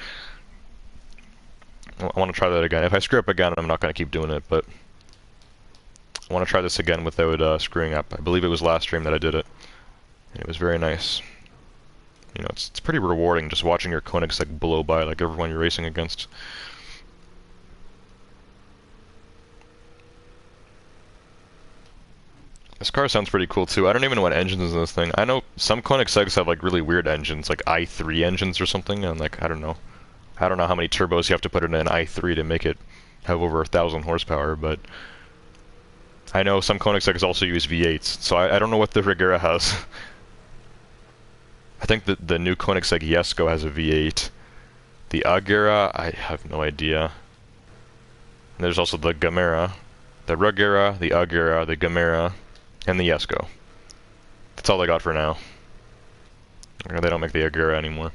I want to try that again. If I screw up again, I'm not going to keep doing it, but I want to try this again without screwing up. I believe it was last stream that I did it, and it was very nice. You know, it's pretty rewarding just watching your Koenigsegg blow by like everyone you're racing against. This car sounds pretty cool too. I don't even know what engines is in this thing. I know some Koenigsegg's have like really weird engines, like i3 engines or something, and like I don't know how many turbos you have to put in an i3 to make it have over 1,000 horsepower, but I know some Koenigseggs also use V8s, so I don't know what the Regera has. I think that the new Koenigsegg Jesko has a V8. The Agera, I have no idea. And there's also the Gamera. The Regera, the Agera, the Gamera, and the Jesko. That's all they got for now. They don't make the Agera anymore.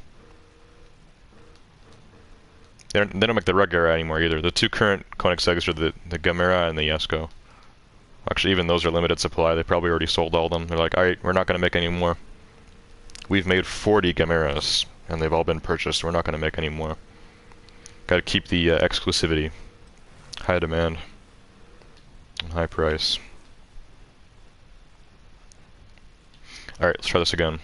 They don't make the Regera anymore either. The 2 current Koenigseggs are the Gamera and the Jesko. Actually, even those are limited supply. They probably already sold all of them. They're like, alright, we're not going to make any more. We've made 40 Gameras, and they've all been purchased. We're not going to make any more. Gotta keep the exclusivity. High demand. And high price. Alright, let's try this again.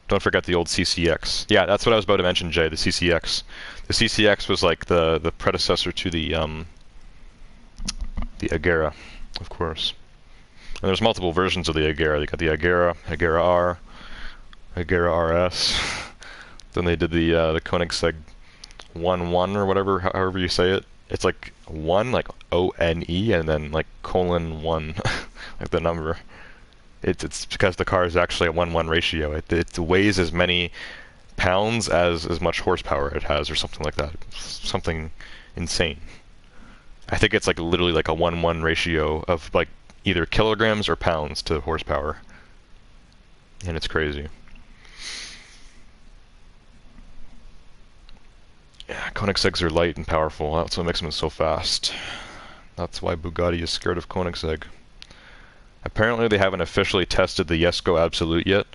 Don't forget the old CCX. Yeah, that's what I was about to mention, Jay, the CCX. The CCX was like the predecessor to the Agera, of course. And there's multiple versions of the Agera. They got the Agera, Agera R, Agera RS. Then they did the Koenigsegg 1-1 or whatever, however you say it. It's like 1, like O-N-E, and then like :1, like the number. It's because the car is actually a 1-1 ratio. It weighs as many pounds as much horsepower it has, or something like that. Something insane. I think it's like literally like a 1-1 ratio of like either kilograms or pounds to horsepower. And it's crazy. Yeah, Koenigsegg's are light and powerful. That's what makes them so fast. That's why Bugatti is scared of Koenigsegg. Apparently they haven't officially tested the Jesko Absolute yet.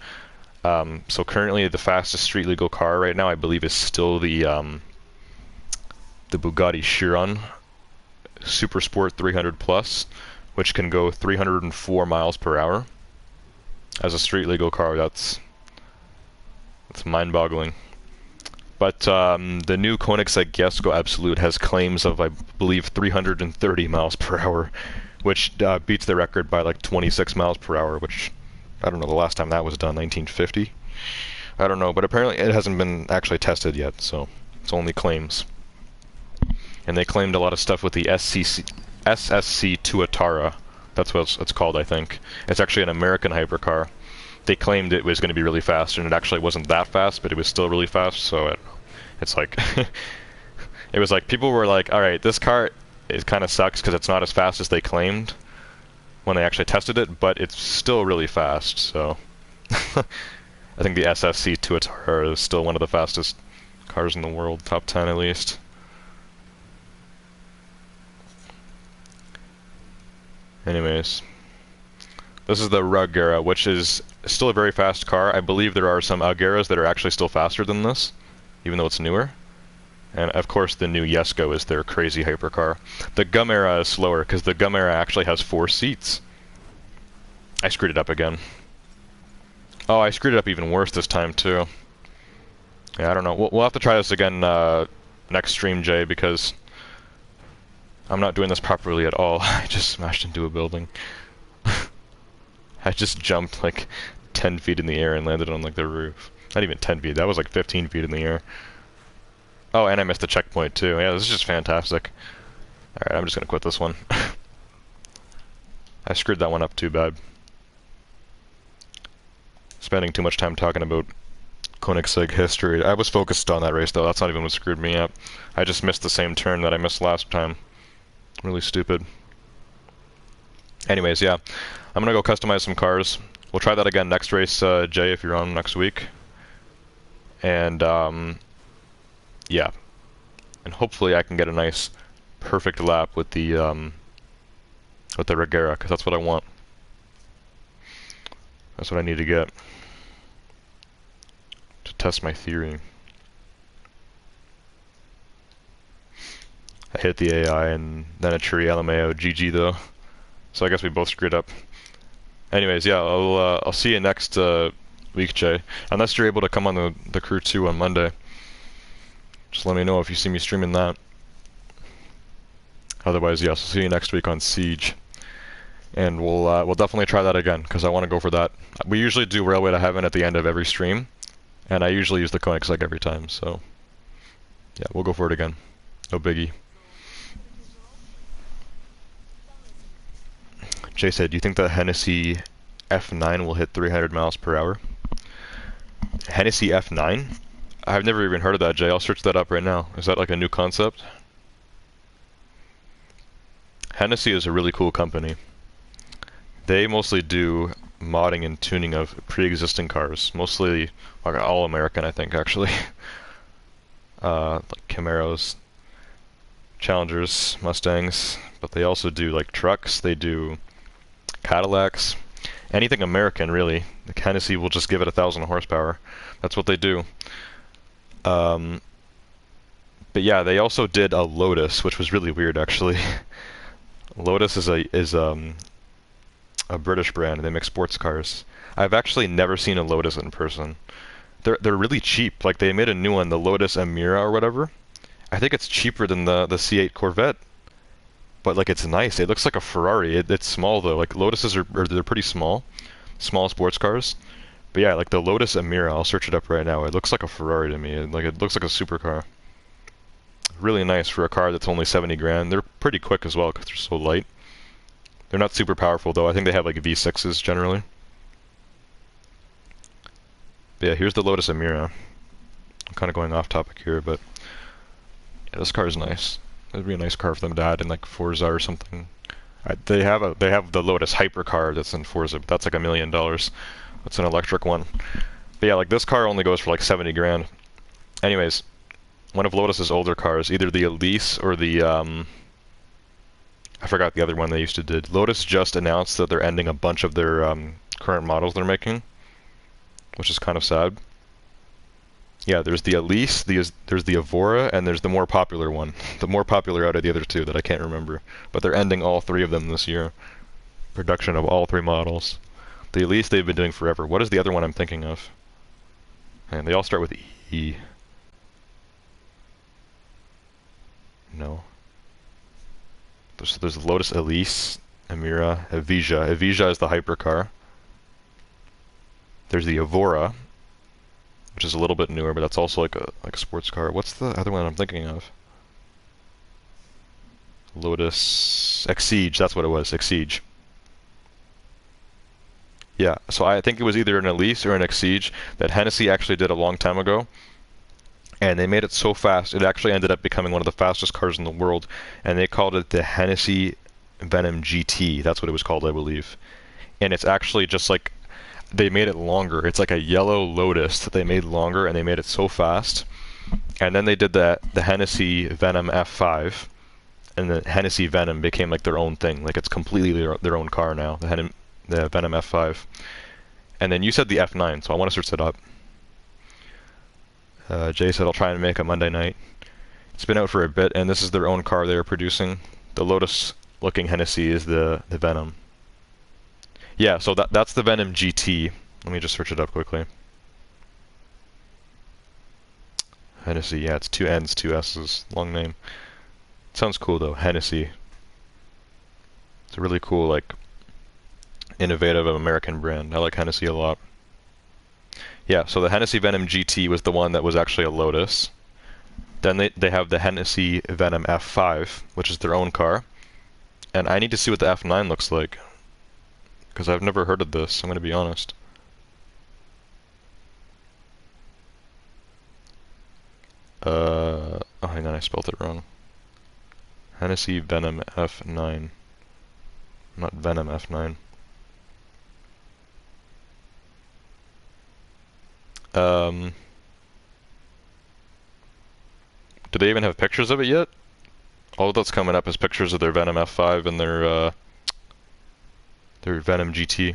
So currently the fastest street legal car right now, I believe, is still the Bugatti Chiron Super Sport 300 Plus, which can go 304 miles per hour. As a street legal car, that's mind-boggling. But the new Koenigsegg Jesko Absolute has claims of, I believe, 330 miles per hour, which beats the record by like 26 miles per hour, which, I don't know the last time that was done, 1950? I don't know, but apparently it hasn't been actually tested yet, so it's only claims. And they claimed a lot of stuff with the SSC Tuatara. That's what it's called, I think. It's actually an American hypercar. They claimed it was going to be really fast, and it actually wasn't that fast, but it was still really fast, so it's like... it was like, people were like, alright, this car, it kind of sucks because it's not as fast as they claimed when they actually tested it, but it's still really fast, so... I think the SSC Tuatara is still one of the fastest cars in the world, top 10 at least. Anyways, this is the Agera, which is still a very fast car. I believe there are some Ageras that are actually still faster than this, even though it's newer. And of course the new Jesko is their crazy hypercar. The Gamera is slower, because the Gamera actually has 4 seats. I screwed it up again. Oh, I screwed it up even worse this time too. Yeah, I don't know. We'll have to try this again next stream, Jay, because I'm not doing this properly at all. I just smashed into a building. I just jumped like 10 feet in the air and landed on like the roof. Not even 10 feet, that was like 15 feet in the air. Oh, and I missed the checkpoint too. Yeah, this is just fantastic. Alright, I'm just gonna quit this one. I screwed that one up too bad. Spending too much time talking about Koenigsegg history. I was focused on that race though, that's not even what screwed me up. I just missed the same turn that I missed last time. Really stupid. Anyways, yeah. I'm gonna go customize some cars. We'll try that again next race, Jay, if you're on next week. And, yeah. And hopefully I can get a nice, perfect lap with the Regera, because that's what I want. That's what I need to get. To test my theory. I hit the AI and then a tree LMAO. GG though. So I guess we both screwed up. Anyways, yeah, I'll see you next week, Jay. Unless you're able to come on the crew 2 on Monday. Just let me know if you see me streaming that. Otherwise, yes, I'll see you next week on Siege. And we'll definitely try that again, because I want to go for that. We usually do Railway to Heaven at the end of every stream, and I usually use the Koenigsegg every time, so yeah, we'll go for it again. No biggie. Jay said, do you think the Hennessy F9 will hit 300 miles per hour? Hennessy F9? I've never even heard of that, Jay. I'll search that up right now. Is that like a new concept? Hennessy is a really cool company. They mostly do modding and tuning of pre-existing cars. Mostly like all American, I think, actually. Like Camaros, Challengers, Mustangs. But they also do like trucks, they do Cadillacs. Anything American, really. The Hennessy will just give it 1,000 horsepower. That's what they do. But yeah, they also did a Lotus, which was really weird, actually. Lotus is a British brand. They make sports cars. I've actually never seen a Lotus in person. They're really cheap. Like they made a new one, the Lotus Emira or whatever. I think it's cheaper than the C8 Corvette. But like it's nice. It looks like a Ferrari. It's small though. Like Lotuses they're pretty small sports cars. But yeah, like the Lotus Emira, I'll search it up right now. It looks like a Ferrari to me. It looks like a supercar. Really nice for a car that's only 70 grand. They're pretty quick as well because they're so light. They're not super powerful though. I think they have like V6s generally. But yeah, here's the Lotus Emira. I'm kind of going off topic here, but yeah, this car is nice. It'd be a nice car for them to add in like Forza or something. They have the Lotus Hypercar that's in Forza, but that's like $1 million. That's an electric one. But yeah, like this car only goes for like 70 grand. Anyways, one of Lotus's older cars, either the Elise or the I forgot the other one they used to did. Lotus just announced that they're ending a bunch of their current models they're making, which is kind of sad. Yeah, there's the Elise, there's the Evora, and there's the more popular one. The more popular out of the other two that I can't remember. But they're ending all 3 of them this year. Production of all 3 models. The Elise they've been doing forever. What is the other one I'm thinking of? And they all start with E. No. There's Lotus Elise, Emira, Evija. Evija is the hypercar. There's the Evora, which is a little bit newer, but that's also like a sports car. What's the other one I'm thinking of? Lotus Exige, that's what it was, Exige. Yeah, so I think it was either an Elise or an Exige that Hennessy actually did a long time ago. And they made it so fast, it actually ended up becoming one of the fastest cars in the world. And they called it the Hennessy Venom GT. That's what it was called, I believe. And it's actually just like, they made it longer. It's like a yellow Lotus that they made longer, and they made it so fast. And then they did the Hennessy Venom F5. And the Hennessy Venom became like their own thing. Like it's completely their own car now, the Venom F5. And then you said the F9, so I want to search it up. Jay said I'll try and make a Monday night. It's been out for a bit, and this is their own car they are producing. The Lotus-looking Hennessy is the Venom. Yeah, so that's the Venom GT. Let me just search it up quickly. Hennessy, yeah, it's 2 N's, 2 S's, long name. Sounds cool though, Hennessy. It's a really cool, like, innovative American brand. I like Hennessy a lot. Yeah, so the Hennessy Venom GT was the one that was actually a Lotus. Then they have the Hennessy Venom F5, which is their own car. And I need to see what the F9 looks like, because I've never heard of this, I'm going to be honest. Oh, hang on, I spelled it wrong. Hennessy Venom F9. Not Venom F9. Do they even have pictures of it yet? All that's coming up is pictures of their Venom F5 and their Venom GT.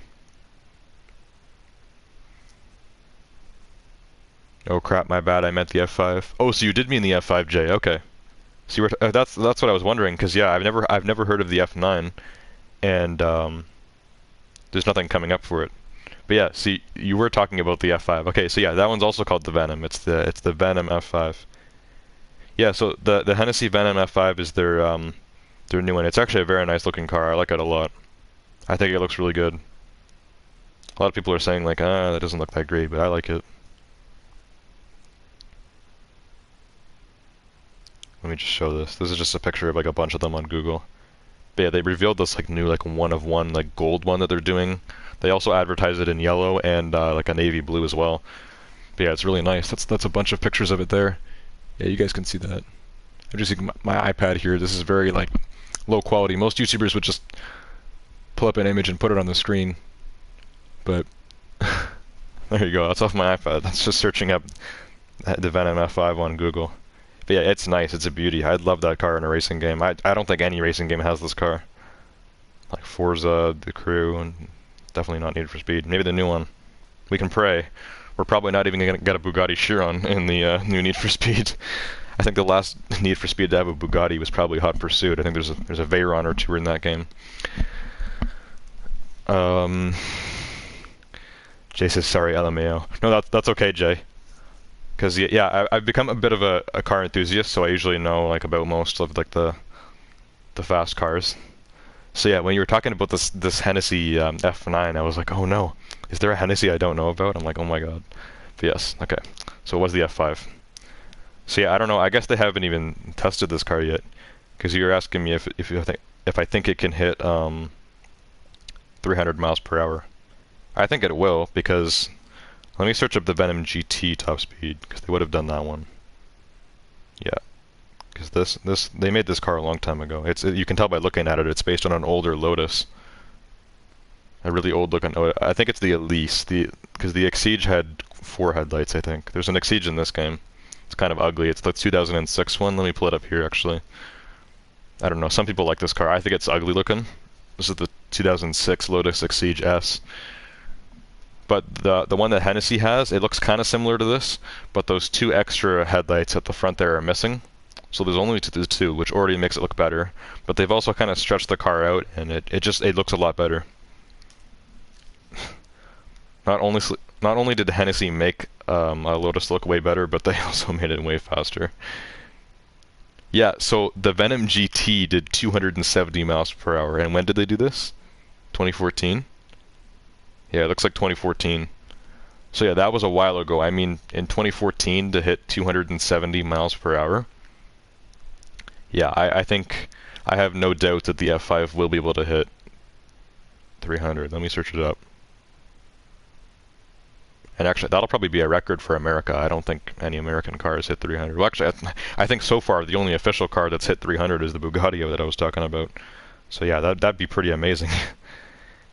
Oh crap, my bad, I meant the F5. Oh, so you did mean the F5J, okay. See, that's what I was wondering, because yeah, I've never heard of the F9, and there's nothing coming up for it. But yeah, see, you were talking about the F5. Okay, so yeah, that one's also called the Venom. It's the Venom F5. Yeah, so the Hennessy Venom F5 is their new one. It's actually a very nice looking car. I like it a lot. I think it looks really good. A lot of people are saying like, that doesn't look that great, but I like it. Let me just show this. This is just a picture of like a bunch of them on Google. But yeah, they revealed this like new like one of one like gold one that they're doing. They also advertise it in yellow and like a navy blue as well. But yeah, it's really nice. That's a bunch of pictures of it there. Yeah, you guys can see that. I'm just using my iPad here. This is very like low quality. Most YouTubers would just pull up an image and put it on the screen. But there you go. That's off my iPad. That's just searching up the Venom F5 on Google. But yeah, it's nice. It's a beauty. I'd love that car in a racing game. I don't think any racing game has this car. Like Forza, The Crew, and definitely not Need for Speed. Maybe the new one. We can pray. We're probably not even going to get a Bugatti Chiron in the new Need for Speed. I think the last Need for Speed to have a Bugatti was probably Hot Pursuit. I think there's a Veyron or two in that game. Jay says sorry, LMAO. No, that's okay, Jay. Because yeah, I've become a bit of a car enthusiast, so I usually know like about most of like the fast cars. So yeah, when you were talking about this Hennessy F9, I was like, oh no, is there a Hennessy I don't know about? I'm like, oh my god. But yes, okay. So it was the F5. So yeah, I don't know. I guess they haven't even tested this car yet, because you were asking me if I think it can hit 300 miles per hour. I think it will, because let me search up the Venom GT top speed, because they would have done that one. Yeah, because they made this car a long time ago. You can tell by looking at it. It's based on an older Lotus, a really old looking. I think it's the Elise, because the Exige had 4 headlights. I think there's an Exige in this game. It's kind of ugly. It's the 2006 one. Let me pull it up here. Actually, I don't know. Some people like this car. I think it's ugly looking. This is the 2006 Lotus Exige S. But the one that Hennessy has, it looks kind of similar to this, but those 2 extra headlights at the front there are missing. So there's only the 2, which already makes it look better. But they've also kind of stretched the car out, and it looks a lot better. Not only did Hennessy make a Lotus look way better, but they also made it way faster. Yeah, so the Venom GT did 270 miles per hour, and when did they do this? 2014? Yeah, it looks like 2014. So yeah, that was a while ago. I mean, in 2014 to hit 270 miles per hour. Yeah, I think I have no doubt that the F5 will be able to hit 300. Let me search it up. And actually, that'll probably be a record for America. I don't think any American cars hit 300. Well, actually, I think so far the only official car that's hit 300 is the Bugatti that I was talking about. So yeah, that'd be pretty amazing.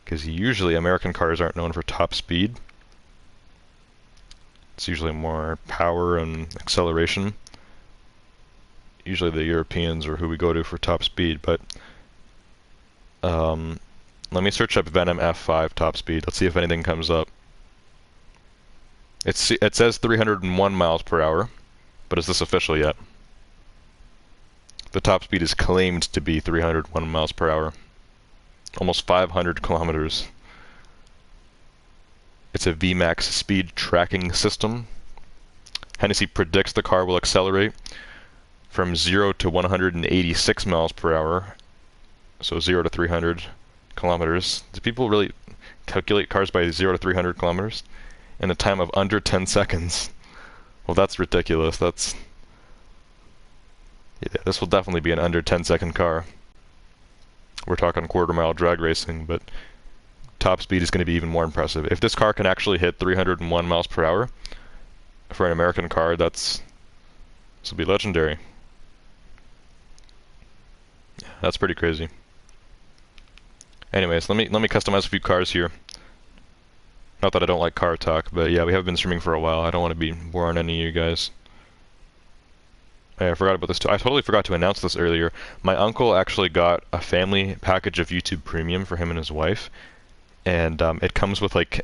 Because usually American cars aren't known for top speed. It's usually more power and acceleration. Usually the Europeans are who we go to for top speed, but let me search up Venom F5 top speed. Let's see if anything comes up. It says 301 miles per hour, but is this official yet? The top speed is claimed to be 301 miles per hour. Almost 500 kilometers. It's a VMAX speed tracking system. Hennessy predicts the car will accelerate from 0 to 186 miles per hour. So 0 to 300 kilometers. Do people really calculate cars by 0 to 300 kilometers in a time of under 10 seconds? Well, that's ridiculous. Yeah, this will definitely be an under 10-second car. We're talking quarter-mile drag racing, but top speed is going to be even more impressive. If this car can actually hit 301 miles per hour for an American car, this will be legendary. That's pretty crazy. Anyways, let me customize a few cars here. Not that I don't like car talk, but yeah, we have been streaming for a while. I don't want to be boring any of you guys. I forgot about this too. I totally forgot to announce this earlier. My uncle actually got a family package of YouTube Premium for him and his wife, and it comes with like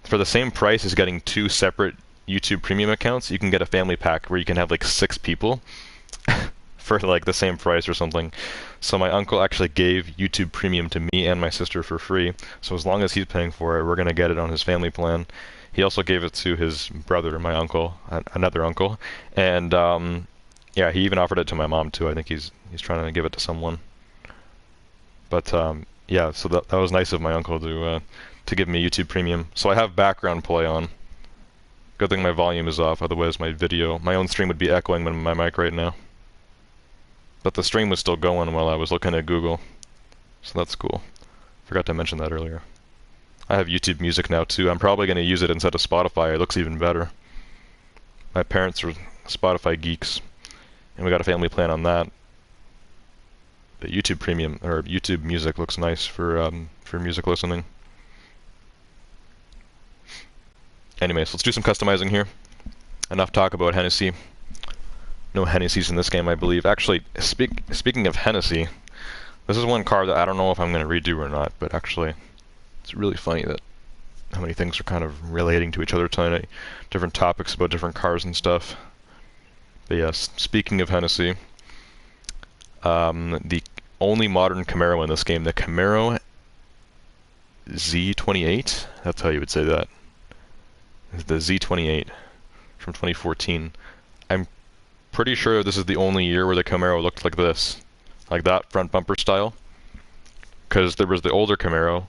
for the same price as getting 2 separate YouTube Premium accounts, you can get a family pack where you can have like 6 people for like the same price or something. So my uncle actually gave YouTube Premium to me and my sister for free. So as long as he's paying for it, we're gonna get it on his family plan. He also gave it to his brother, my uncle, another uncle, and yeah, he even offered it to my mom too. I think he's trying to give it to someone. But yeah, so that was nice of my uncle to give me YouTube Premium. So I have background play on. Good thing my volume is off, otherwise my own stream would be echoing my mic right now. But the stream was still going while I was looking at Google, so that's cool. Forgot to mention that earlier. I have YouTube Music now too. I'm probably going to use it instead of Spotify. It looks even better. My parents are Spotify geeks, and we got a family plan on that. But YouTube Premium or YouTube Music looks nice for music listening. Anyways, let's do some customizing here. Enough talk about Hennessy. No Hennessy's in this game, I believe. Actually, speaking of Hennessy, this is one car that I don't know if I'm going to redo or not, but actually, it's really funny that how many things are kind of relating to each other tonight. Different topics about different cars and stuff. But yes, speaking of Hennessy, the only modern Camaro in this game, the Camaro Z28, that's how you would say that. The Z28 from 2014. I'm pretty sure this is the only year where the Camaro looked like this, like that front bumper style. Because there was the older Camaro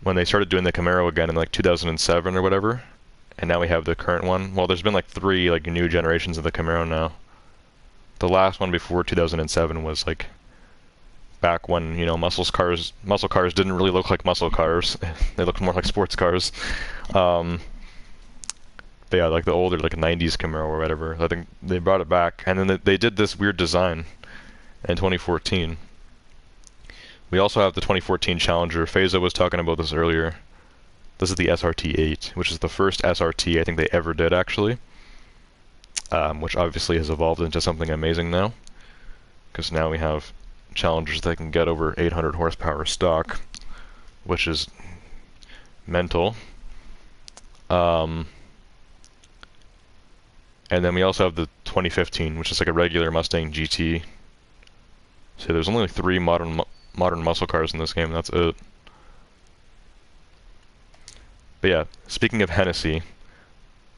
when they started doing the Camaro again in like 2007 or whatever, and now we have the current one. Well, there's been like 3 like new generations of the Camaro now. The last one before 2007 was like back when, you know, muscle cars didn't really look like muscle cars. They looked more like sports cars. But yeah, like the older like 90s Camaro or whatever. I think they brought it back, and then they did this weird design in 2014. We also have the 2014 Challenger. Faiza was talking about this earlier. This is the SRT8, which is the first SRT I think they ever did actually. Which obviously has evolved into something amazing now, because now we have Challengers that can get over 800 horsepower stock, which is mental. And then we also have the 2015, which is like a regular Mustang GT. So there's only like 3 modern muscle cars in this game. That's it. But yeah, speaking of Hennessy,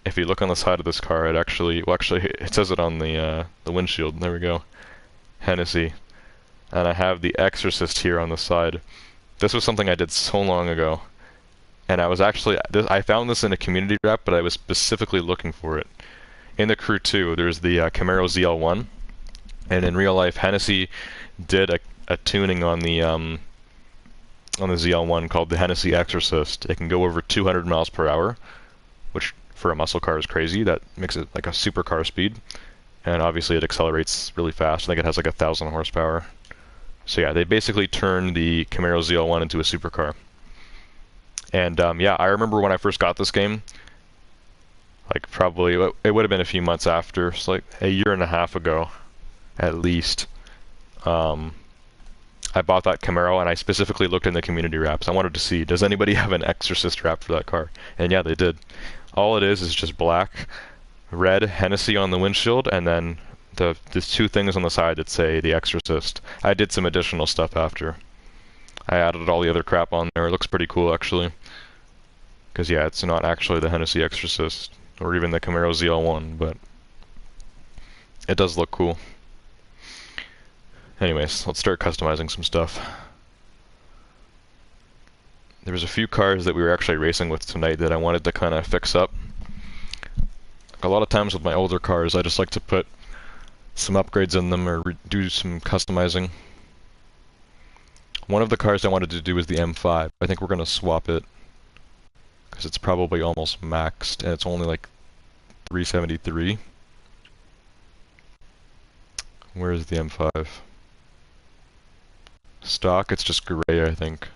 if you look on the side of this car, it says it on the windshield. There we go, Hennessy. And I have the Exorcist here on the side. This was something I did so long ago, and I found this in a community wrap, but I was specifically looking for it. In the Crew 2, there's the Camaro ZL1, and in real life, Hennessy did a tuning on the ZL1 called the Hennessy Exorcist. It can go over 200 miles per hour, which for a muscle car is crazy. That makes it like a supercar speed, and obviously it accelerates really fast. I think it has like 1,000 horsepower. So yeah, they basically turned the Camaro ZL1 into a supercar. And yeah, I remember when I first got this game, like probably, it would have been a few months after, so like a year and a half ago, at least. I bought that Camaro, and I specifically looked in the community wraps. I wanted to see, does anybody have an Exorcist wrap for that car? And yeah, they did. All it is just black, red Hennessy on the windshield, and then there's 2 things on the side that say the Exorcist. I did some additional stuff after. I added all the other crap on there. It looks pretty cool, actually. Because yeah, it's not actually the Hennessy Exorcist, or even the Camaro ZL1, but it does look cool. Anyways, let's start customizing some stuff. There was a few cars that we were actually racing with tonight that I wanted to kind of fix up. A lot of times with my older cars, I just like to put some upgrades in them or do some customizing. One of the cars I wanted to do is the M5. I think we're going to swap it because it's probably almost maxed and it's only like 373. Where is the M5? Stock, it's just gray, I think.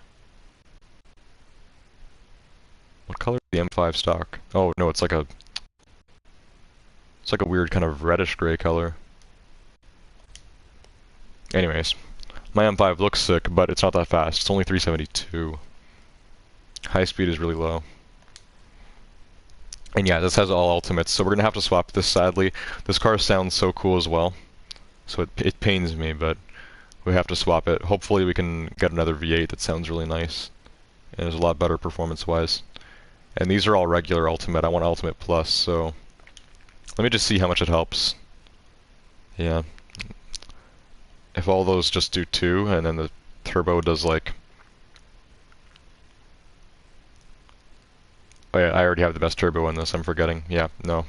What color is the M5 stock? Oh no, it's like a weird kind of reddish gray color. Anyways, my M5 looks sick, but it's not that fast. It's only 372. High speed is really low. And yeah, this has all ultimates, so we're gonna have to swap this sadly. This car sounds so cool as well. So it pains me, but we have to swap it. Hopefully we can get another V8 that sounds really nice and is a lot better performance-wise. And these are all regular Ultimate. I want Ultimate Plus, so let me just see how much it helps. Yeah. If all those just do 2, and then the turbo does like... Oh yeah, I already have the best turbo in this, I'm forgetting. Yeah, no.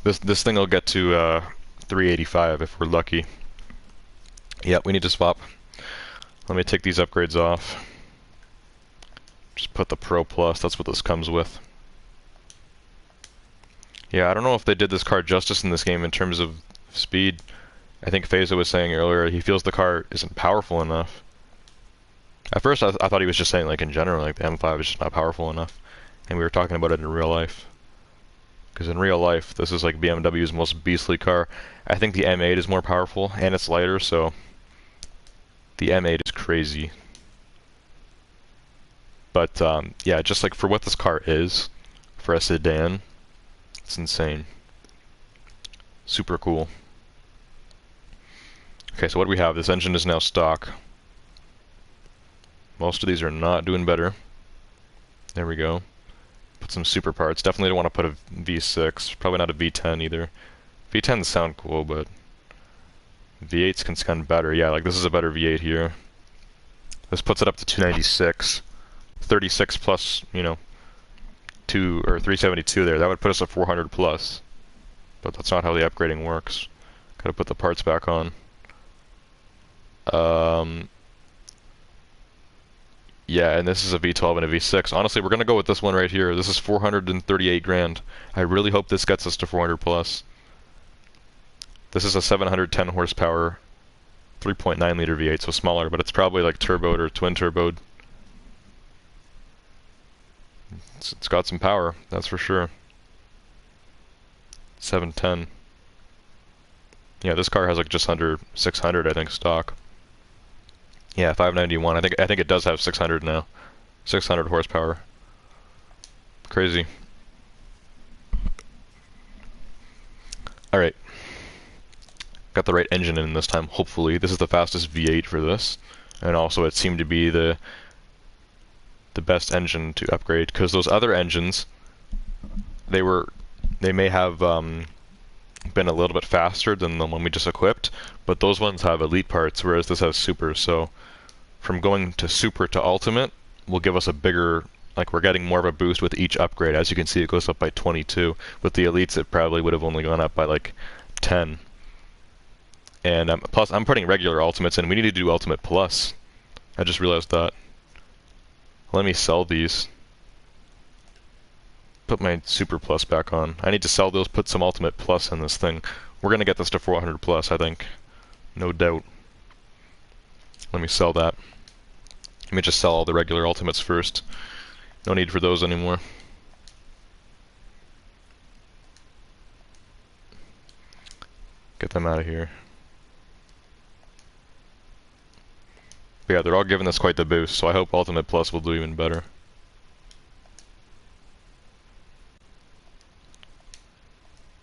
This thing will get to 385 if we're lucky. Yeah, we need to swap. Let me take these upgrades off. Just put the Pro Plus, that's what this comes with. Yeah, I don't know if they did this car justice in this game in terms of speed. I think Feza was saying earlier he feels the car isn't powerful enough. At first I thought he was just saying like in general, like the M5 is just not powerful enough. And we were talking about it in real life. Because in real life, this is like BMW's most beastly car. I think the M8 is more powerful, and it's lighter, so the M8 is crazy. But yeah, just like for what this car is, for a sedan, it's insane. Super cool. Okay, so what do we have? This engine is now stock. Most of these are not doing better. There we go. Put some super parts. Definitely don't want to put a V6. Probably not a V10 either. V10s sound cool, but V8s can sound better. Yeah, like this is a better V8 here. This puts it up to 296. 36 plus, you know, 2 or 372 there. That would put us at 400 plus. But that's not how the upgrading works. Gotta put the parts back on. Yeah, and this is a V12 and a V6. Honestly, we're gonna go with this one right here. This is 438 grand. I really hope this gets us to 400 plus. This is a 710 horsepower, 3.9 liter V8, so smaller, but it's probably like turboed or twin turboed. It's got some power, that's for sure. 710. Yeah, this car has like just under 600, I think, stock. Yeah, 591. I think it does have 600 now. 600 horsepower. Crazy. Alright. Got the right engine in this time, hopefully. This is the fastest V8 for this. And also it seemed to be the best engine to upgrade, because those other engines, they may have been a little bit faster than the one we just equipped, but those ones have elite parts, whereas this has super. So from going to super to ultimate will give us a bigger, like we're getting more of a boost with each upgrade. As you can see, it goes up by 22. With the elites, it probably would have only gone up by like 10. And plus, I'm putting regular ultimates in. We need to do ultimate plus. I just realized that. Let me sell these. Put my super plus back on. I need to sell those, put some ultimate plus in this thing. We're gonna get this to 400 plus, I think. No doubt. Let me sell that. Let me just sell all the regular ultimates first. No need for those anymore. Get them out of here. But yeah, they're all giving us quite the boost, so I hope Ultimate Plus will do even better.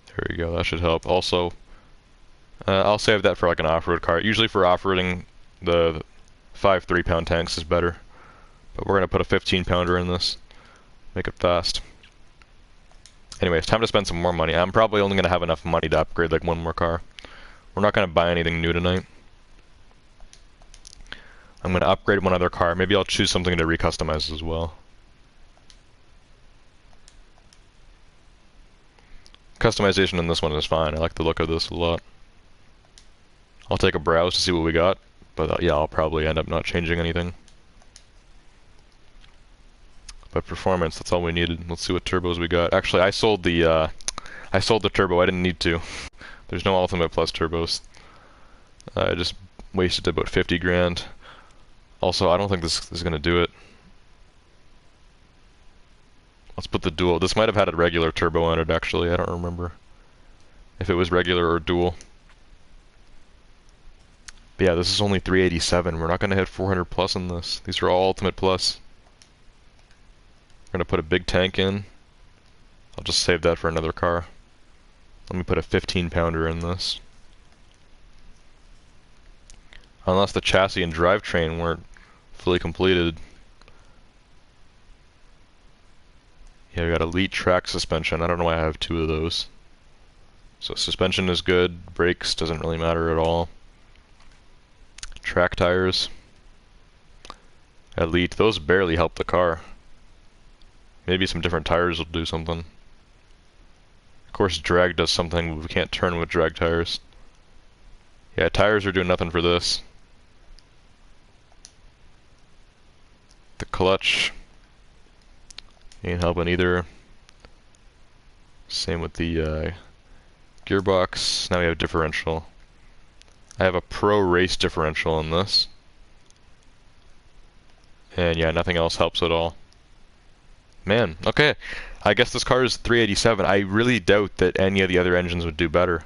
There we go, that should help. Also, I'll save that for like an off-road car. Usually for off-roading, the 5 3-pound tanks is better. But we're going to put a 15-pounder in this. Make it fast. Anyways, time to spend some more money. I'm probably only going to have enough money to upgrade like one more car. We're not going to buy anything new tonight. I'm going to upgrade one other car. Maybe I'll choose something to recustomize as well. Customization in this one is fine. I like the look of this a lot. I'll take a browse to see what we got, but yeah, I'll probably end up not changing anything. But performance, that's all we needed. Let's see what turbos we got. Actually, I sold the turbo. I didn't need to. There's no Ultimate Plus turbos. I just wasted about 50 grand. Also, I don't think this is gonna do it. Let's put the dual. This might have had a regular turbo on it, actually. I don't remember if it was regular or dual. But yeah, this is only 387. We're not gonna hit 400 plus in this. These are all Ultimate Plus. We're gonna put a big tank in. I'll just save that for another car. Let me put a 15-pounder in this. Unless the chassis and drivetrain weren't fully completed. Yeah, we got Elite track suspension. I don't know why I have 2 of those. So suspension is good. Brakes doesn't really matter at all. Track tires. Elite. Those barely help the car. Maybe some different tires will do something. Of course, drag does something, but we can't turn with drag tires. Yeah, tires are doing nothing for this. The clutch ain't helping either. Same with the gearbox. Now we have differential. I have a pro race differential in this. And yeah, nothing else helps at all. Man, okay. I guess this car is 387. I really doubt that any of the other engines would do better.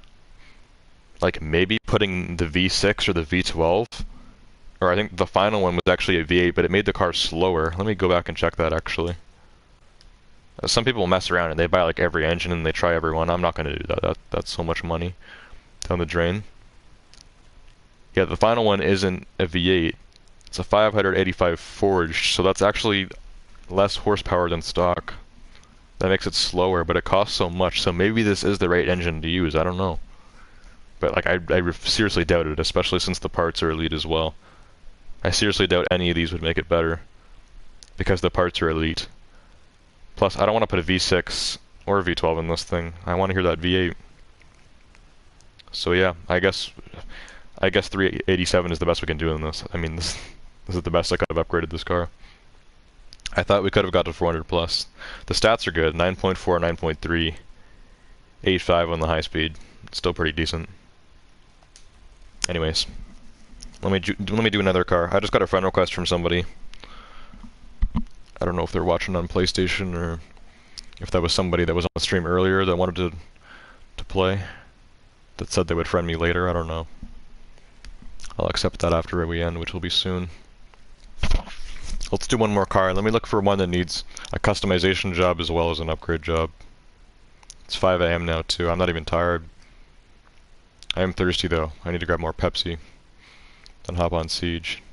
Like maybe putting the V6 or the V12. Or I think the final one was actually a V8, but it made the car slower. Let me go back and check that actually. Some people mess around and they buy like every engine and they try every one. I'm not going to do that. That's so much money down the drain. Yeah, the final one isn't a V8. It's a 585 forged, so that's actually less horsepower than stock. That makes it slower, but it costs so much, so maybe this is the right engine to use, I don't know. But like, I seriously doubt it, especially since the parts are elite as well. I seriously doubt any of these would make it better, because the parts are elite. Plus, I don't want to put a V6 or a V12 in this thing. I want to hear that V8. So yeah, I guess 387 is the best we can do in this. I mean, this is the best I could have upgraded this car. I thought we could have got to 400 plus. The stats are good, 9.4, 9.3, 8.5 on the high speed. Still pretty decent. Anyways, let me do another car. I just got a friend request from somebody. I don't know if they're watching on PlayStation or if that was somebody that was on the stream earlier that wanted to play. That said they would friend me later, I don't know. I'll accept that after we end, which will be soon. Let's do one more car. Let me look for one that needs a customization job as well as an upgrade job. It's 5 AM now too. I'm not even tired. I am thirsty though. I need to grab more Pepsi. Then hop on Siege.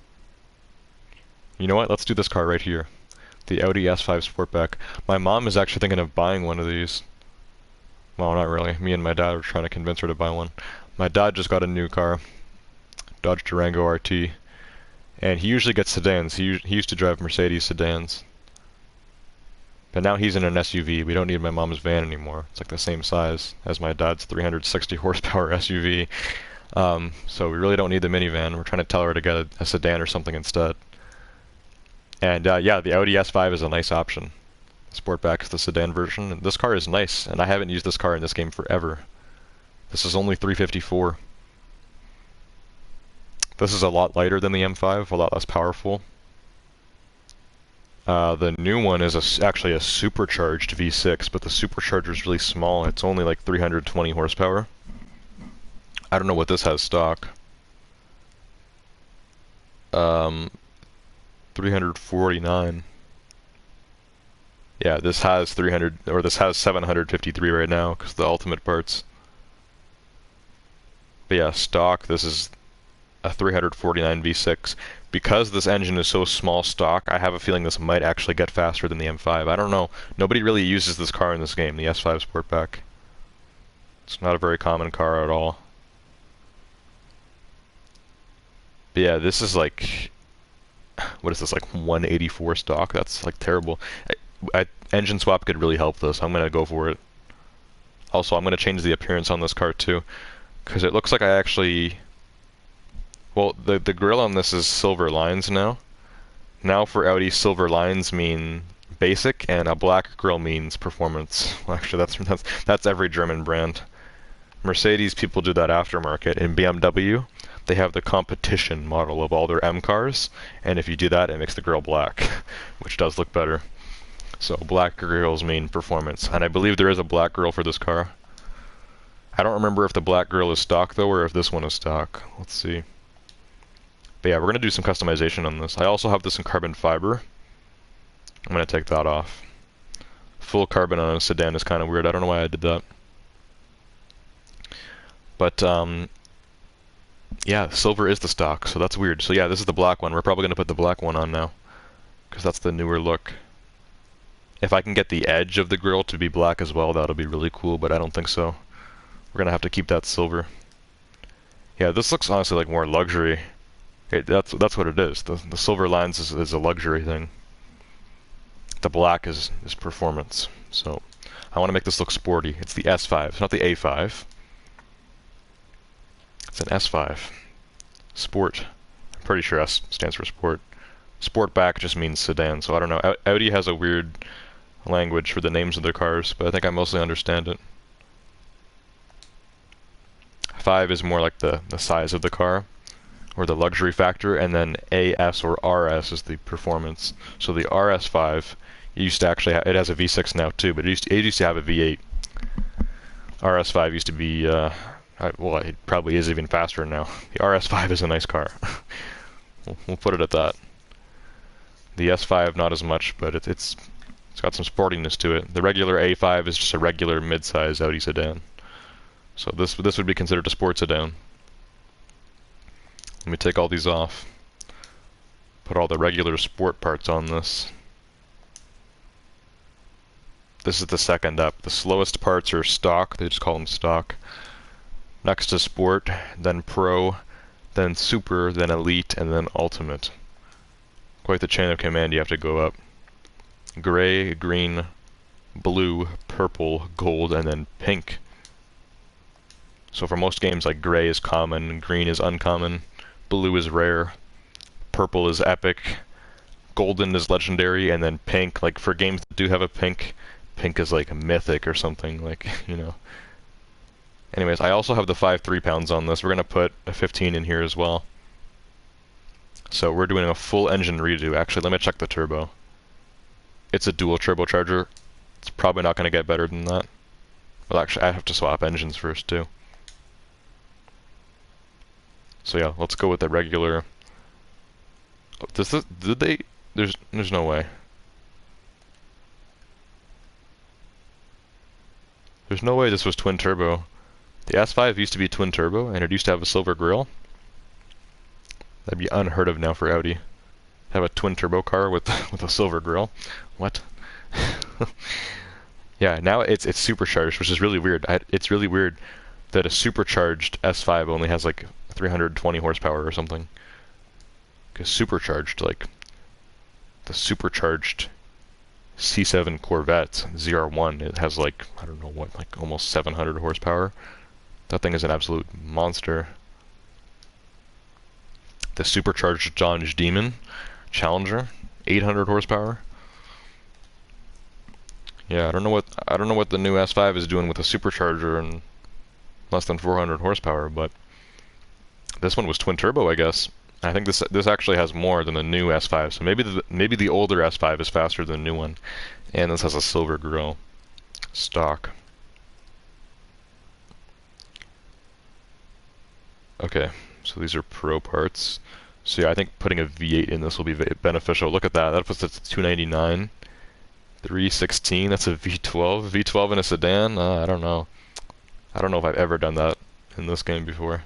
You know what? Let's do this car right here. The Audi S5 Sportback. My mom is actually thinking of buying one of these. Well, not really. Me and my dad are trying to convince her to buy one. My dad just got a new car. Dodge Durango RT. And he usually gets sedans. He used to drive Mercedes sedans. But now he's in an SUV. We don't need my mom's van anymore. It's like the same size as my dad's 360 horsepower SUV. So we really don't need the minivan. We're trying to tell her to get a sedan or something instead. And yeah, the Audi S5 is a nice option. Sportback is the sedan version. And this car is nice, and I haven't used this car in this game forever. This is only 354. This is a lot lighter than the M5, a lot less powerful. The new one is actually a supercharged V6, but the supercharger is really small. It's only like 320 horsepower. I don't know what this has stock. 349. Yeah, this has 753 right now because the ultimate parts. But yeah, stock, this is a 349 V6. Because this engine is so small stock, I have a feeling this might actually get faster than the M5. I don't know. Nobody really uses this car in this game, the S5 Sportback. It's not a very common car at all. But yeah, this is like... What is this, like 184 stock? That's like terrible. Engine swap could really help this. I'm going to go for it. Also, I'm going to change the appearance on this car too. Because it looks like I actually Well, the grill on this is silver lines now. Now for Audi, silver lines mean basic, and a black grill means performance. Well, actually, that's every German brand. Mercedes, people do that aftermarket. In BMW, they have the competition model of all their M cars, and if you do that, it makes the grill black, which does look better. So black grills mean performance, and I believe there is a black grill for this car. I don't remember if the black grill is stock though, or if this one is stock. Let's see. But yeah, we're gonna do some customization on this. I also have this in carbon fiber. I'm gonna take that off. Full carbon on a sedan is kind of weird. I don't know why I did that. But yeah, silver is the stock, so that's weird. So yeah, this is the black one. We're probably gonna put the black one on now, because that's the newer look. If I can get the edge of the grille to be black as well, that'll be really cool, but I don't think so. We're gonna have to keep that silver. Yeah, this looks honestly like more luxury. That's what it is. The silver lines is a luxury thing. The black is performance. So I want to make this look sporty. It's the S5, it's not the A5. It's an S5. Sport. I'm pretty sure S stands for sport. Sportback just means sedan, so I don't know. Audi has a weird language for the names of their cars, but I think I mostly understand it. 5 is more like the size of the car, or the luxury factor, and then AS or RS is the performance. So the RS5 used to actually it has a V6 now too, but it used to have a V8. RS5 used to be, well, it probably is even faster now. The RS5 is a nice car. we'll put it at that. The S5 not as much, but it's got some sportiness to it. The regular A5 is just a regular mid-size Audi sedan. So this would be considered a sports sedan. Let me take all these off. Put all the regular sport parts on this. This is the second up. The slowest parts are stock. They just call them stock. Next is sport, then pro, then super, then elite, and then ultimate. Quite the chain of command you have to go up. Gray, green, blue, purple, gold, and then pink. So for most games, like gray is common, green is uncommon, blue is rare, purple is epic, golden is legendary, and then pink, like for games that do have a pink, pink is like a mythic or something, like, you know. Anyways, I also have the 5 3-pounds on this. We're gonna put a 15 in here as well. So we're doing a full engine redo. Actually, let me check the turbo. It's a dual turbocharger. It's probably not gonna get better than that. Well, actually, I have to swap engines first too. So yeah, let's go with the regular. Did they? There's no way. There's no way this was twin turbo. The S5 used to be twin turbo, and it used to have a silver grille. That'd be unheard of now for Audi. Have a twin turbo car with a silver grille. What? Yeah, now it's supercharged, which is really weird. It's really weird that a supercharged S5 only has like 320 horsepower or something. Because supercharged, like the supercharged C7 Corvette ZR1, it has like, I don't know what, like almost 700 horsepower. That thing is an absolute monster. The supercharged Dodge Demon Challenger, 800 horsepower. Yeah, I don't know what the new S5 is doing with a supercharger and less than 400 horsepower, but this one was twin turbo, I guess. I think this actually has more than the new S5, so maybe the older S5 is faster than the new one. And this has a silver grille. Stock. Okay, so these are pro parts. So yeah, I think putting a V8 in this will be beneficial. Look at that. That puts it to 299. 316, that's a V12. V12 in a sedan? I don't know. I don't know if I've ever done that in this game before.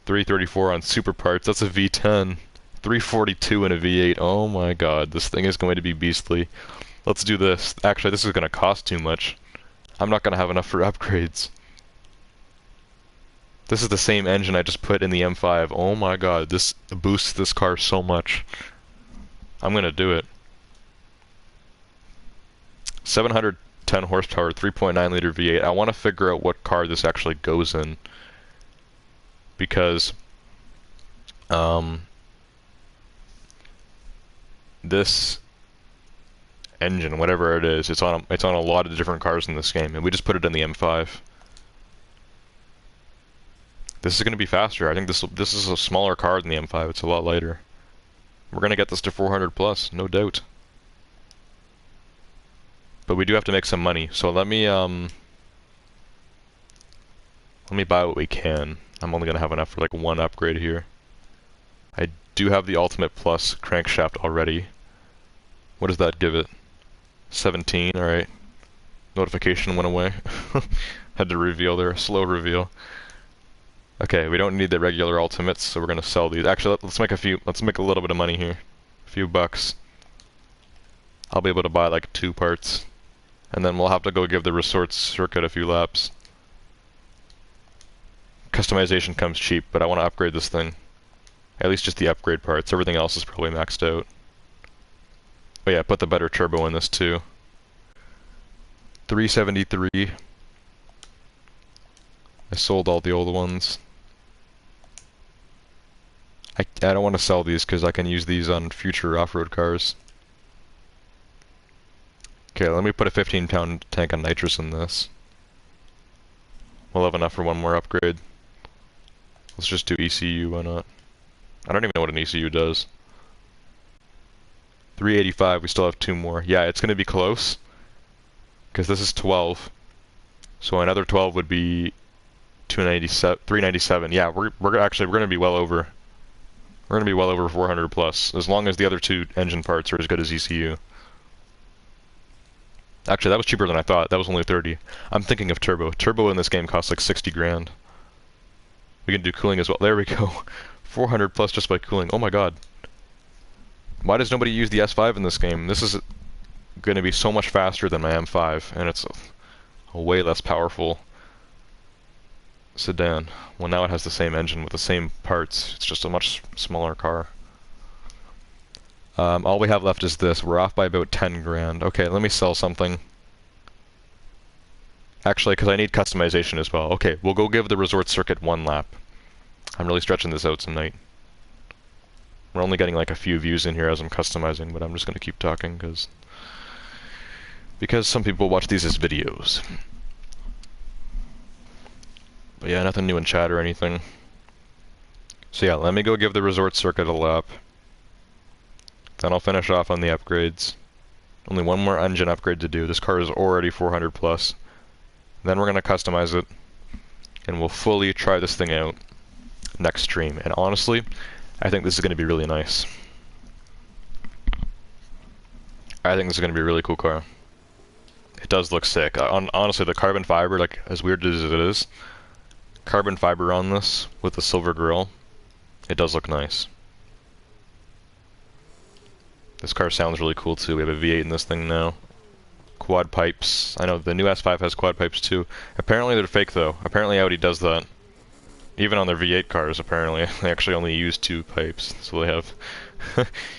334 on super parts, that's a V10. 342 in a V8. Oh my god, this thing is going to be beastly. Let's do this. Actually, this is going to cost too much. I'm not going to have enough for upgrades. This is the same engine I just put in the M5. Oh my god, this boosts this car so much. I'm going to do it. 710 horsepower, 3.9 liter V8. I want to figure out what car this actually goes in. because this engine, whatever it is, it's on a lot of different cars in this game, and we just put it in the M5. This is going to be faster. I think this is a smaller car than the M5. It's a lot lighter. We're going to get this to 400 plus, no doubt. But we do have to make some money. So let me buy what we can. I'm only going to have enough for like one upgrade here. I do have the Ultimate Plus crankshaft already. What does that give it? 17, alright. Notification went away. Had to reveal there, slow reveal. Okay, we don't need the regular ultimates, so we're gonna sell these. Actually, let's make a little bit of money here. A few bucks. I'll be able to buy like 2 parts. And then we'll have to go give the resort circuit a few laps. Customization comes cheap, but I want to upgrade this thing. At least just the upgrade parts. Everything else is probably maxed out. Oh yeah, put the better turbo in this too. 373. I sold all the old ones. I don't want to sell these because I can use these on future off-road cars. Okay, let me put a 15-pound tank of nitrous in this. We'll have enough for one more upgrade. Let's just do ECU, why not? I don't even know what an ECU does. 385, we still have 2 more. Yeah, it's going to be close. Because this is 12. So another 12 would be 297, 397. Yeah, we're going to be well over. We're going to be well over 400 plus, as long as the other 2 engine parts are as good as ECU. Actually, that was cheaper than I thought. That was only 30. I'm thinking of turbo. Turbo in this game costs like 60 grand. We can do cooling as well. There we go. 400 plus just by cooling. Oh my god. Why does nobody use the S5 in this game? This is going to be so much faster than my M5, and it's a way less powerful sedan. Well, now it has the same engine with the same parts. It's just a much smaller car. All we have left is this. We're off by about 10 grand. Okay, let me sell something. Actually, because I need customization as well. Okay, we'll go give the resort circuit 1 lap. I'm really stretching this out tonight. We're only getting like a few views in here as I'm customizing, but I'm just going to keep talking because some people watch these as videos. But yeah, nothing new in chat or anything. So yeah, let me go give the resort circuit a lap. Then I'll finish off on the upgrades. Only one more engine upgrade to do. This car is already 400 plus. Then we're going to customize it, and we'll fully try this thing out next stream. And honestly, I think this is going to be really nice. I think this is going to be a really cool car. It does look sick. Honestly, the carbon fiber, like as weird as it is, carbon fiber on this with the silver grille, it does look nice. This car sounds really cool too. We have a V8 in this thing now. Quad pipes. I know the new S5 has quad pipes too. Apparently they're fake though. Apparently Audi does that. Even on their V8 cars, apparently. They actually only use 2 pipes. So they have...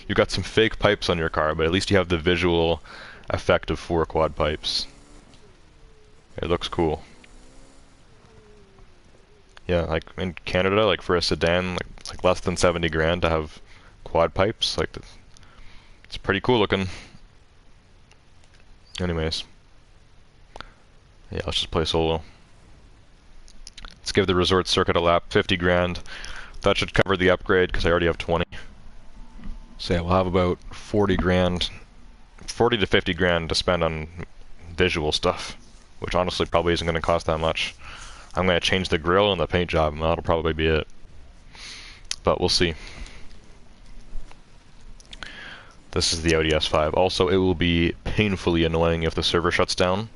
you've got some fake pipes on your car, but at least you have the visual effect of 4 quad pipes. It looks cool. Yeah, like in Canada, like for a sedan, like it's like less than 70 grand to have quad pipes. Like, it's pretty cool looking. Anyways. Yeah, let's just play solo. Let's give the resort circuit a lap. 50 grand. That should cover the upgrade because I already have 20. So yeah, we'll have about 40 grand. 40 to 50 grand to spend on visual stuff, which honestly probably isn't going to cost that much. I'm going to change the grille and the paint job, and that'll probably be it. But we'll see. This is the Audi S5. Also, it will be painfully annoying if the server shuts down.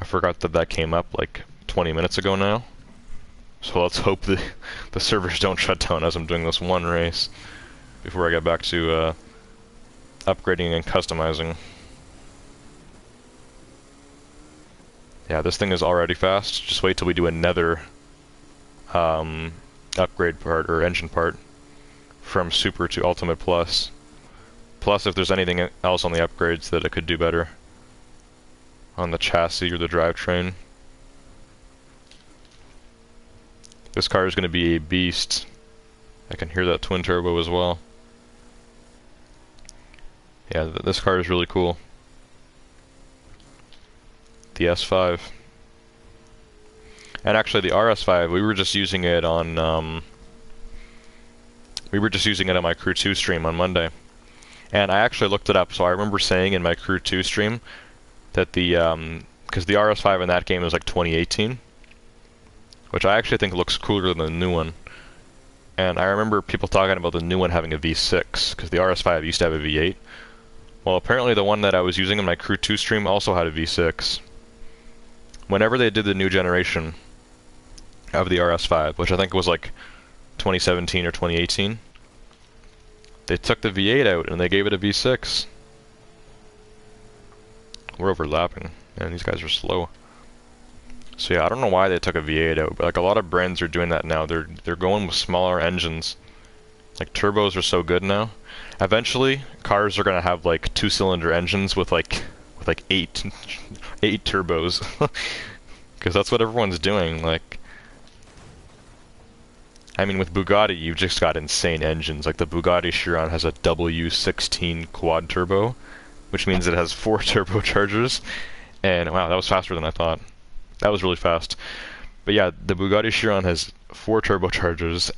I forgot that came up like 20 minutes ago now. So let's hope the servers don't shut down as I'm doing this one race before I get back to upgrading and customizing. Yeah, this thing is already fast. Just wait till we do another upgrade part or engine part from Super to Ultimate Plus. Plus, if there's anything else on the upgrades that it could do better on the chassis or the drivetrain. This car is going to be a beast. I can hear that twin turbo as well. Yeah, this car is really cool. The S5. And actually the RS5, we were just using it on, on my Crew 2 stream on Monday. And I actually looked it up, so I remember saying in my Crew 2 stream that the, because the RS5 in that game is like 2018, which I actually think looks cooler than the new one. And I remember people talking about the new one having a V6, because the RS5 used to have a V8. Well, apparently the one that I was using in my Crew 2 stream also had a V6. Whenever they did the new generation of the RS5, which I think was like 2017 or 2018, they took the V8 out and they gave it a V6. We're overlapping, and these guys are slow. So yeah, I don't know why they took a V8 out, but like a lot of brands are doing that now. They're going with smaller engines. Like turbos are so good now. Eventually, cars are gonna have like 2-cylinder engines with like eight turbos, because that's what everyone's doing. Like, I mean, with Bugatti, you've just got insane engines. Like the Bugatti Chiron has a W16 quad turbo, which means it has 4 turbochargers. And wow, that was faster than I thought. That was really fast. But yeah, the Bugatti Chiron has 4 turbochargers,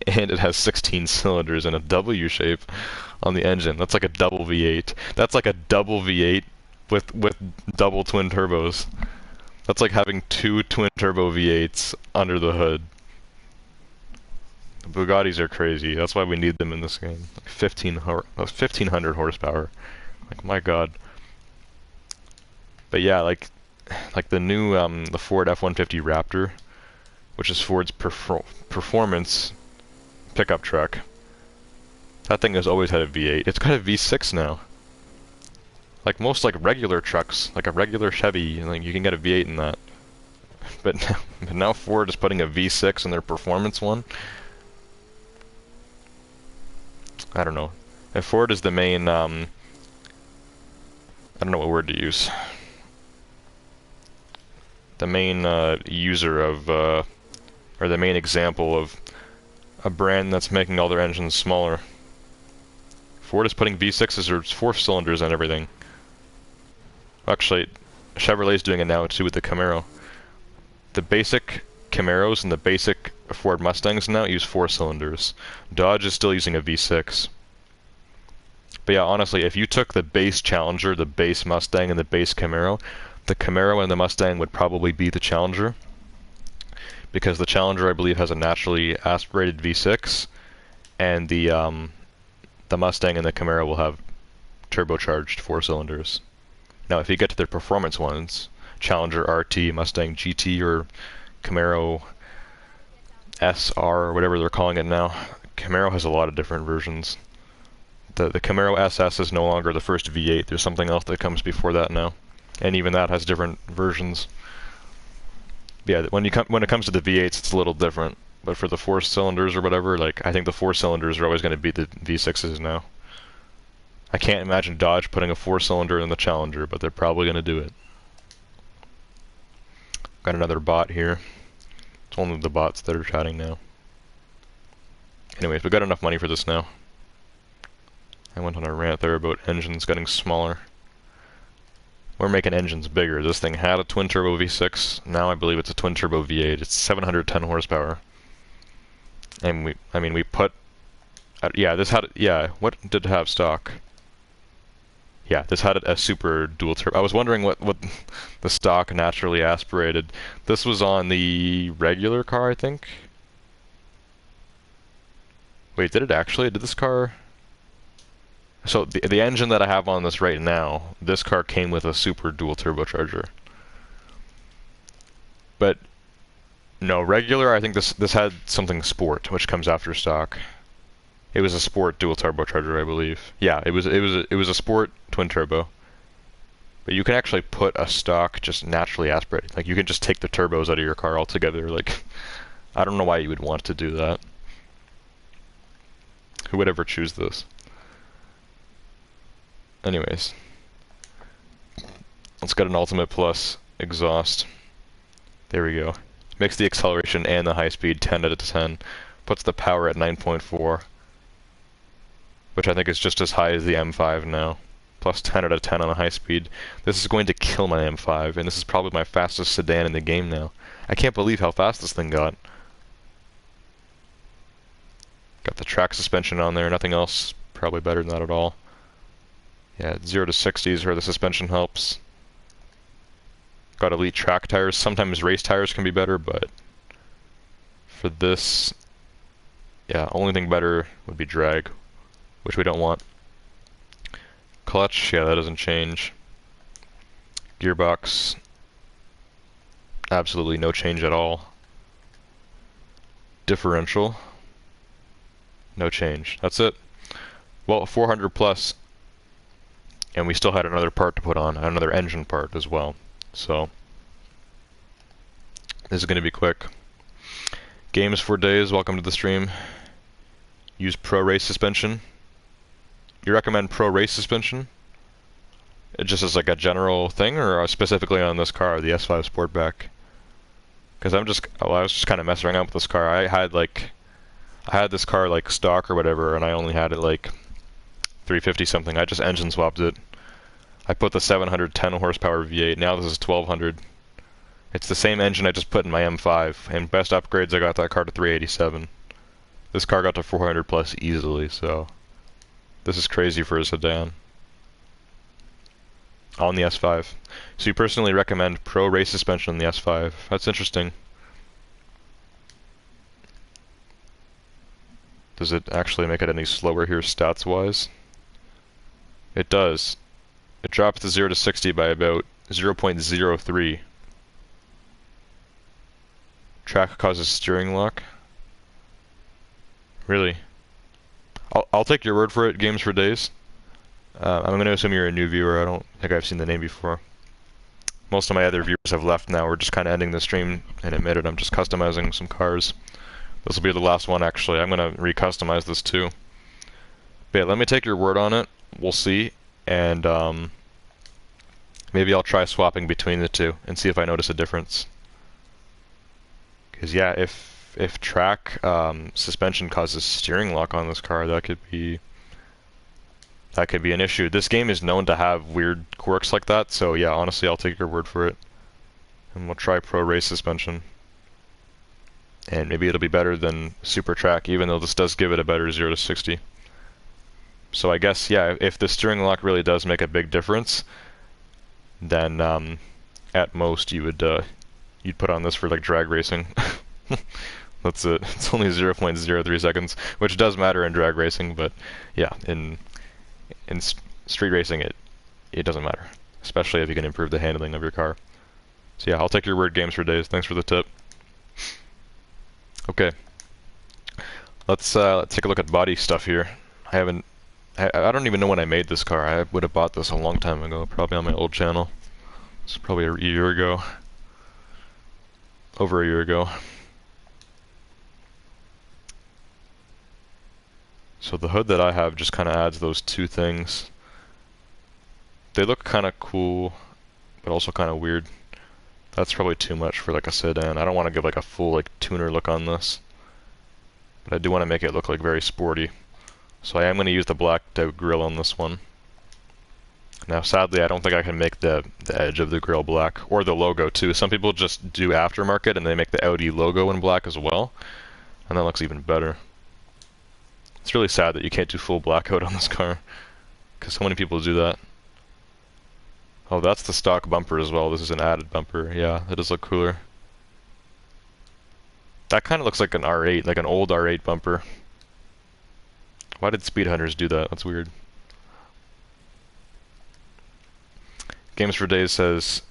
and it has 16 cylinders in a W shape on the engine. That's like a double V8. That's like a double V8 with double twin turbos. That's like having 2 twin turbo V8s under the hood. The Bugattis are crazy. That's why we need them in this game. Like 1500 horsepower. Like, my god. But yeah, like the new the Ford F-150 Raptor, which is Ford's performance pickup truck. That thing has always had a V8. It's got a V6 now. Like most like regular trucks, like a regular Chevy, like you can get a V8 in that. But now Ford is putting a V6 in their performance one. I don't know. If Ford is the main, I don't know what word to use. The main user of, or the main example of a brand that's making all their engines smaller. Ford is putting V6s or 4 cylinders on everything. Actually, Chevrolet's doing it now too with the Camaro. The basic Camaros and the basic Ford Mustangs now use 4 cylinders. Dodge is still using a V6. But yeah, honestly, if you took the base Challenger, the base Mustang, and the base Camaro, the Camaro and the Mustang would probably be the Challenger. Because the Challenger, I believe, has a naturally aspirated V6, and the Mustang and the Camaro will have turbocharged 4 cylinders. Now, if you get to the performance ones, Challenger RT, Mustang GT, or Camaro SR, or whatever they're calling it now, Camaro has a lot of different versions. The Camaro SS is no longer the first V8. There's something else that comes before that now, and even that has different versions. Yeah, when it comes to the V8s, it's a little different. But for the 4 cylinders or whatever, like I think the 4 cylinders are always going to be the V6s now. I can't imagine Dodge putting a 4-cylinder in the Challenger, but they're probably going to do it. Got another bot here. It's only the bots that are chatting now. Anyways, we got enough money for this now. I went on a rant there about engines getting smaller. We're making engines bigger. This thing had a twin-turbo V6. Now I believe it's a twin-turbo V8. It's 710 horsepower. And we put... yeah, this had... yeah, what did it have stock? Yeah, this had a super dual turbo. I was wondering what the stock naturally aspirated. This was on the regular car, I think? Wait, did it actually? Did this car... So the engine that I have on this right now, this car came with a super dual turbocharger. But no, regular, I think this had something sport, which comes after stock. It was a sport dual turbocharger, I believe. Yeah, it was a sport twin turbo. But you can actually put a stock just naturally aspirated. Like you can just take the turbos out of your car altogether. Like I don't know why you would want to do that. Who would ever choose this? Anyways, let's get an Ultimate Plus exhaust. There we go. Makes the acceleration and the high speed 10 out of 10. Puts the power at 9.4, which I think is just as high as the M5 now. Plus 10 out of 10 on a high speed. This is going to kill my M5, and this is probably my fastest sedan in the game now. I can't believe how fast this thing got. Got the track suspension on there, nothing else probably better than that at all. Yeah, 0 to 60 is where the suspension helps. Got elite track tires. Sometimes race tires can be better, but for this, yeah, only thing better would be drag, which we don't want. Clutch, yeah, that doesn't change. Gearbox, absolutely no change at all. Differential, no change. That's it. Well, 400 plus, and we still had another part to put on, another engine part as well. So, this is going to be quick. Games for days, welcome to the stream. Use Pro Race suspension. You recommend Pro Race suspension? Just as like a general thing, or specifically on this car, the S5 Sportback? Because I was just kind of messing around with this car. I had this car like stock or whatever, and I only had it like 350 something. I just engine swapped it. I put the 710 horsepower V8. Now this is 1200. It's the same engine I just put in my M5, and best upgrades I got that car to 387. This car got to 400 plus easily, so this is crazy for a sedan. On the S5. So you personally recommend Pro Race suspension on the S5. That's interesting. Does it actually make it any slower here stats-wise? It does. It drops the 0 to 60 by about 0.03. Track causes steering lock. Really? I'll take your word for it, Games for Days. I'm going to assume you're a new viewer. I don't think I've seen the name before. Most of my other viewers have left now. We're just kind of ending the stream and admitted I'm just customizing some cars. This will be the last one, actually. I'm going to re-customize this too. But yeah, let me take your word on it. We'll see. And maybe I'll try swapping between the two and see if I notice a difference. Because yeah, if track suspension causes steering lock on this car, that could be an issue. This game is known to have weird quirks like that, so yeah, honestly, I'll take your word for it. And we'll try Pro Race suspension. And maybe it'll be better than Super Track, even though this does give it a better 0 to 60. So I guess, yeah, if the steering lock really does make a big difference, then at most you'd put on this for like drag racing. That's it. It's only 0.03 seconds, which does matter in drag racing, but yeah, in street racing it doesn't matter, especially if you can improve the handling of your car. So yeah, I'll take your word, Games for Days. Thanks for the tip. Okay, let's take a look at body stuff here. I don't even know when I made this car. I would have bought this a long time ago, probably on my old channel. It's probably a year ago. Over a year ago. So the hood that I have just kind of adds those two things. They look kind of cool, but also kind of weird. That's probably too much for like a sedan. I don't want to give like a full like tuner look on this. But I do want to make it look like very sporty. So I am going to use the blacked out grille on this one. Now sadly I don't think I can make the edge of the grille black, or the logo too. Some people just do aftermarket and they make the Audi logo in black as well, and that looks even better. It's really sad that you can't do full blackout on this car, because so many people do that. Oh, that's the stock bumper as well. This is an added bumper. Yeah, that does look cooler. That kind of looks like an R8, like an old R8 bumper. Why did Speed Hunters do that? That's weird. Games for Days says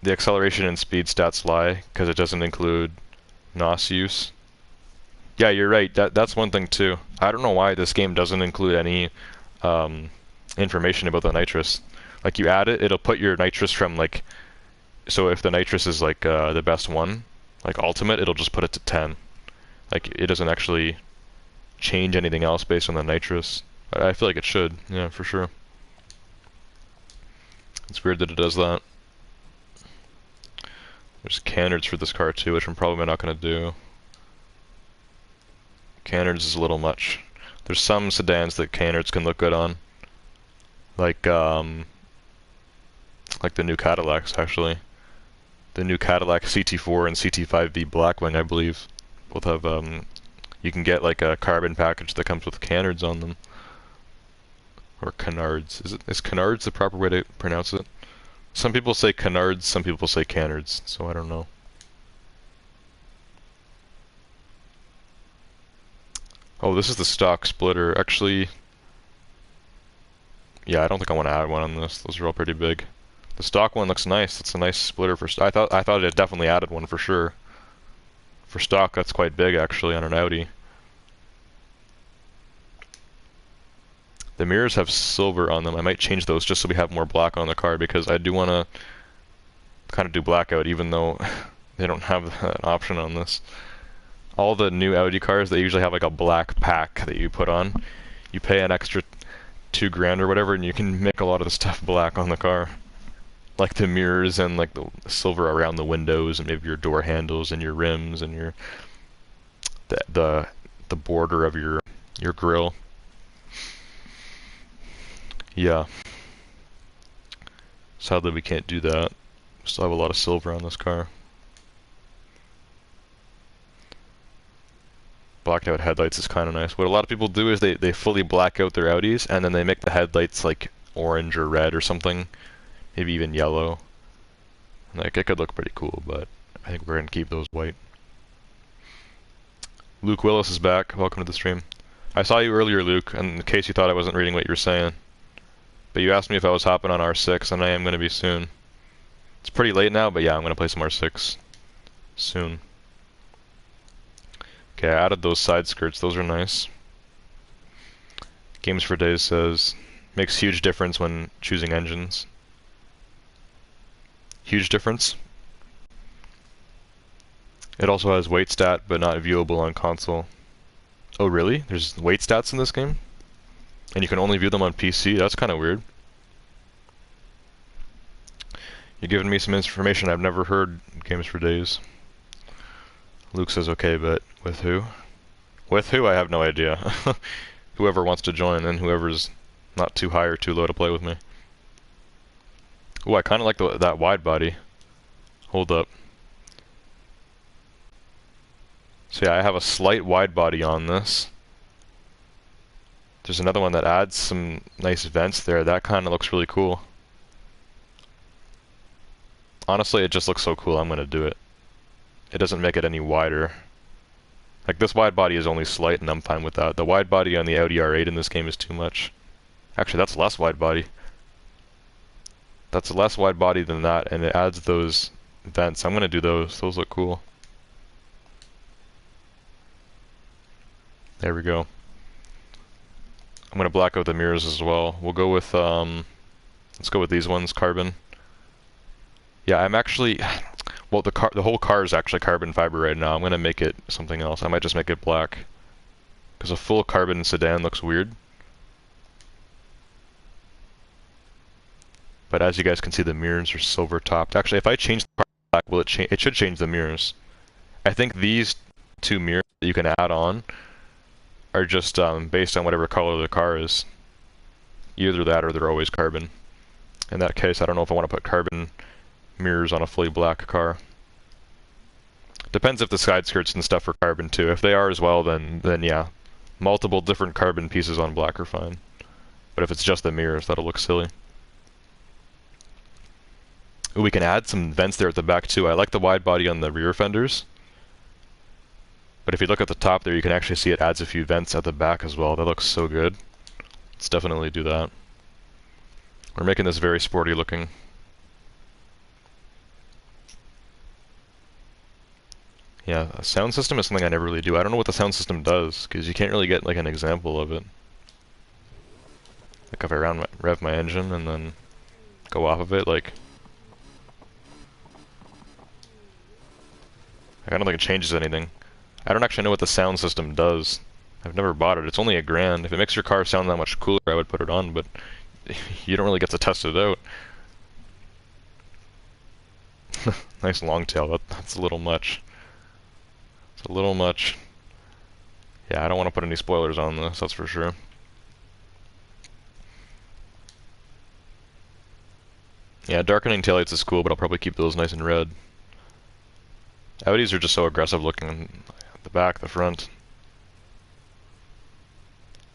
the acceleration and speed stats lie because it doesn't include NOS use. Yeah, you're right. That's one thing too. I don't know why this game doesn't include any information about the nitrous. Like you add it, it'll put your nitrous from like, so if the nitrous is like the best one, like ultimate, it'll just put it to 10. Like it doesn't actually change anything else based on the nitrous. I feel like it should, yeah, for sure. It's weird that it does that. There's canards for this car too, which I'm probably not going to do. Canards is a little much. There's some sedans that canards can look good on. Like the new Cadillacs, actually. The new Cadillac CT4 and CT5V Blackwing, I believe, both have, you can get like a carbon package that comes with canards on them. Or canards. Is canards the proper way to pronounce it? Some people say canards, some people say canards, so I don't know. Oh, this is the stock splitter. Actually, yeah, I don't think I want to add one on this. Those are all pretty big. The stock one looks nice. It's a nice splitter for. I thought it definitely added one for sure. For stock, that's quite big actually on an Audi. The mirrors have silver on them. I might change those just so we have more black on the car because I do want to kind of do blackout even though they don't have an option on this. All the new Audi cars, they usually have like a black pack that you put on. You pay an extra $2 grand or whatever and you can make a lot of the stuff black on the car. Like the mirrors and like the silver around the windows and maybe your door handles and your rims and your the border of your grille. Yeah. Sadly we can't do that. Still have a lot of silver on this car. Blacked out headlights is kind of nice. What a lot of people do is they fully black out their Audis and then they make the headlights like orange or red or something. Maybe even yellow. Like, it could look pretty cool, but I think we're going to keep those white. Luke Willis is back. Welcome to the stream. I saw you earlier, Luke, in case you thought I wasn't reading what you were saying. But you asked me if I was hopping on R6, and I am going to be soon. It's pretty late now, but yeah, I'm going to play some R6 soon. Okay, I added those side skirts. Those are nice. Games for Days says, makes huge difference when choosing engines. Huge difference. It also has weight stat, but not viewable on console. Oh really? There's weight stats in this game? And you can only view them on PC? That's kind of weird. You're giving me some information I've never heard Games for Days. Luke says okay, but with who? With who? I have no idea. Whoever wants to join, and whoever's not too high or too low to play with me. Ooh, I kind of like that wide body. Hold up. So yeah, I have a slight wide body on this. There's another one that adds some nice vents there. That kind of looks really cool. Honestly, it just looks so cool, I'm going to do it. It doesn't make it any wider. Like, this wide body is only slight, and I'm fine with that. The wide body on the Audi R8 in this game is too much. Actually, that's less wide body. That's less wide body than that, and it adds those vents. I'm going to do those. Those look cool. There we go. I'm going to black out the mirrors as well. We'll go with, let's go with these ones, carbon. Yeah, I'm actually, well, the whole car is actually carbon fiber right now. I'm going to make it something else. I might just make it black. Because a full carbon sedan looks weird. But as you guys can see, the mirrors are silver topped. Actually, if I change the car black, will it change? It should change the mirrors. I think these two mirrors that you can add on are just based on whatever color the car is. Either that or they're always carbon. In that case, I don't know if I want to put carbon mirrors on a fully black car. Depends if the side skirts and stuff are carbon too. If they are as well, then yeah. Multiple different carbon pieces on black are fine. But if it's just the mirrors, that'll look silly. Ooh, we can add some vents there at the back too. I like the wide body on the rear fenders. But if you look at the top there, you can actually see it adds a few vents at the back as well. That looks so good. Let's definitely do that. We're making this very sporty looking. Yeah, a sound system is something I never really do. I don't know what the sound system does, because you can't really get like an example of it. Like if I rev my engine and then go off of it, like... I don't think it changes anything. I don't actually know what the sound system does. I've never bought it. It's only $1 grand. If it makes your car sound that much cooler, I would put it on, but you don't really get to test it out. Nice long tail. That's a little much. It's a little much. Yeah, I don't want to put any spoilers on this, that's for sure. Yeah, darkening taillights is cool, but I'll probably keep those nice and red. Audis are just so aggressive looking. The back, the front.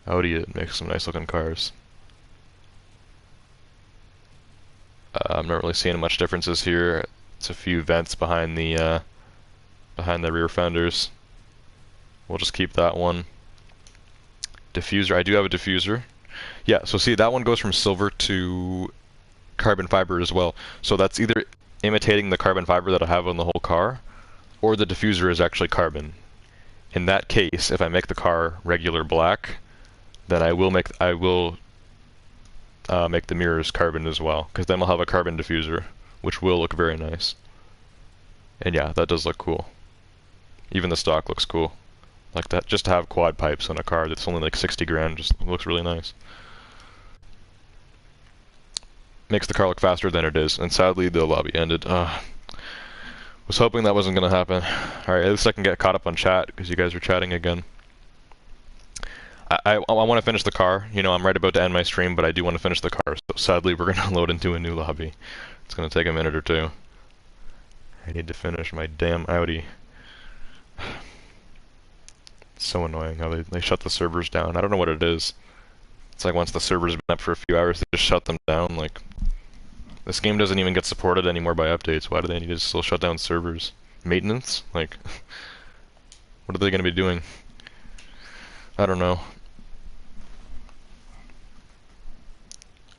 Audi, it makes some nice looking cars. I'm not really seeing much differences here. It's a few vents behind the rear fenders. We'll just keep that one. Diffuser, I do have a diffuser. Yeah, so see, that one goes from silver to carbon fiber as well. So that's either imitating the carbon fiber that I have on the whole car, or the diffuser is actually carbon. In that case, if I make the car regular black, then I will make the mirrors carbon as well, because then we'll have a carbon diffuser, which will look very nice. And yeah, that does look cool. Even the stock looks cool. Like that, just to have quad pipes on a car that's only like 60 grand just looks really nice. Makes the car look faster than it is, and sadly the lobby ended. Was hoping that wasn't gonna happen. Alright, at least I can get caught up on chat, because you guys are chatting again. I want to finish the car. You know, I'm right about to end my stream, but I do want to finish the car, so sadly we're gonna load into a new lobby. It's gonna take a minute or two. I need to finish my damn Audi. It's so annoying how they shut the servers down. I don't know what it is. It's like once the servers have been up for a few hours, they just shut them down. Like, this game doesn't even get supported anymore by updates. Why do they need to still shut down servers? Maintenance? Like, what are they going to be doing? I don't know.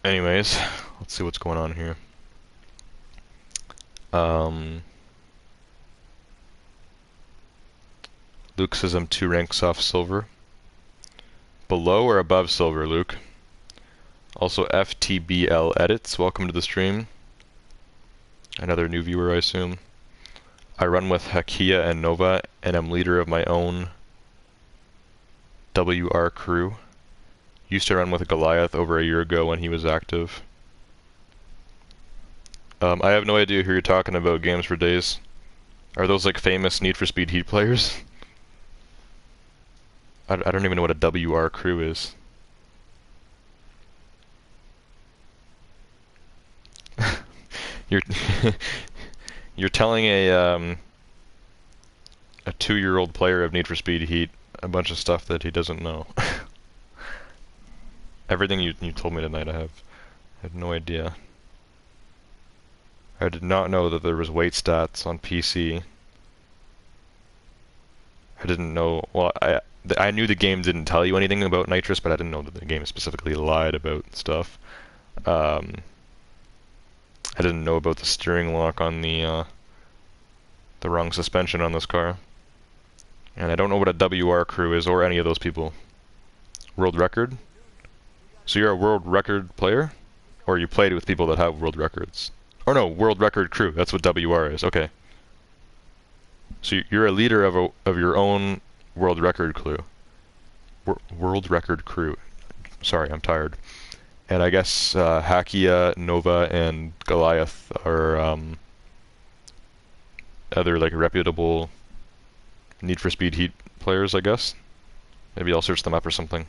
Anyways, let's see what's going on here. Luke says I'm 2 ranks off silver. Below or above silver, Luke? Also, FTBL Edits, welcome to the stream. Another new viewer, I assume. I run with Hakia and Nova, and I'm leader of my own WR crew. Used to run with Goliath over a year ago when he was active. I have no idea who you're talking about, Games for Days. Are those like famous Need for Speed Heat players? I don't even know what a WR crew is. You're you're telling a 2-year-old player of Need for Speed Heat a bunch of stuff that he doesn't know. Everything you told me tonight, I had no idea. I did not know that there was weight stats on PC. I didn't know. Well, I knew the game didn't tell you anything about nitrous, but I didn't know that the game specifically lied about stuff. I didn't know about the steering lock on the wrong suspension on this car. And I don't know what a WR crew is, or any of those people. World record? So you're a world record player? Or you played with people that have world records? Or no, world record crew, that's what WR is, okay. So you're a leader of your own world record crew. World record crew. Sorry, I'm tired. And I guess Hakia, Nova, and Goliath are other like reputable Need for Speed Heat players, I guess. Maybe I'll search them up or something.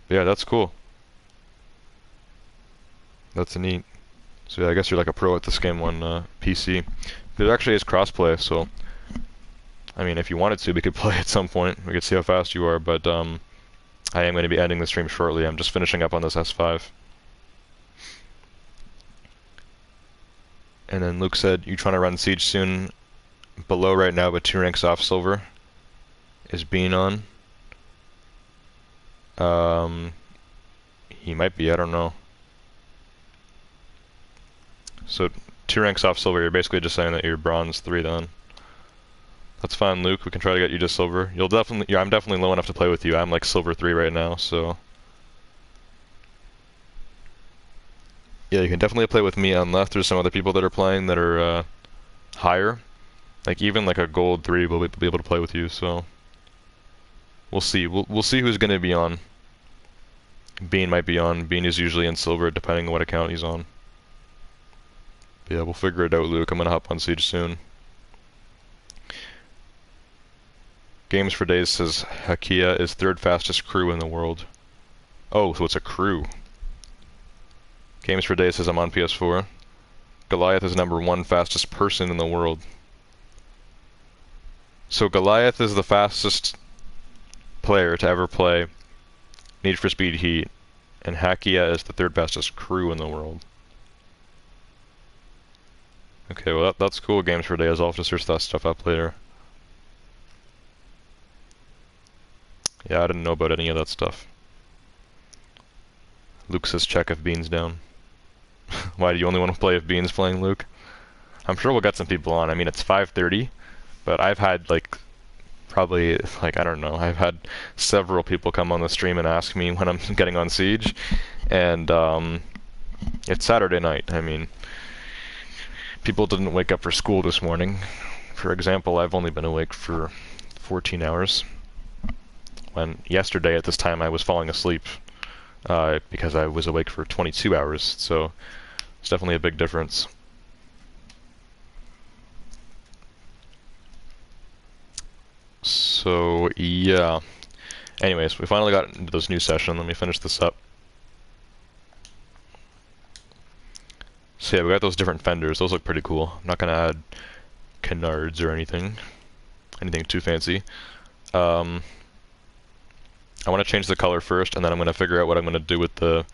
But yeah, that's cool. That's neat. So yeah, I guess you're like a pro at this game on PC. There actually is crossplay, so I mean, if you wanted to, we could play at some point. We could see how fast you are, but I am going to be ending the stream shortly. I'm just finishing up on this S5. And then Luke said, you trying to run Siege soon? Below right now, but 2 ranks off silver. Is Bean on? He might be, I don't know. So 2 ranks off silver, you're basically just saying that you're bronze 3 then. That's fine, Luke. We can try to get you to silver. You'll definitely, yeah, I'm definitely low enough to play with you. I'm like silver 3 right now, so yeah, you can definitely play with me unless there's some other people that are playing that are higher. Like even like a gold 3 will be able to play with you. So we'll see. We'll see who's gonna be on. Bean might be on. Bean is usually in silver, depending on what account he's on. Yeah, we'll figure it out, Luke. I'm gonna hop on Siege soon. Games for Days says Hakia is third fastest crew in the world. Oh, so it's a crew. Games for Days says I'm on PS4. Goliath is #1 fastest person in the world. So Goliath is the fastest player to ever play Need for Speed Heat, and Hakia is the third fastest crew in the world. Okay, well that's cool, Games for Days. I'll have to search that stuff up later. Yeah, I didn't know about any of that stuff. Luke says check if Bean's down. Why, do you only want to play if Bean's playing, Luke? I'm sure we'll get some people on. I mean, it's 5:30, but I've had probably, I don't know, I've had several people come on the stream and ask me when I'm getting on Siege, and it's Saturday night. I mean, people didn't wake up for school this morning. For example, I've only been awake for 14 hours, when yesterday at this time I was falling asleep because I was awake for 22 hours, so it's definitely a big difference. So, yeah. Anyways, we finally got into this new session. Let me finish this up. So yeah, we got those different fenders. Those look pretty cool. I'm not gonna add canards or anything too fancy. I want to change the color first, and then I'm going to figure out what I'm going to do with the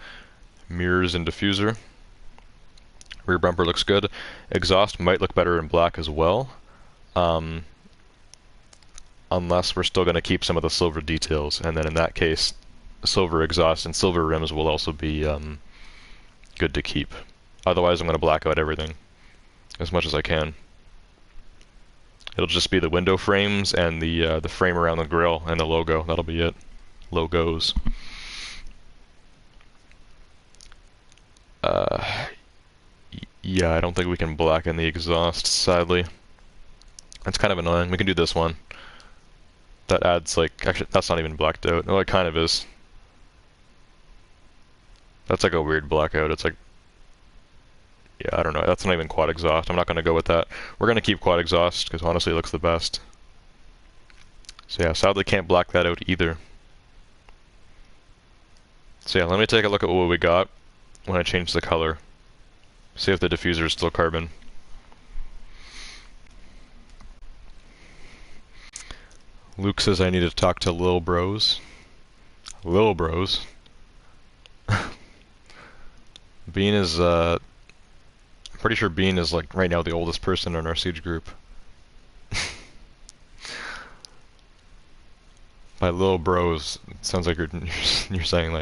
mirrors and diffuser. Rear bumper looks good. Exhaust might look better in black as well, unless we're still going to keep some of the silver details, and then in that case, silver exhaust and silver rims will also be good to keep. Otherwise, I'm going to black out everything as much as I can. It'll just be the window frames and the frame around the grille and the logo. That'll be it. Logos. Yeah, I don't think we can blacken the exhaust, sadly. That's kind of annoying. We can do this one. That adds actually, that's not even blacked out. Oh, it kind of is. That's like a weird blackout. It's like, yeah, I don't know. That's not even quad exhaust. I'm not going to go with that. We're going to keep quad exhaust because honestly it looks the best. So yeah, sadly can't black that out either. So yeah, let me take a look at what we got when I change the color. See if the diffuser is still carbon. Luke says I need to talk to Lil Bros. Lil Bros? Bean is, I'm pretty sure Bean is right now the oldest person in our Siege group. By Lil Bros, it sounds like you're saying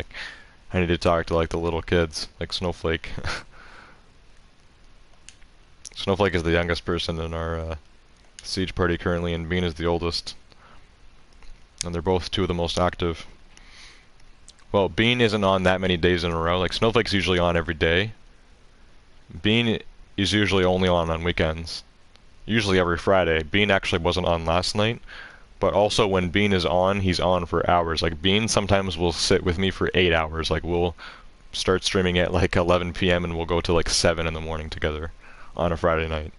I need to talk to the little kids, like Snowflake. Snowflake is the youngest person in our Siege party currently, and Bean is the oldest. And they're both two of the most active. Well, Bean isn't on that many days in a row. Snowflake's usually on every day. Bean is usually only on weekends. Usually every Friday. Bean actually wasn't on last night. But also when Bean is on, he's on for hours. Bean sometimes will sit with me for 8 hours. We'll start streaming at 11 p.m. and we'll go to 7 in the morning together on a Friday night.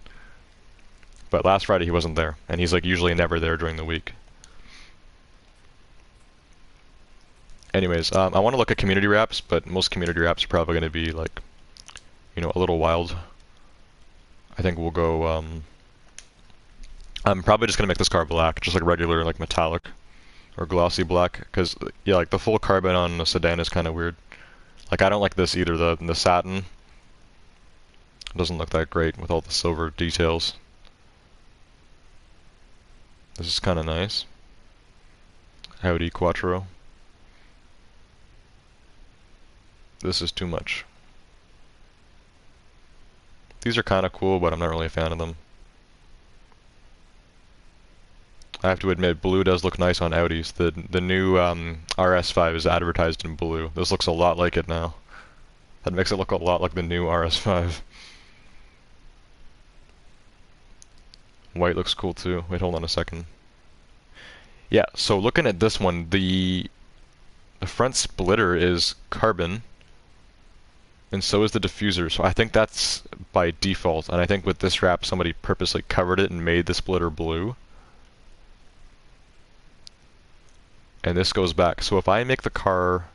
But last Friday he wasn't there, and he's usually never there during the week. Anyways, I want to look at community wraps, but most community wraps are probably going to be a little wild. I think we'll go, I'm probably just going to make this car black, just regular, metallic or glossy black, because, yeah, the full carbon on the sedan is kind of weird. I don't like this either, the satin. It doesn't look that great with all the silver details. This is kind of nice. Audi Quattro. This is too much. These are kind of cool, but I'm not really a fan of them. I have to admit, blue does look nice on Audis. The new RS5 is advertised in blue. This looks a lot like it now. That makes it look a lot like the new RS5. White looks cool too. Wait, hold on a second. Yeah, so looking at this one, the front splitter is carbon. and so is the diffuser. So I think that's by default, and I think with this wrap somebody purposely covered it and made the splitter blue. And this goes back. So if I make the car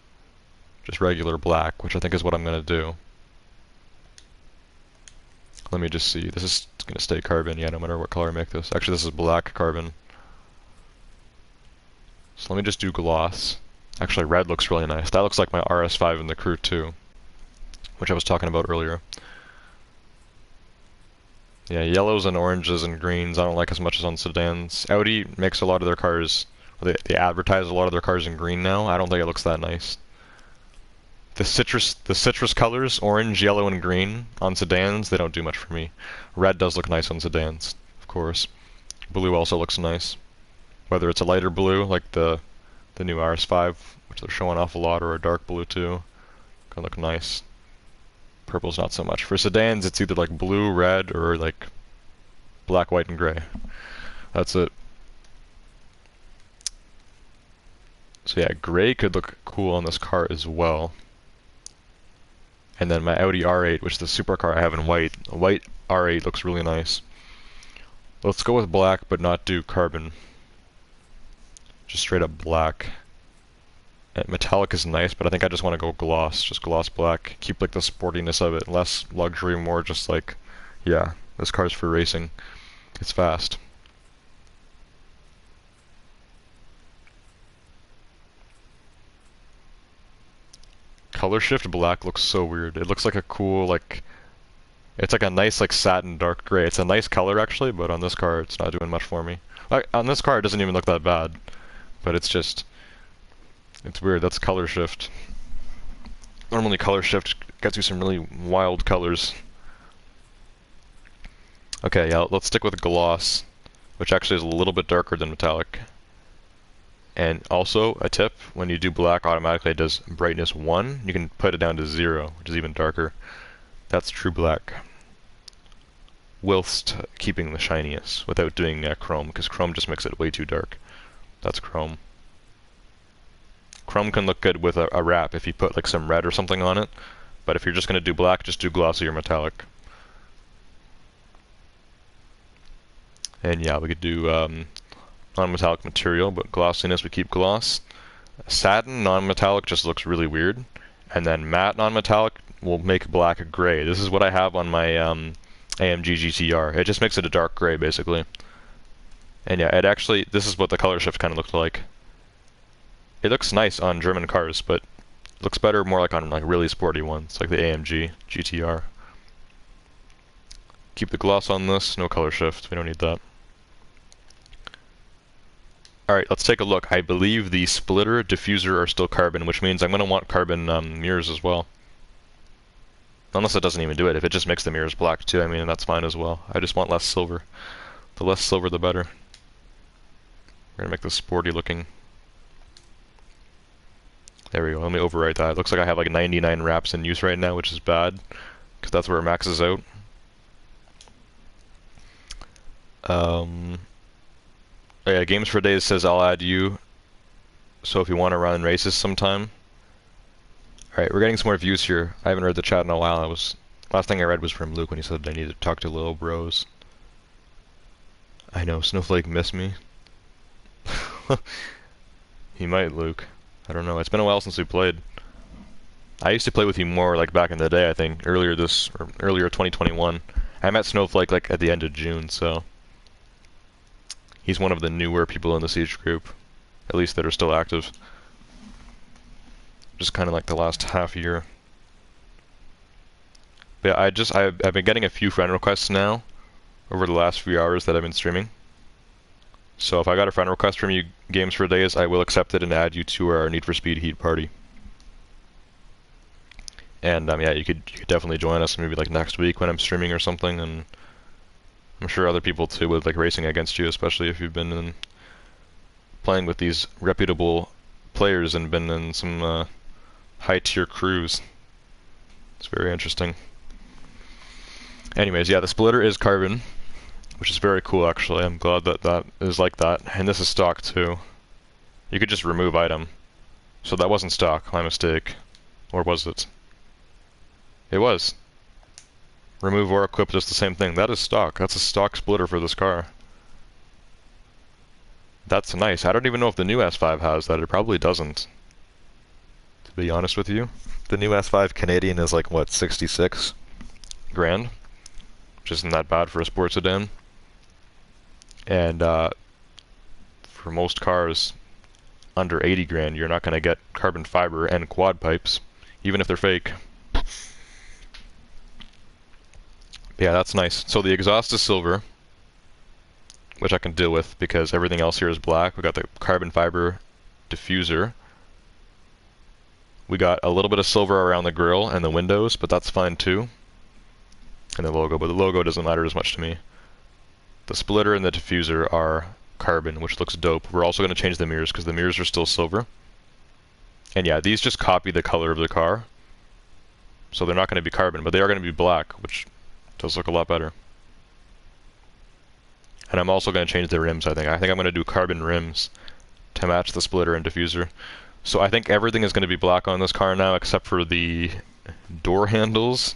just regular black, which I think is what I'm going to do. Let me just see. This is going to stay carbon, yeah, no matter what color I make this. Actually, this is black carbon. So let me just do gloss. Actually, red looks really nice. That looks like my RS5 in the Crew 2, which I was talking about earlier. Yeah, yellows and oranges and greens I don't like as much as on sedans. Audi makes a lot of their cars, they advertise a lot of their cars in green now. I don't think it looks that nice. The citrus colors, orange, yellow, and green on sedans, they don't do much for me. Red does look nice on sedans, of course. Blue also looks nice. Whether it's a lighter blue, like the new RS5, which they're showing off a lot, or a dark blue too, can look nice. Purple's not so much. For sedans, it's either like blue, red, or like black, white, and gray. That's it. So yeah, gray could look cool on this car as well. And then my Audi R8, which is the supercar I have in white. A white R8 looks really nice. Let's go with black, but not do carbon. Just straight up black. And metallic is nice, but I think I just want to go gloss. Just gloss black. Keep like the sportiness of it. Less luxury, more just like, yeah, this car's for racing. It's fast. Color shift black looks so weird. It looks like a cool, like, it's like a nice, like, satin dark gray. It's a nice color, actually, but on this car, it's not doing much for me. Like, on this car, it doesn't even look that bad. But it's just, it's weird. That's color shift. Normally, color shift gets you some really wild colors. Okay, yeah, let's stick with gloss, which actually is a little bit darker than metallic. And also, a tip, when you do black, automatically it does brightness 1. You can put it down to 0, which is even darker. That's true black. Whilst keeping the shiniest, without doing chrome, because chrome just makes it way too dark. That's chrome. Chrome can look good with a wrap if you put like some red or something on it, but if you're just going to do black, just do glossy or metallic. And yeah, we could do non-metallic material, but glossiness we keep gloss. Satin non-metallic just looks really weird, and then matte non-metallic will make black a gray. This is what I have on my AMG GTR. It just makes it a dark gray basically. And yeah, it actually, this is what the color shift kind of looked like. It looks nice on German cars, but it looks better more like on like really sporty ones, like the AMG GTR. Keep the gloss on this, no color shift, we don't need that. Alright, let's take a look. I believe the splitter, diffuser are still carbon, which means I'm going to want carbon mirrors as well. Unless it doesn't even do it. If it just makes the mirrors black too, I mean, that's fine as well. I just want less silver. The less silver, the better. We're going to make this sporty looking. There we go. Let me overwrite that. It looks like I have like 99 wraps in use right now, which is bad, because that's where it maxes out. Oh yeah, Games for Days says I'll add you, so if you want to run races sometime. Alright, we're getting some more views here. I haven't read the chat in a while. Last thing I read was from Luke when he said I need to talk to little bros. I know, Snowflake missed me. He might, Luke. I don't know. It's been a while since we played. I used to play with you more like back in the day, I think. Earlier 2021. I met Snowflake like at the end of June, so he's one of the newer people in the Siege group, at least that are still active. Just kind of like the last half year. But yeah, I've been getting a few friend requests now over the last few hours that I've been streaming. So if I got a friend request from you, Games for Days, I will accept it and add you to our Need for Speed Heat party. And yeah, you could definitely join us maybe like next week when I'm streaming or something, and I'm sure other people too would like racing against you, especially if you've been playing with these reputable players and been in some high tier crews. It's very interesting. Anyways, yeah, the splitter is carbon, which is very cool actually. I'm glad that that is like that. And this is stock too. You could just remove item. So that wasn't stock, my mistake. Or was it? It was. Remove or equip does the same thing. That is stock. That's a stock splitter for this car. That's nice. I don't even know if the new S5 has that. It probably doesn't. To be honest with you. The new S5 Canadian is like, what, 66 grand? Which isn't that bad for a sports sedan. And for most cars under 80 grand, you're not going to get carbon fiber and quad pipes, even if they're fake. Yeah, that's nice. So the exhaust is silver, which I can deal with because everything else here is black. We got the carbon fiber diffuser. We got a little bit of silver around the grille and the windows, but that's fine too. And the logo, but the logo doesn't matter as much to me. The splitter and the diffuser are carbon, which looks dope. We're also going to change the mirrors because the mirrors are still silver. And yeah, these just copy the color of the car. So they're not going to be carbon, but they are going to be black, which does look a lot better. And I'm also going to change the rims, I think. I think I'm going to do carbon rims to match the splitter and diffuser. So I think everything is going to be black on this car now, except for the door handles.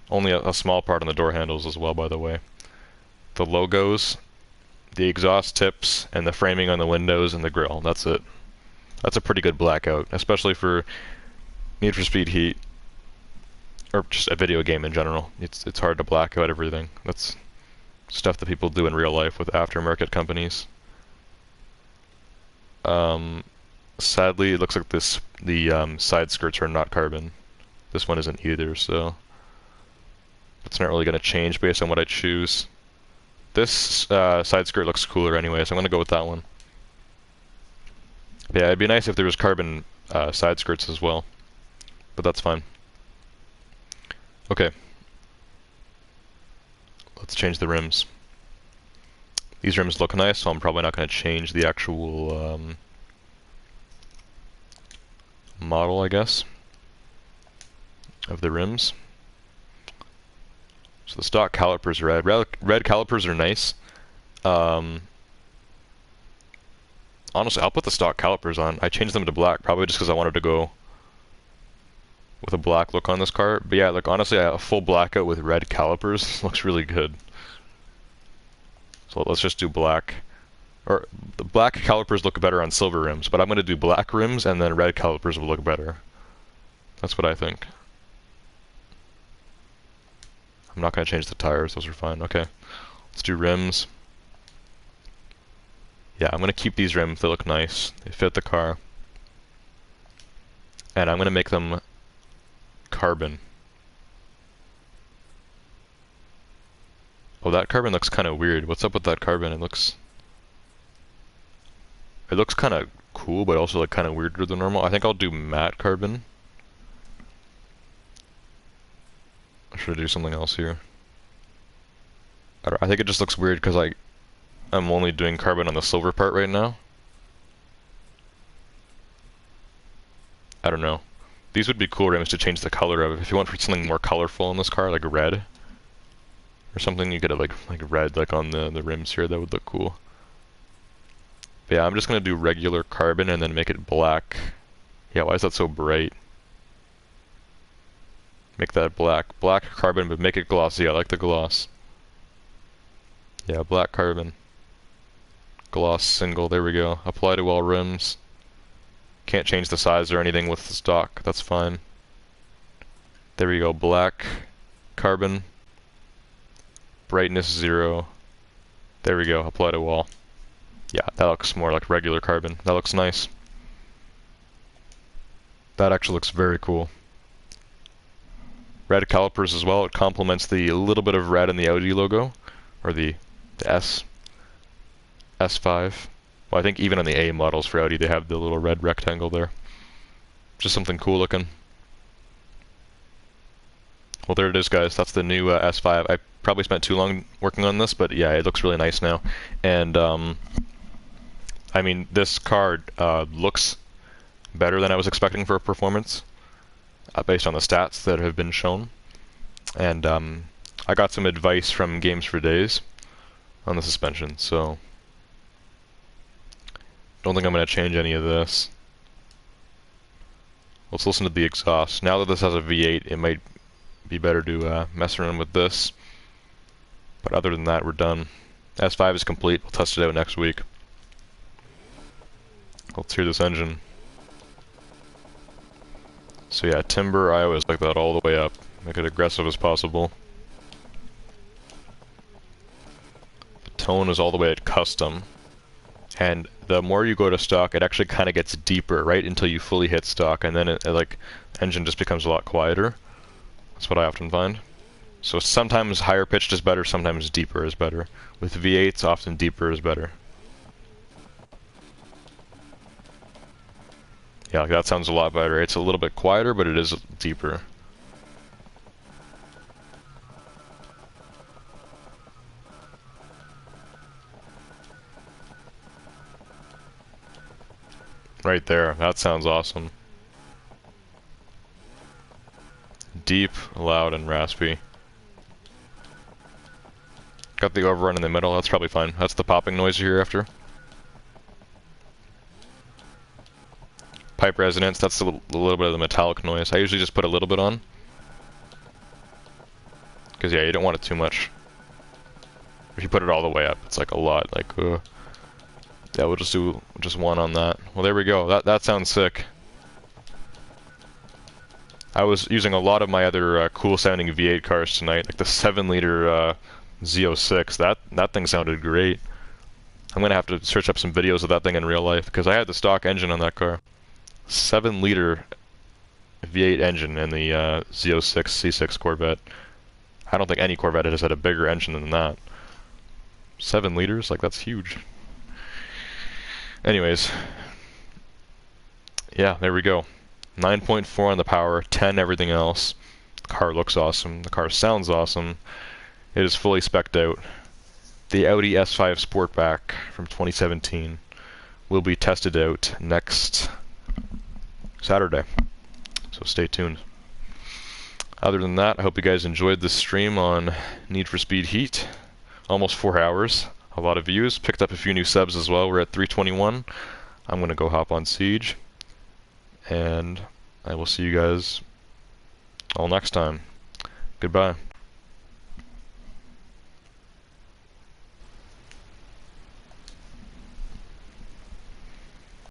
Only a small part on the door handles as well, by the way. The logos, the exhaust tips, and the framing on the windows and the grille. That's it. That's a pretty good blackout, especially for Need for Speed Heat, or just a video game in general. It's hard to black out everything. That's stuff that people do in real life with aftermarket companies. Sadly, it looks like the side skirts are not carbon. This one isn't either, so it's not really going to change based on what I choose. This side skirt looks cooler anyway, so I'm going to go with that one. Yeah, it'd be nice if there was carbon side skirts as well, but that's fine. Okay. Let's change the rims. These rims look nice, so I'm probably not going to change the actual model, I guess, of the rims. So the stock calipers are red. Red calipers are nice. Honestly, I'll put the stock calipers on. I changed them to black, probably just because I wanted to go with a black look on this car. But yeah, like honestly, a full blackout with red calipers looks really good. So let's just do black. Or the black calipers look better on silver rims, but I'm going to do black rims and then red calipers will look better. That's what I think. I'm not going to change the tires, those are fine. Okay, let's do rims. Yeah, I'm going to keep these rims, they look nice. They fit the car. And I'm going to make them carbon. Oh, that carbon looks kind of weird. What's up with that carbon? It looks kind of cool, but also like kind of weirder than normal. I think I'll do matte carbon. Or should I do something else here? I think it just looks weird because I'm only doing carbon on the silver part right now. I don't know. These would be cool rims to change the color of. If you want something more colorful in this car, like red or something, you could have like red like on the rims here. That would look cool. But yeah, I'm just gonna do regular carbon and then make it black. Yeah, why is that so bright? Make that black. Black carbon, but make it glossy. I like the gloss. Yeah, black carbon. Gloss single, there we go. Apply to all rims. Can't change the size or anything with the stock, that's fine. There we go, black carbon. Brightness 0. There we go, apply to all. Yeah, that looks more like regular carbon. That looks nice. That actually looks very cool. Red calipers as well, it complements the little bit of red in the Audi logo. Or the S5. Well, I think even on the A models for Audi, they have the little red rectangle there. Just something cool looking. Well, there it is, guys. That's the new S5. I probably spent too long working on this, but yeah, it looks really nice now. And, I mean, this car looks better than I was expecting for performance, based on the stats that have been shown. And, I got some advice from Games for Days on the suspension, so don't think I'm going to change any of this. Let's listen to the exhaust. Now that this has a V8, it might be better to mess around with this. But other than that, we're done. S5 is complete. We'll test it out next week. Let's hear this engine. So yeah, timber, I always like that all the way up. Make it aggressive as possible. The tone is all the way at custom. And the more you go to stock, it actually kind of gets deeper, right, until you fully hit stock, and then like, engine just becomes a lot quieter. That's what I often find. So sometimes higher pitched is better, sometimes deeper is better. With V8s, often deeper is better. Yeah, like that sounds a lot better. It's a little bit quieter, but it is deeper. Right there, that sounds awesome. Deep, loud, and raspy. Got the overrun in the middle, that's probably fine. That's the popping noise you hear after. Pipe resonance, that's a little bit of the metallic noise. I usually just put a little bit on. Because yeah, you don't want it too much. If you put it all the way up, it's like a lot, like, yeah, we'll just do just one on that. Well, there we go, that sounds sick. I was using a lot of my other cool sounding V8 cars tonight, like the 7-liter Z06, that thing sounded great. I'm gonna have to search up some videos of that thing in real life, because I had the stock engine on that car. 7-liter V8 engine in the Z06 C6 Corvette. I don't think any Corvette has had a bigger engine than that. 7 liters? Like, that's huge. Anyways. Yeah, there we go. 9.4 on the power, 10 everything else. The car looks awesome. The car sounds awesome. It is fully spec'd out. The Audi S5 Sportback from 2017 will be tested out next Saturday, so stay tuned. Other than that, I hope you guys enjoyed this stream on Need for Speed Heat. Almost 4 hours, a lot of views, picked up a few new subs as well. We're at 321. I'm going to go hop on Siege, and I will see you guys all next time. Goodbye.